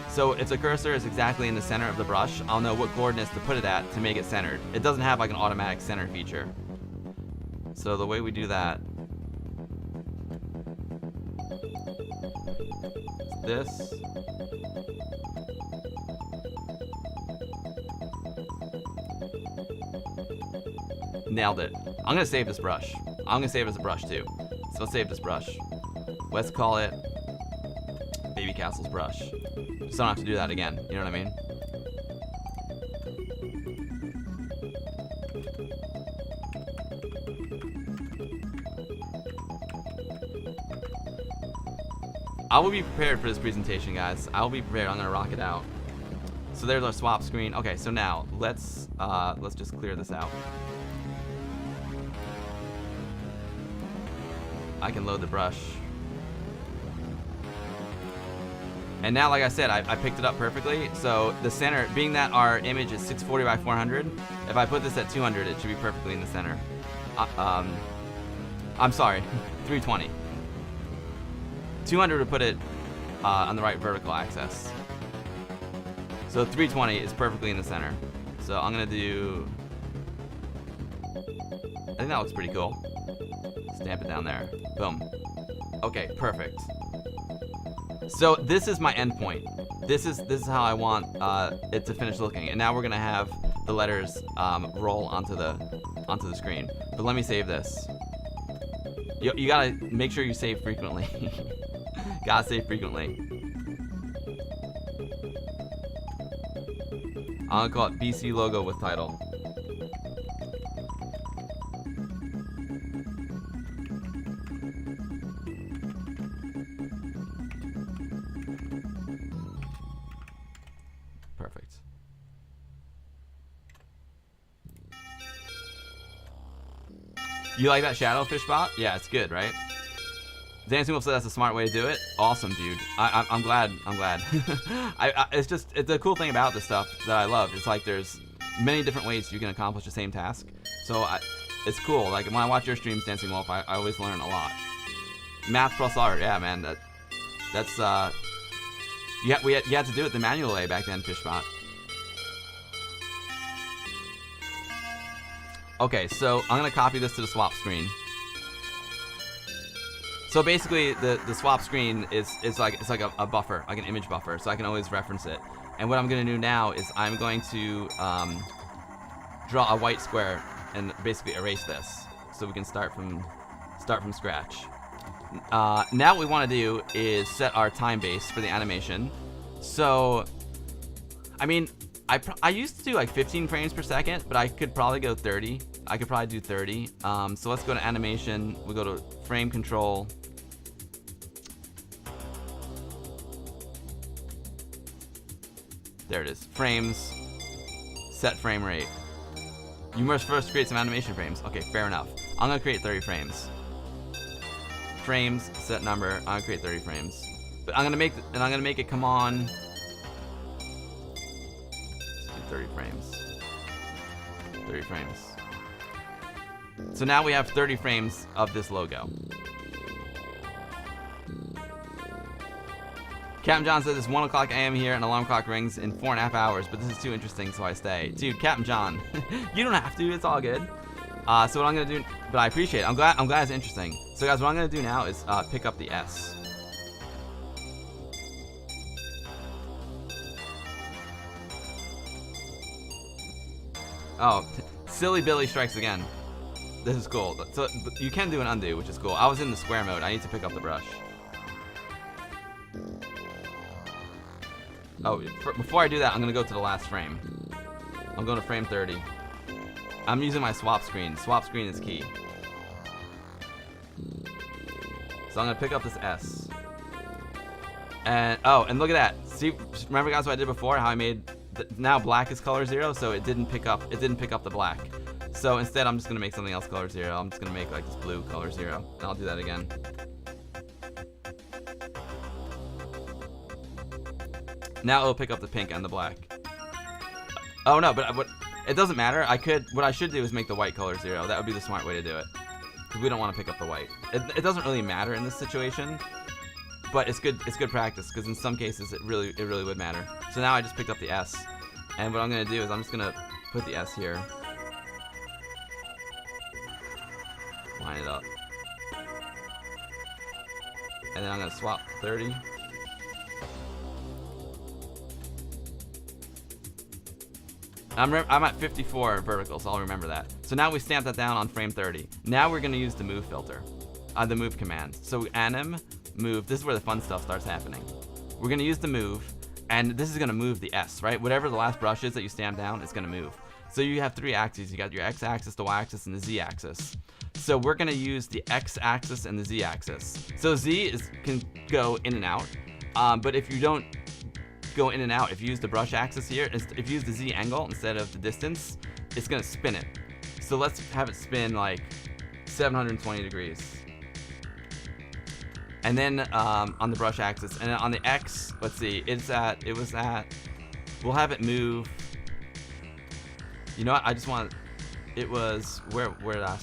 So if the cursor is exactly in the center of the brush, I'll know what coordinates to put it at to make it centered. It doesn't have like an automatic center feature. So the way we do that is this. Nailed it. I'm gonna save this brush. I'm gonna save it as a brush too. So let's save this brush. Let's call it Babycastles brush. Just don't have to do that again. You know what I mean? I will be prepared for this presentation, guys. I will be prepared. I'm gonna rock it out. So there's our swap screen. Okay, so now let's just clear this out. I can load the brush. And now, like I said, I picked it up perfectly. So the center, being that our image is 640 by 400, if I put this at 200, it should be perfectly in the center. I'm sorry, 320. 200 would put it on the right vertical axis. So 320 is perfectly in the center. So I'm gonna do, I think that looks pretty cool. Stamp it down there. Boom. Okay, perfect. So this is my endpoint. This is how I want it to finish looking. And now we're gonna have the letters roll onto the screen. But let me save this. You gotta make sure you save frequently. Gotta save frequently. I'm gonna call it BC logo with title. Perfect. You like that shadow, Fishbot? Yeah, it's good, right? Dancing Wolf said that's a smart way to do it. Awesome, dude. I'm glad. I'm glad. It's a cool thing about this stuff that I love. It's like there's many different ways you can accomplish the same task. So it's cool. Like when I watch your streams, Dancing Wolf, I always learn a lot. Math plus art, yeah, man. That's you had to do it the manual way back then, Fishbot. Okay, so I'm gonna copy this to the swap screen. So basically, the swap screen is like a buffer, like an image buffer, so I can always reference it. And what I'm gonna do now is I'm going to draw a white square and basically erase this, so we can start from scratch. Now what we want to do is set our time base for the animation. So, I mean, I used to do like 15 frames per second, but I could probably go 30. I could probably do 30. So let's go to animation. We go to frame control. There it is. Frames. Set frame rate. You must first create some animation frames. Okay, fair enough. I'm gonna create 30 frames. Frames, set number. I'm gonna create 30 frames. But I'm gonna make it come on. Let's do 30 frames. 30 frames. So now we have 30 frames of this logo. Captain John says it's 1 o'clock a.m. here and alarm clock rings in 4.5 hours, but this is too interesting, so I stay. Dude, Captain John, you don't have to. It's all good. So what I'm gonna do, but I appreciate it. I'm glad it's interesting. So guys, what I'm gonna do now is pick up the S. Oh, silly Billy strikes again. This is cool. So you can do an undo, which is cool. I was in the square mode. I need to pick up the brush. Oh, before I do that, I'm gonna go to the last frame. I'm going to frame 30. I'm using my swap screen. Swap screen is key. So I'm gonna pick up this S. And oh, and look at that. See, remember guys what I did before? How I made now black is color 0, so it didn't pick up the black. So instead, I'm just gonna make something else color 0. I'm just gonna make like this blue color 0, and I'll do that again. Now it'll pick up the pink and the black. Oh no, but it doesn't matter. What I should do is make the white color 0. That would be the smart way to do it. Because we don't want to pick up the white. It doesn't really matter in this situation, but it's good practice because in some cases it really would matter. So now I just picked up the S, and what I'm gonna do is I'm just gonna put the S here, line it up, and then I'm gonna swap 30. I'm at 54 vertical, so I'll remember that. So now we stamp that down on frame 30. Now we're gonna use the move filter, the move command. So anim move. This is where the fun stuff starts happening. We're gonna use the move, and this is gonna move the S, right? Whatever the last brush is that you stamp down, it's gonna move. So you have 3 axes. You got your x-axis, the y-axis, and the z-axis. So we're gonna use the x-axis and the z-axis. So z can go in and out, but if you don't go in and out, if you use the brush axis here, if you use the Z angle instead of the distance, it's gonna spin it. So let's have it spin like 720 degrees. And then on the brush axis, and then on the X, let's see, we'll have it move. You know what? I just want, it was, where did I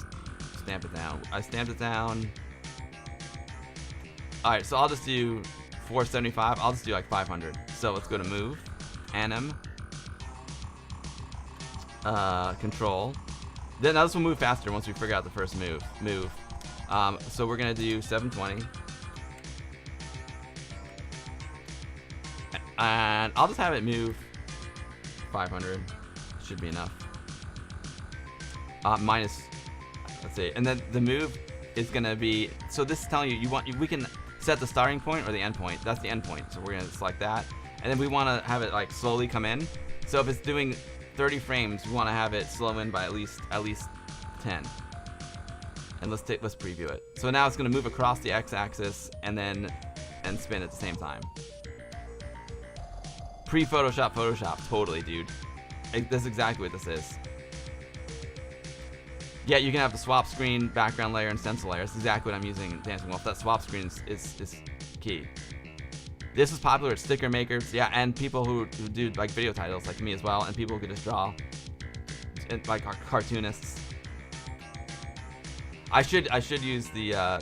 stamp it down? I stamped it down. All right, so I'll just do 475. I'll just do like 500. So let's go to move, anim, control. Then this will move faster once we figure out the first move. So we're gonna do 720, and I'll just have it move 500. Should be enough. Minus, let's see, and then the move is gonna be. So this is telling you we can set the starting point or the end point. That's the end point. So we're gonna select that. And then we want to have it like slowly come in. So if it's doing 30 frames, we want to have it slow in by at least 10. And let's preview it. So now it's going to move across the x-axis and spin at the same time. Photoshop, totally, dude. That's exactly what this is. Yeah, you can have the swap screen, background layer, and stencil layer. That's exactly what I'm using in Dancing Wolf. That swap screen is key. This is popular at sticker makers, yeah, and people who do like video titles like me as well, and people who could just draw, and like cartoonists. I should use the.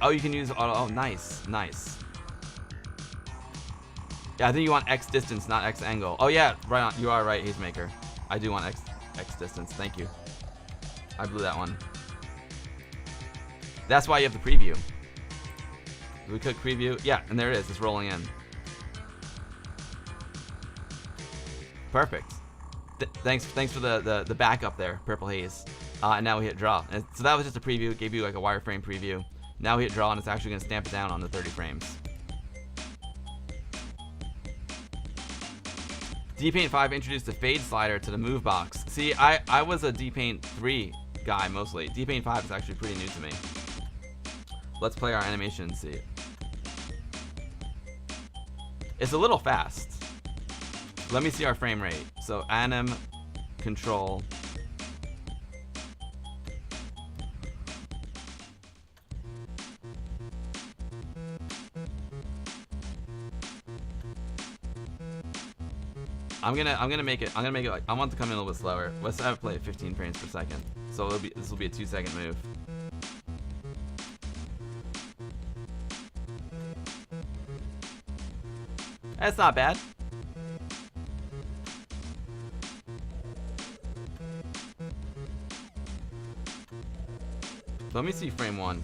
Oh, you can use. Oh, nice. Yeah, I think you want X distance, not X angle. Oh yeah, right on. You are right, Hazemaker. I do want X distance. Thank you. I blew that one. That's why you have the preview. We click preview, yeah, and there it is. It's rolling in. Perfect. Thanks for the backup there, Purple Haze. And now we hit draw. And so that was just a preview. It gave you like a wireframe preview. Now we hit draw, and it's actually going to stamp it down on the 30 frames. DPaint 5 introduced the fade slider to the move box. See, I was a DPaint 3 guy mostly. DPaint 5 is actually pretty new to me. Let's play our animation and see. It's a little fast. Let me see our frame rate. So anim, control. I'm gonna make it like, I want it to come in a little bit slower. Let's have it play at 15 frames per second. So this will be a 2-second move. That's not bad. Let me see frame 1.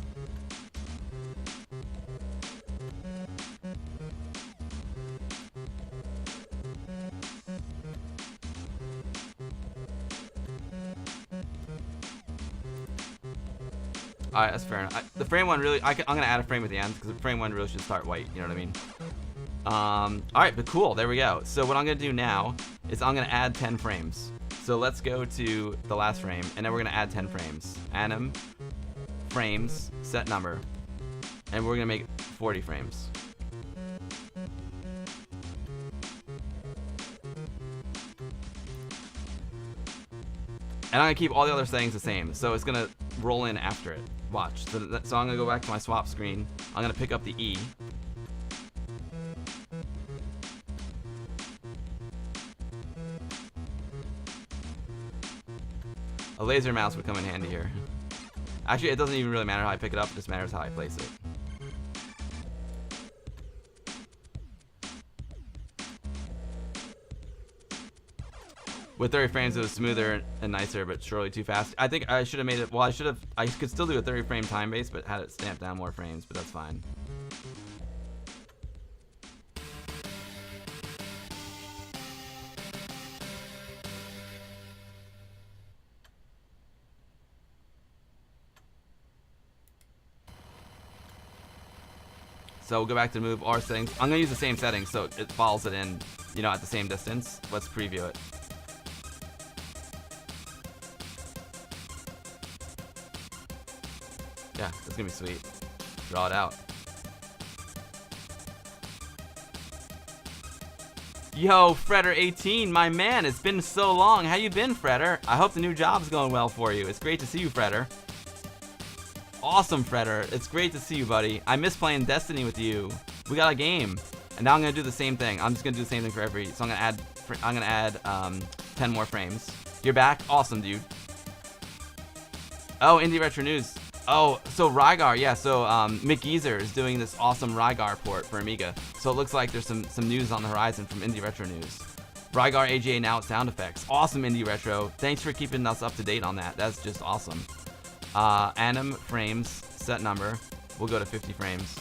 Alright, that's fair enough. The frame 1 really, I'm gonna add a frame at the end because the frame 1 really should start white. You know what I mean? Alright, but cool. There we go. So what I'm gonna do now is I'm gonna add 10 frames. So let's go to the last frame, and then we're gonna add 10 frames. Anim, frames, set number, and we're gonna make 40 frames. And I'm gonna keep all the other settings the same, so it's gonna roll in after it. Watch. So I'm gonna go back to my swap screen. I'm gonna pick up the E. A laser mouse would come in handy here. Actually, it doesn't even really matter how I pick it up, it just matters how I place it. With 30 frames, it was smoother and nicer, but surely too fast. I think I should have made it, well, I could still do a 30 frame time base, but had it stamped down more frames, but that's fine. So we'll go back to move our settings. I'm gonna use the same settings so it follows it in, you know, at the same distance. Let's preview it. Yeah, that's gonna be sweet. Draw it out. Yo, Fredder18, my man, it's been so long. How you been, Fredder? I hope the new job's going well for you. It's great to see you, Fredder. Awesome, Fredder. It's great to see you, buddy. I miss playing Destiny with you. We got a game, and now I'm gonna do the same thing. I'm just gonna do the same thing for every. So I'm gonna add 10 more frames. You're back. Awesome, dude. Oh, Indie Retro News. Oh, so Rygar, yeah. So Mick Geezer is doing this awesome Rygar port for Amiga. So it looks like there's some news on the horizon from Indie Retro News. Rygar AGA now with sound effects. Awesome, Indie Retro. Thanks for keeping us up to date on that. That's just awesome. Anim, frames, set number. We'll go to 50 frames.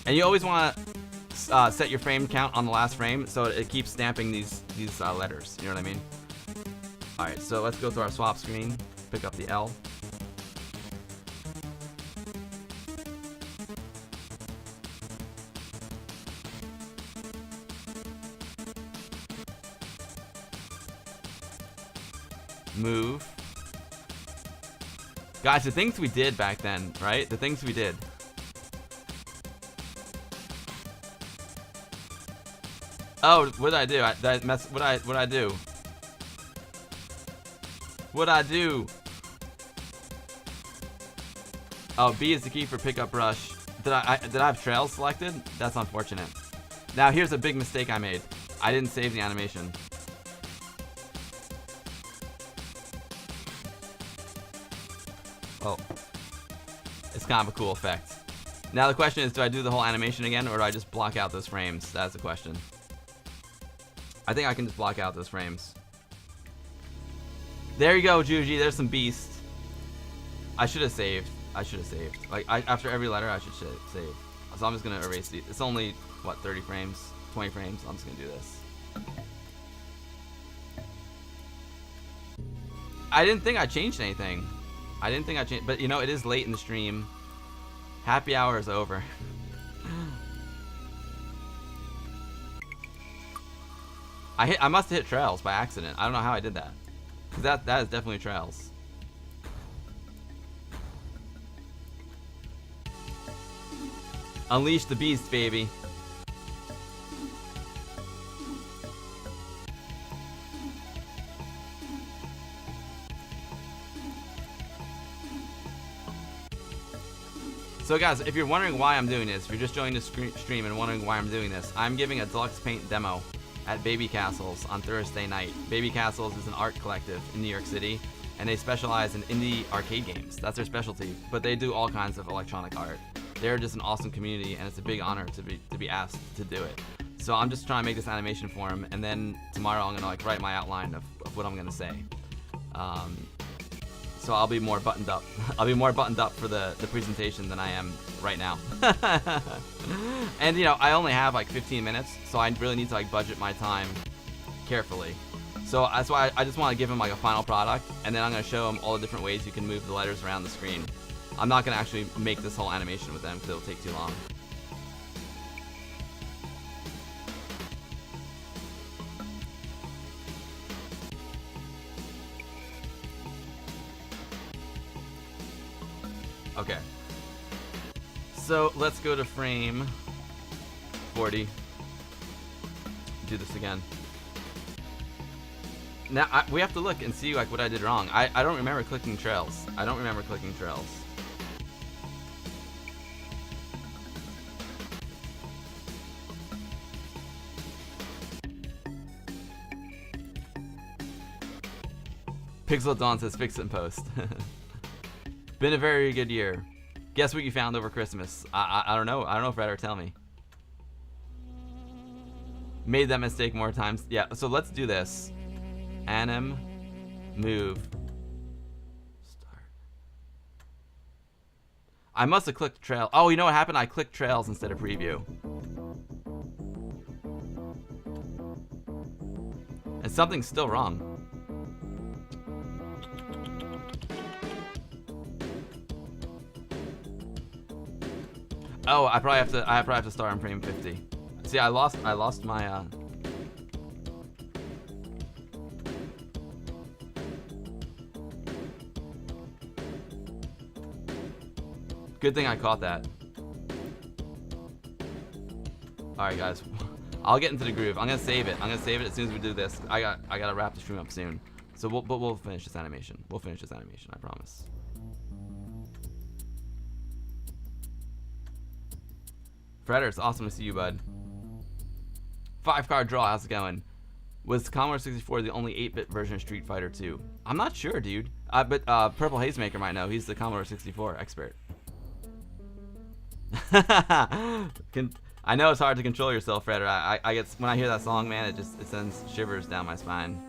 And you always want to set your frame count on the last frame so it keeps stamping these letters. You know what I mean? Alright, so let's go to our swap screen. Pick up the L. Move. Guys, the things we did back then, right? The things we did. Oh, what did I do? What did I do? What'd I do? Oh, B is the key for pickup brush. Did I have trails selected? That's unfortunate. Now here's a big mistake I made. I didn't save the animation. Oh, it's kind of a cool effect. Now the question is, do I do the whole animation again, or do I just block out those frames? That's the question. I think I can just block out those frames. There you go, Juji. There's some beast. I should have saved. Like, after every letter, I should save. So I'm just going to erase it. It's only, what, 30 frames? 20 frames? I'm just going to do this. I didn't think I changed anything. But, you know, it is late in the stream. Happy hour is over. I must have hit trails by accident. I don't know how I did that. Because that is definitely trails. Unleash the beast, baby. So guys, if you're wondering why I'm doing this, if you're just joining the stream and wondering why I'm doing this, I'm giving a deluxe paint demo at Babycastles on Thursday night. Babycastles is an art collective in New York City, and they specialize in indie arcade games. That's their specialty, but they do all kinds of electronic art. They're just an awesome community, and it's a big honor to be asked to do it. So I'm just trying to make this animation for them, and then tomorrow I'm gonna like write my outline of what I'm gonna say. so I'll be more buttoned up. I'll be more buttoned up for the presentation than I am right now. And you know, I only have like 15 minutes, so I really need to like budget my time carefully. So that's why I just want to give him like a final product, and then I'm going to show him all the different ways you can move the letters around the screen. I'm not going to actually make this whole animation with them because it'll take too long. Okay. So let's go to frame 40. Do this again. Now we have to look and see like what I did wrong. I don't remember clicking trails. I don't remember clicking trails. Pixel Dawn says fix it in post. Been a very good year. Guess what you found over Christmas? I don't know. I don't know if Redder tell me. Made that mistake more times. Yeah, so let's do this. Anim, move, start. I must have clicked trail. Oh, you know what happened? I clicked trails instead of preview. And something's still wrong. Oh, I probably have to start on frame 50. See, I lost my Good thing I caught that. Alright guys. I'll get into the groove. I'm gonna save it. I'm gonna save it as soon as we do this. I gotta wrap the stream up soon. So we'll finish this animation. We'll finish this animation, I promise. Fredder, it's awesome to see you, bud. 5-card draw, how's it going? Was Commodore 64 the only 8-bit version of Street Fighter 2? I'm not sure, dude. But Purple Hazemaker might know. He's the Commodore 64 expert. I know it's hard to control yourself, Fredder. I get, when I hear that song, man, it sends shivers down my spine.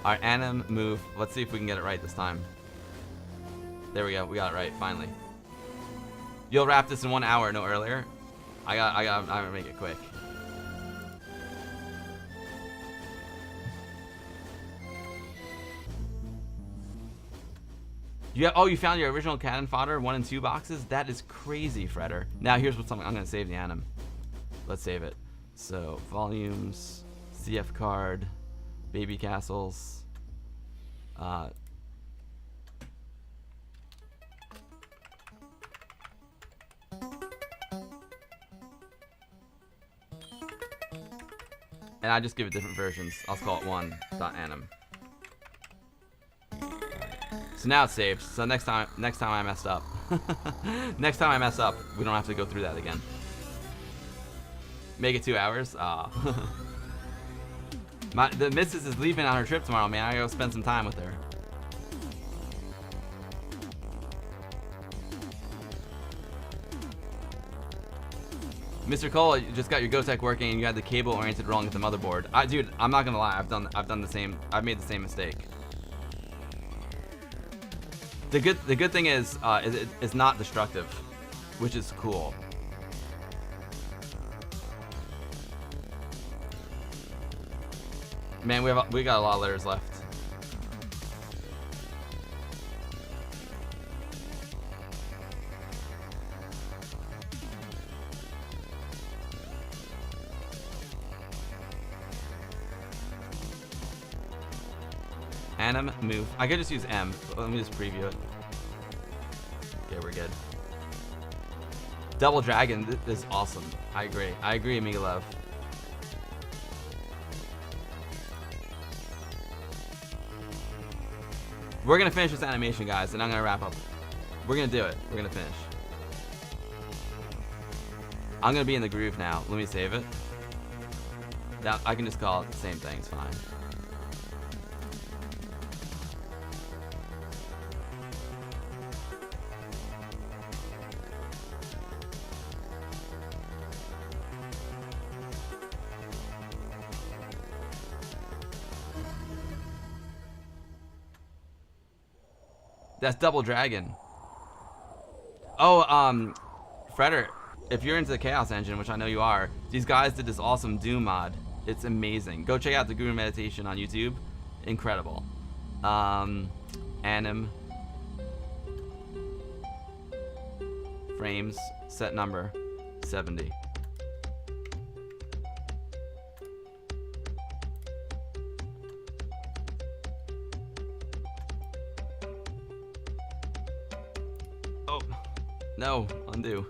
Alright, Anim, move. Let's see if we can get it right this time. There we go. We got it right, finally. You'll wrap this in 1 hour, no earlier. I'm gonna make it quick. You found your original cannon fodder 1 and 2 boxes? That is crazy, Fredder. Now here's what's something I'm gonna save the Anim. Let's save it. So volumes, CF card, Babycastles. And I just give it different versions. I'll call it 1.anim. So now it's saved. So next time I messed up. Next time I mess up, we don't have to go through that again. Make it 2 hours? The missus is leaving on her trip tomorrow, man. I gotta go spend some time with her. Mr. Cole, you just got your GoTech working and you had the cable oriented wrong at the motherboard. Dude, I'm not gonna lie. I've made the same mistake. The good thing is it's not destructive, which is cool. Man, we got a lot of letters left. Anim, move. I could just use M. Let me just preview it. Okay, we're good. Double Dragon, this is awesome. I agree, Amiga Love. We're gonna finish this animation, guys, and I'm gonna wrap up. We're gonna do it. We're gonna finish. I'm gonna be in the groove now. Let me save it. Now I can just call it the same thing. It's fine. That's Double Dragon. Oh, Frederick, if you're into the Chaos Engine, which I know you are, these guys did this awesome Doom mod. It's amazing. Go check out the Guru Meditation on YouTube. Incredible. Anim. Frames. Set number 70. Oh, no, undo.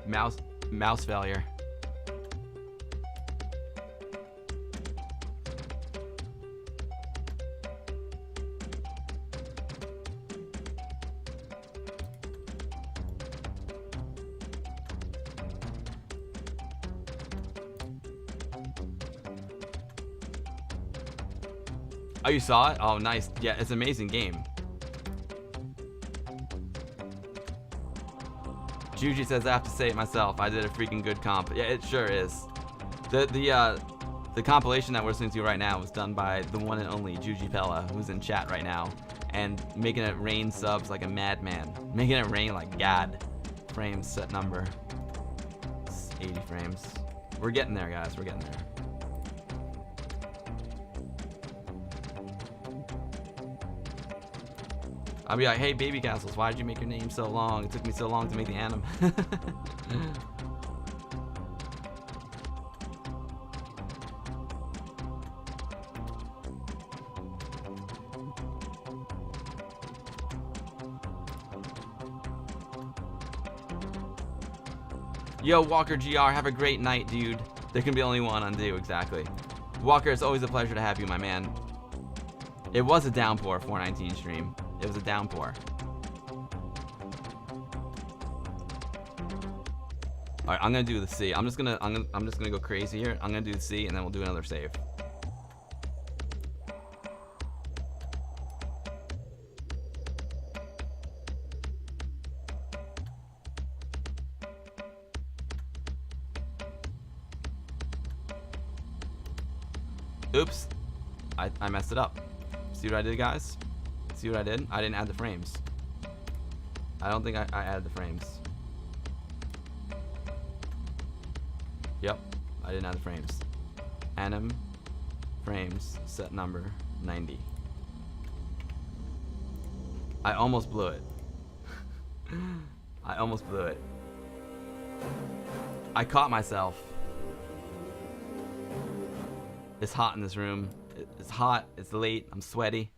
Mouse failure. Oh, you saw it? Oh, nice. Yeah, it's an amazing game. Juji says I have to say it myself. I did a freaking good comp. Yeah, it sure is. The compilation that we're listening to right now was done by the one and only Juji Pella, who's in chat right now, and making it rain subs like a madman. Making it rain like God. Frames, set number. It's 80 frames. We're getting there, guys. We're getting there. I'll be like, hey, Babycastles, why did you make your name so long? It took me so long to make the anim. Yo, Walker GR, have a great night, dude. There can be only one undo, exactly. Walker, it's always a pleasure to have you, my man. It was a downpour 419 stream. It was a downpour. All right, I'm gonna do the C. I'm just gonna go crazy here. I'm gonna do the C, and then we'll do another save. Oops, I messed it up. See what I did, guys? See what I did? I didn't add the frames. I don't think I added the frames. Yep, I didn't add the frames. Anim, frames, set number 90. I almost blew it. I almost blew it. I caught myself. It's hot in this room. It's hot, it's late, I'm sweaty.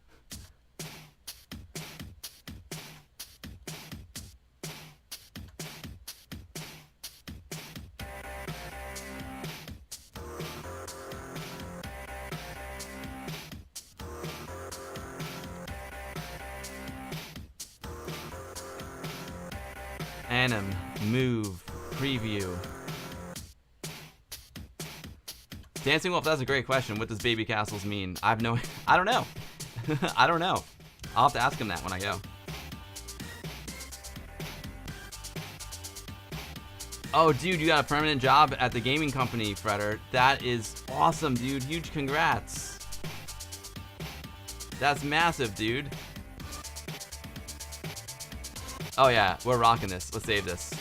Anim, move, preview. Dancing Wolf, that's a great question. What does Babycastles mean? I don't know. I don't know. I'll have to ask him that when I go. Oh, dude, you got a permanent job at the gaming company, Freder. That is awesome, dude. Huge congrats. That's massive, dude. Oh, yeah, we're rocking this. Let's save this.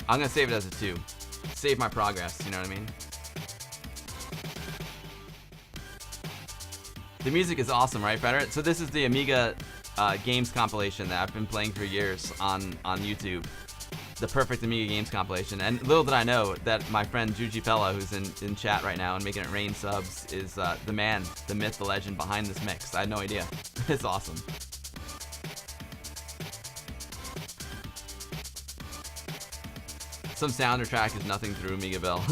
I'm gonna save it as a 2. Save my progress, you know what I mean? The music is awesome, right, Freder? So this is the Amiga games compilation that I've been playing for years on YouTube. The perfect Amiga games compilation. And little did I know that my friend Juji Pella, who's in chat right now and making it rain subs, is the man, the myth, the legend behind this mix. I had no idea. It's awesome. Some soundtrack is nothing through Amiga Bell.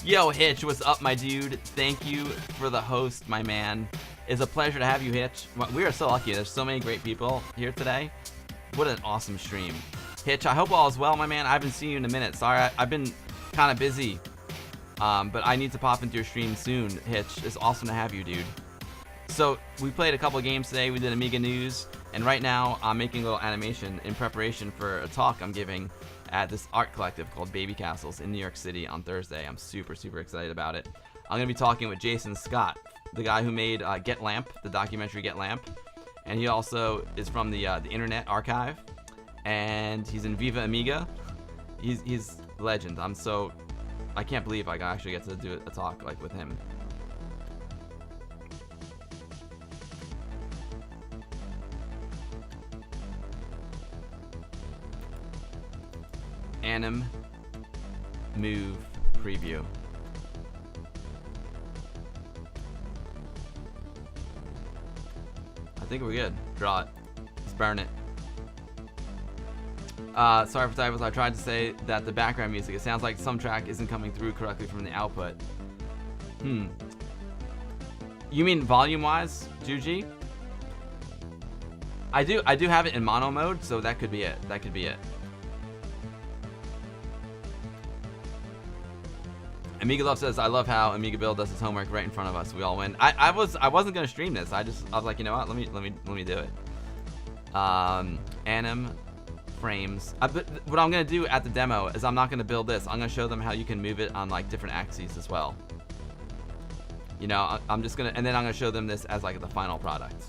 Yo, Hitch, what's up, my dude? Thank you for the host, my man. It's a pleasure to have you, Hitch. We are so lucky. There's so many great people here today. What an awesome stream. Hitch, I hope all is well, my man. I haven't seen you in a minute. Sorry, I've been kind of busy. But I need to pop into your stream soon, Hitch. It's awesome to have you, dude. So, we played a couple of games today. We did Amiga News. And right now, I'm making a little animation in preparation for a talk I'm giving at this art collective called Babycastles in New York City on Thursday. I'm super, super excited about it. I'm going to be talking with Jason Scott, the guy who made Get Lamp, the documentary Get Lamp. And he also is from the Internet Archive. And he's in Viva Amiga. He's a legend. I can't believe I actually get to do a talk like with him. Anim Move Preview. I think we're good. Draw it. Let's burn it. Sorry for typos. I tried to say that the background music, it sounds like some track isn't coming through correctly from the output. You mean volume-wise, Juji? I do have it in mono mode, so that could be it. That could be it. Amiga Love says, I love how Amiga Bill does his homework right in front of us. We all win. I wasn't gonna stream this. I was like, you know what? Let me do it. Anim frames. But what I'm gonna do at the demo is I'm not gonna build this. I'm gonna show them how you can move it on like different axes as well. You know, I'm just gonna, and then I'm gonna show them this as like the final product.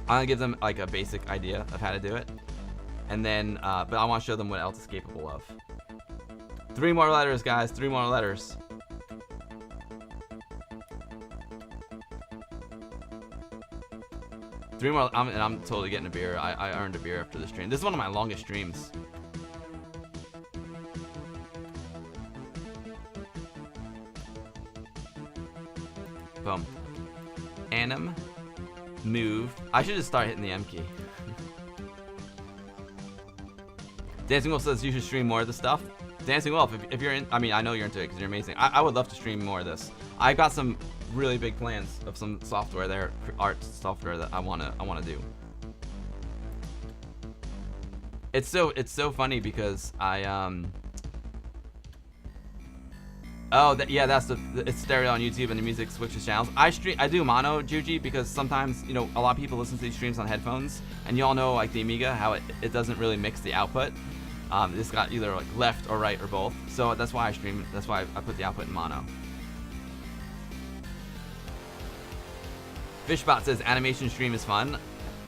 I'm gonna give them like a basic idea of how to do it, and then, but I want to show them what else it's capable of. 3 more letters, guys. 3 more letters. Three more, and I'm totally getting a beer. I earned a beer after the stream. This is one of my longest streams. Boom. Anim. Move. I should just start hitting the M key. Dancing Wolf says you should stream more of the stuff. Dancing Wolf, if you're in, I mean, I know you're into it because you're amazing. I would love to stream more of this. I got some really big plans of some software there, art software that I wanna do. It's so funny because it's stereo on YouTube and the music switches channels. I do mono, Juji, because sometimes, you know, a lot of people listen to these streams on headphones, and you all know like the Amiga how it doesn't really mix the output. It's got either like left or right or both. So that's why I stream. That's why I put the output in mono. Fishbot says animation stream is fun.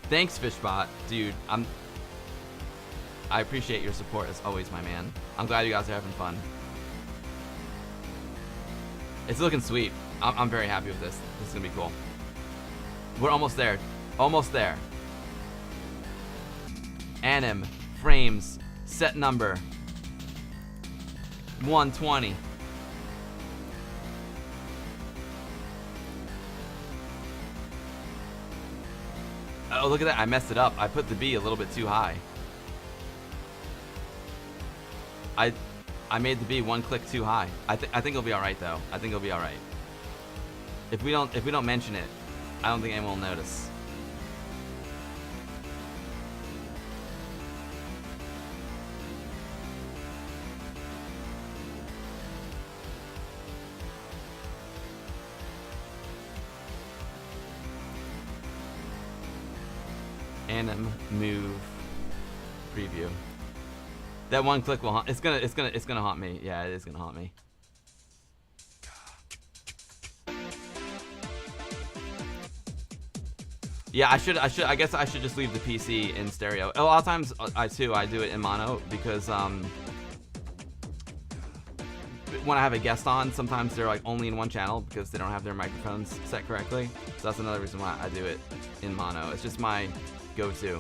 Thanks, Fishbot, dude. I appreciate your support as always, my man. I'm glad you guys are having fun. It's looking sweet. I'm very happy with this. This is gonna be cool. We're almost there. Almost there. Anim frames. Set number 120. Oh, look at that. I messed it up. I put the B a little bit too high. I made the B 1 click too high. I think it'll be all right though. I think it'll be all right. If we don't mention it, I don't think anyone will notice. Anim move preview. That 1 click will haunt. It's gonna haunt me. Yeah, it is gonna haunt me. Yeah, I guess I should just leave the PC in stereo. A lot of times I do it in mono because when I have a guest on, sometimes they're like only in one channel because they don't have their microphones set correctly. So that's another reason why I do it in mono. It's just my go-to.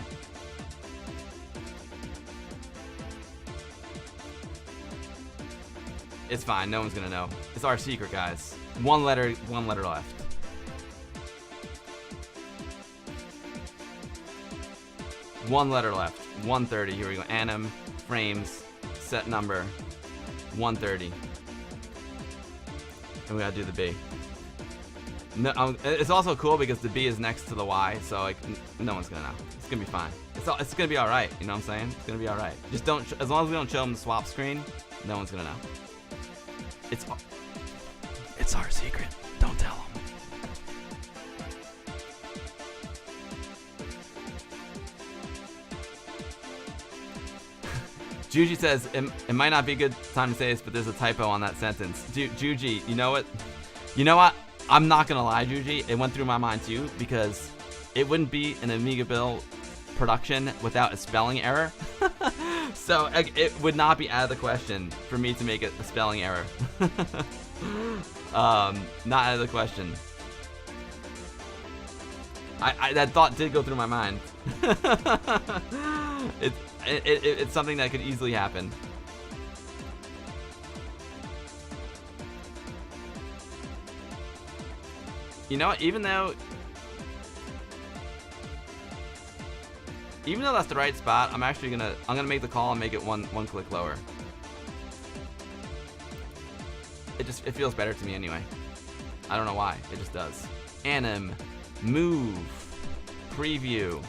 It's fine, no one's gonna know. It's our secret, guys. One letter left. One letter left. 130. Here we go. Anim frames set number 130. And we gotta do the B. No, it's also cool because the B is next to the Y, so like no one's gonna know. It's gonna be fine. It's gonna be all right. You know what I'm saying? It's gonna be all right. Just don't. As long as we don't show them the swap screen, no one's gonna know. It's our secret. Don't tell them. Juji says, it might not be a good time to say this, but there's a typo on that sentence. Juji, you know what? You know what? I'm not going to lie, Juji. It went through my mind too, because it wouldn't be an Amiga Bill production without a spelling error. So it would not be out of the question for me to make it a spelling error. Not out of the question. That thought did go through my mind. It's something that could easily happen. You know what? Even though that's the right spot, I'm gonna make the call and make it one click lower. It feels better to me anyway. I don't know why. It just does. Anim, move, preview.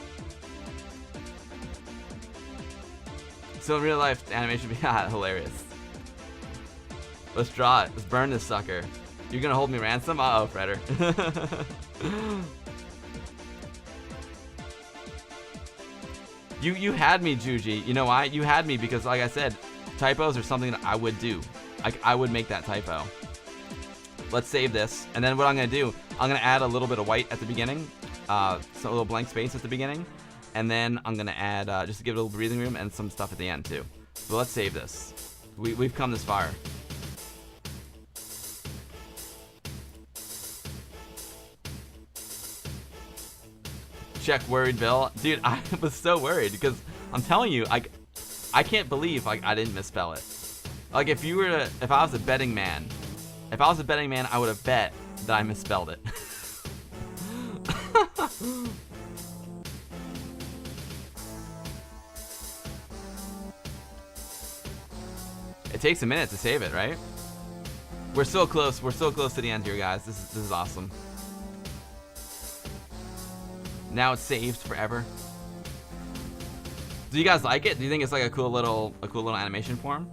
So in real life, the animation would be hilarious. Let's draw it. Let's burn this sucker. You're gonna hold me ransom? Uh-oh, Fredder. You had me, Juji. You know why? You had me because, like I said, typos are something that I would do. I would make that typo. Let's save this. And then what I'm going to do, I'm going to add a little bit of white at the beginning. So a little blank space at the beginning. And then I'm going to add, just to give it a little breathing room, and some stuff at the end too. So let's save this. We've come this far. Check worried Bill. Dude, I was so worried because I'm telling you, I can't believe I didn't misspell it. Like if I was a betting man, I would have bet that I misspelled it. It takes a minute to save it, right? We're so close. We're so close to the end here, guys. This is awesome. Now it's saved forever. Do you guys like it? Do you think it's like a cool little animation form?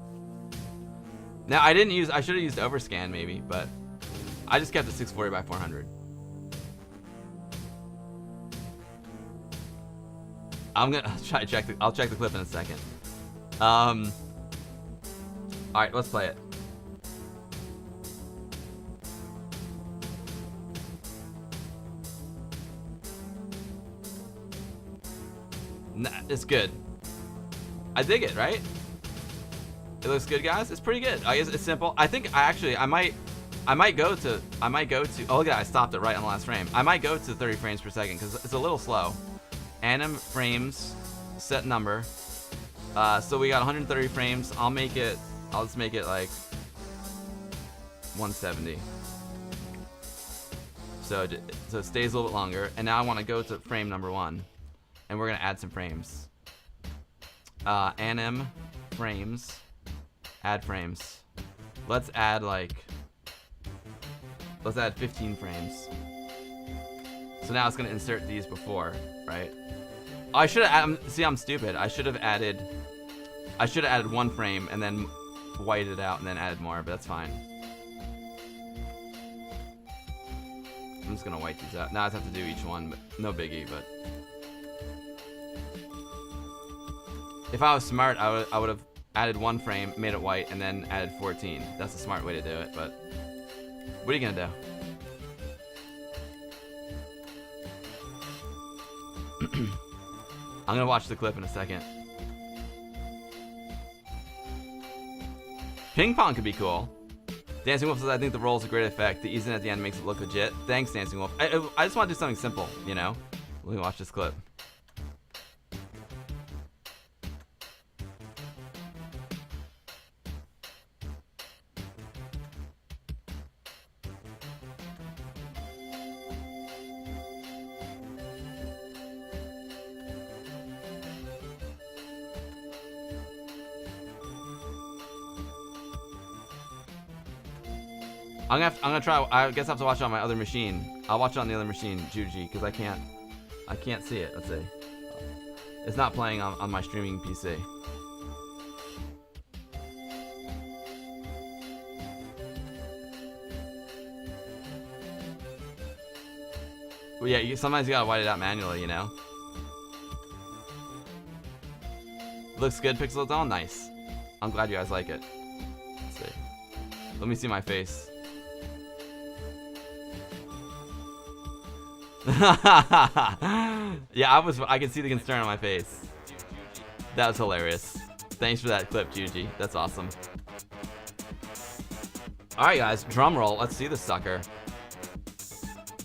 Now I should have used overscan maybe, but I just kept it 640 by 400. I'll check the clip in a second. All right, let's play it. Nah, it's good. I dig it, right? It looks good, guys. It's pretty good. I guess it's simple. I think I might go to. Oh, look at that, I stopped it right on the last frame. I might go to 30 frames per second because it's a little slow. Anim frames, set number. So we got 130 frames. I'll just make it like 170. So it stays a little bit longer. And now I want to go to frame number 1. And we're gonna add some frames. Anim frames, add frames. Let's add 15 frames. So now it's gonna insert these before, right? Oh, I should have. See, I'm stupid. I should have added 1 frame and then whited it out and then added more, but that's fine. I'm just gonna white these out. Now I just have to do each one, but no biggie. But if I was smart, I would have added 1 frame, made it white, and then added 14. That's a smart way to do it, but what are you gonna do? I'm gonna watch the clip in a second. Ping pong could be cool. Dancing Wolf says, I think the roll is a great effect. The easing at the end makes it look legit. Thanks, Dancing Wolf. I just want to do something simple, you know? Let me watch this clip. I'm gonna try. I guess I have to watch it on my other machine. I'll watch it on the other machine, Juji, because I can't see it. Let's see. It's not playing on my streaming PC. Well, yeah. Sometimes you gotta white it out manually, you know. Looks good, Pixel. It's all nice. I'm glad you guys like it. Let's see. Let me see my face. Yeah, I can see the concern on my face. That was hilarious. Thanks for that clip, Juji. That's awesome. Alright guys, drum roll. Let's see the sucker.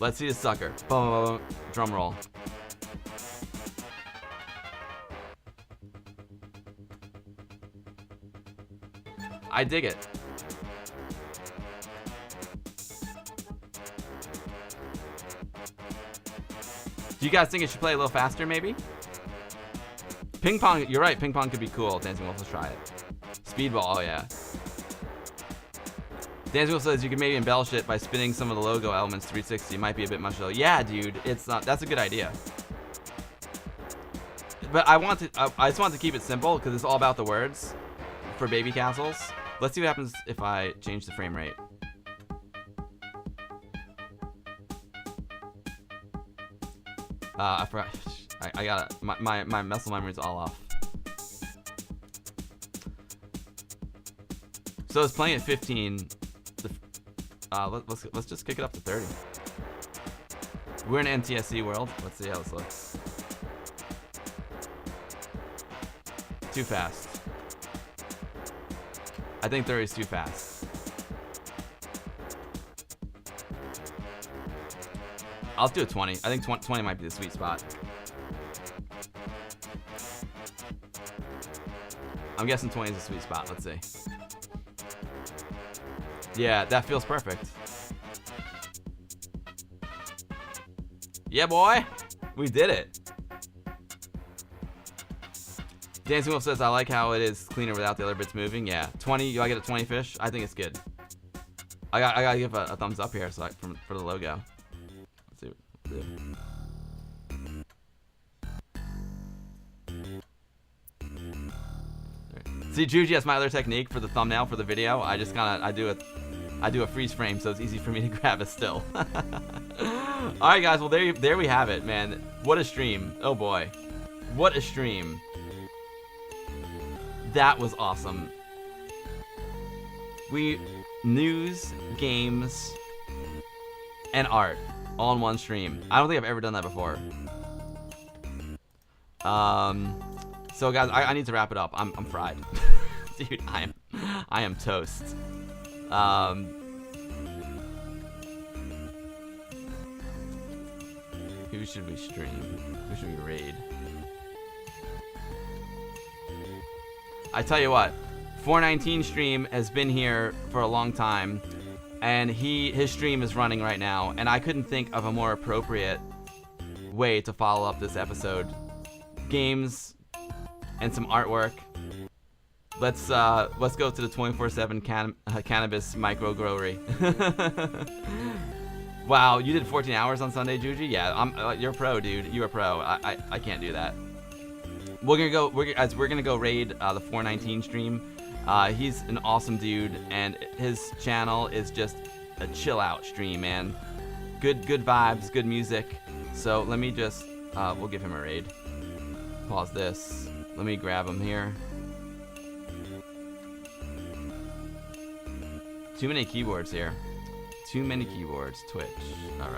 Let's see the sucker. Boom, drum roll. I dig it. Do you guys think it should play a little faster, maybe? Ping pong, you're right, ping pong could be cool. Dancing Wolf, let's try it. Speedball, oh yeah. Dancing Wolf says you can maybe embellish it by spinning some of the logo elements 360. Might be a bit much though. Yeah, dude, it's not. That's a good idea. But I just want to keep it simple because it's all about the words for Babycastles. Let's see what happens if I change the frame rate. I forgot. I got it. My muscle memory is all off. So it's playing at 15. Let's just kick it up to 30. We're in NTSC world. Let's see how this looks. Too fast. I think 30 is too fast. I'll do a 20. I think 20 might be the sweet spot. I'm guessing 20 is the sweet spot. Let's see. Yeah, that feels perfect. Yeah, boy. We did it. Dancing Wolf says, I like how it is cleaner without the other bits moving. Yeah. 20, I get a 20 fish? I think it's good. I gotta give a thumbs up here so for the logo. Let's see what we'll do. See, Juji, that's my other technique for the thumbnail for the video. I just I do a freeze frame so it's easy for me to grab a still. All right, guys. Well, there we have it, man. What a stream. Oh boy, what a stream. That was awesome. News, games, and art all in one stream. I don't think I've ever done that before. So guys, I need to wrap it up. I'm fried. Dude, I am toast. Who should we stream? Who should we raid? I tell you what, 419 stream has been here for a long time, and his stream is running right now, and I couldn't think of a more appropriate way to follow up this episode. Games and some artwork. Let's go to the 24/7 cannabis micro growery. Wow, you did 14 hours on Sunday, Juji? Yeah, you're a pro, dude. You're a pro. I can't do that. We're gonna go raid the 419 stream. He's an awesome dude, and his channel is just a chill out stream, man. Good vibes, good music. So let me just we'll give him a raid. Pause this. Let me grab him here. Too many keyboards here. Too many keyboards. Twitch. All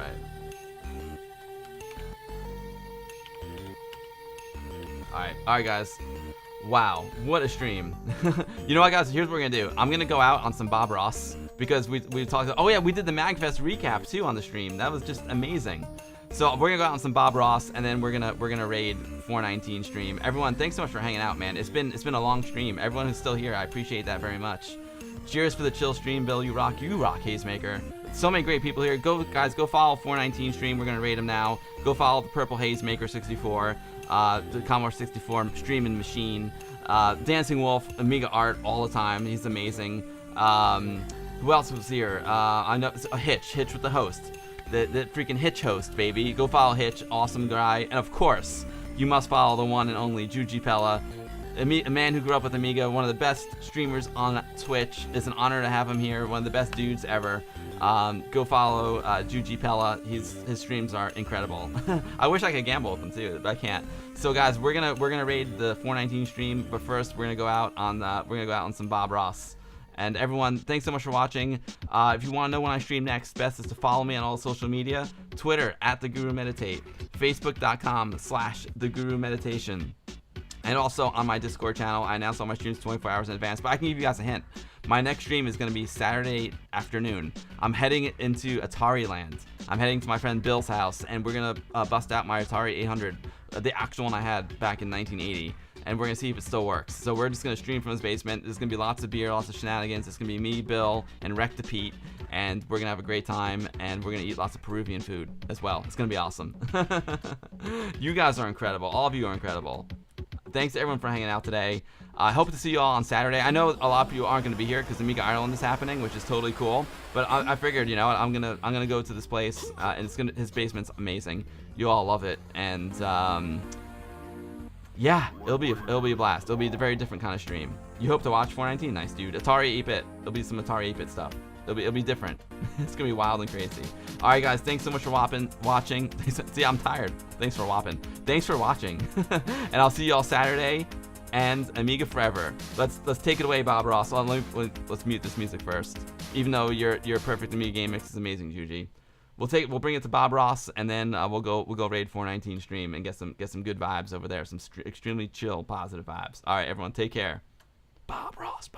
right, guys. Wow, what a stream. You know what, guys? Here's what we're gonna do. I'm gonna go out on some Bob Ross because we talked. Oh yeah, we did the MAGFest recap too on the stream. That was just amazing. So we're gonna go out on some Bob Ross, and then we're gonna raid 419 stream. Everyone, thanks so much for hanging out, man. It's been a long stream. Everyone who's still here, I appreciate that very much. Cheers for the chill stream, Bill. You rock, Hazemaker. So many great people here. Go guys, go follow 419 stream. We're gonna raid him now. Go follow the Purple Hazemaker 64, the Commodore 64 streaming machine. Dancing Wolf, Amiga art all the time. He's amazing. Who else was here? I know Hitch with the host. The freaking Hitch host, baby. Go follow Hitch, awesome guy. And of course, you must follow the one and only Juji Pella, a man who grew up with Amiga, one of the best streamers on Twitch. It's an honor to have him here, one of the best dudes ever. Go follow Juji Pella. His streams are incredible. I wish I could gamble with him too, but I can't. So guys, we're gonna raid the 419 stream, but first we're gonna go out on some Bob Ross. And everyone, thanks so much for watching. If you want to know when I stream next, best is to follow me on all social media. Twitter @TheGuruMeditate, Facebook.com/TheGuruMeditation. And also on my Discord channel, I announce all my streams 24 hours in advance. But I can give you guys a hint. My next stream is going to be Saturday afternoon. I'm heading into Atari land. I'm heading to my friend Bill's house, and we're going to bust out my Atari 800, the actual one I had back in 1980. And we're going to see if it still works. So we're just going to stream from his basement. There's going to be lots of beer, lots of shenanigans. It's going to be me, Bill, and Rec to Pete. And we're going to have a great time. And we're going to eat lots of Peruvian food as well. It's going to be awesome. You guys are incredible. All of you are incredible. Thanks to everyone for hanging out today. I hope to see you all on Saturday. I know a lot of you aren't going to be here because Amiga Ireland is happening, which is totally cool. But I figured, you know, I'm gonna go to this place, and his basement's amazing. You all love it, and yeah, it'll be a blast. It'll be a very different kind of stream. You hope to watch 419, nice dude. Atari 8-bit. There'll be some Atari 8-bit stuff. It'll be different. It's gonna be wild and crazy. All right, guys. Thanks so much for watching. See, I'm tired. Thanks for whopping. Thanks for watching. And I'll see you all Saturday. And Amiga forever. Let's take it away, Bob Ross. Let's mute this music first. Even though your perfect Amiga game mix is amazing, Juji. We'll bring it to Bob Ross, and then we'll go raid 419 stream and get some good vibes over there. Some extremely chill, positive vibes. All right, everyone, take care. Bob Ross.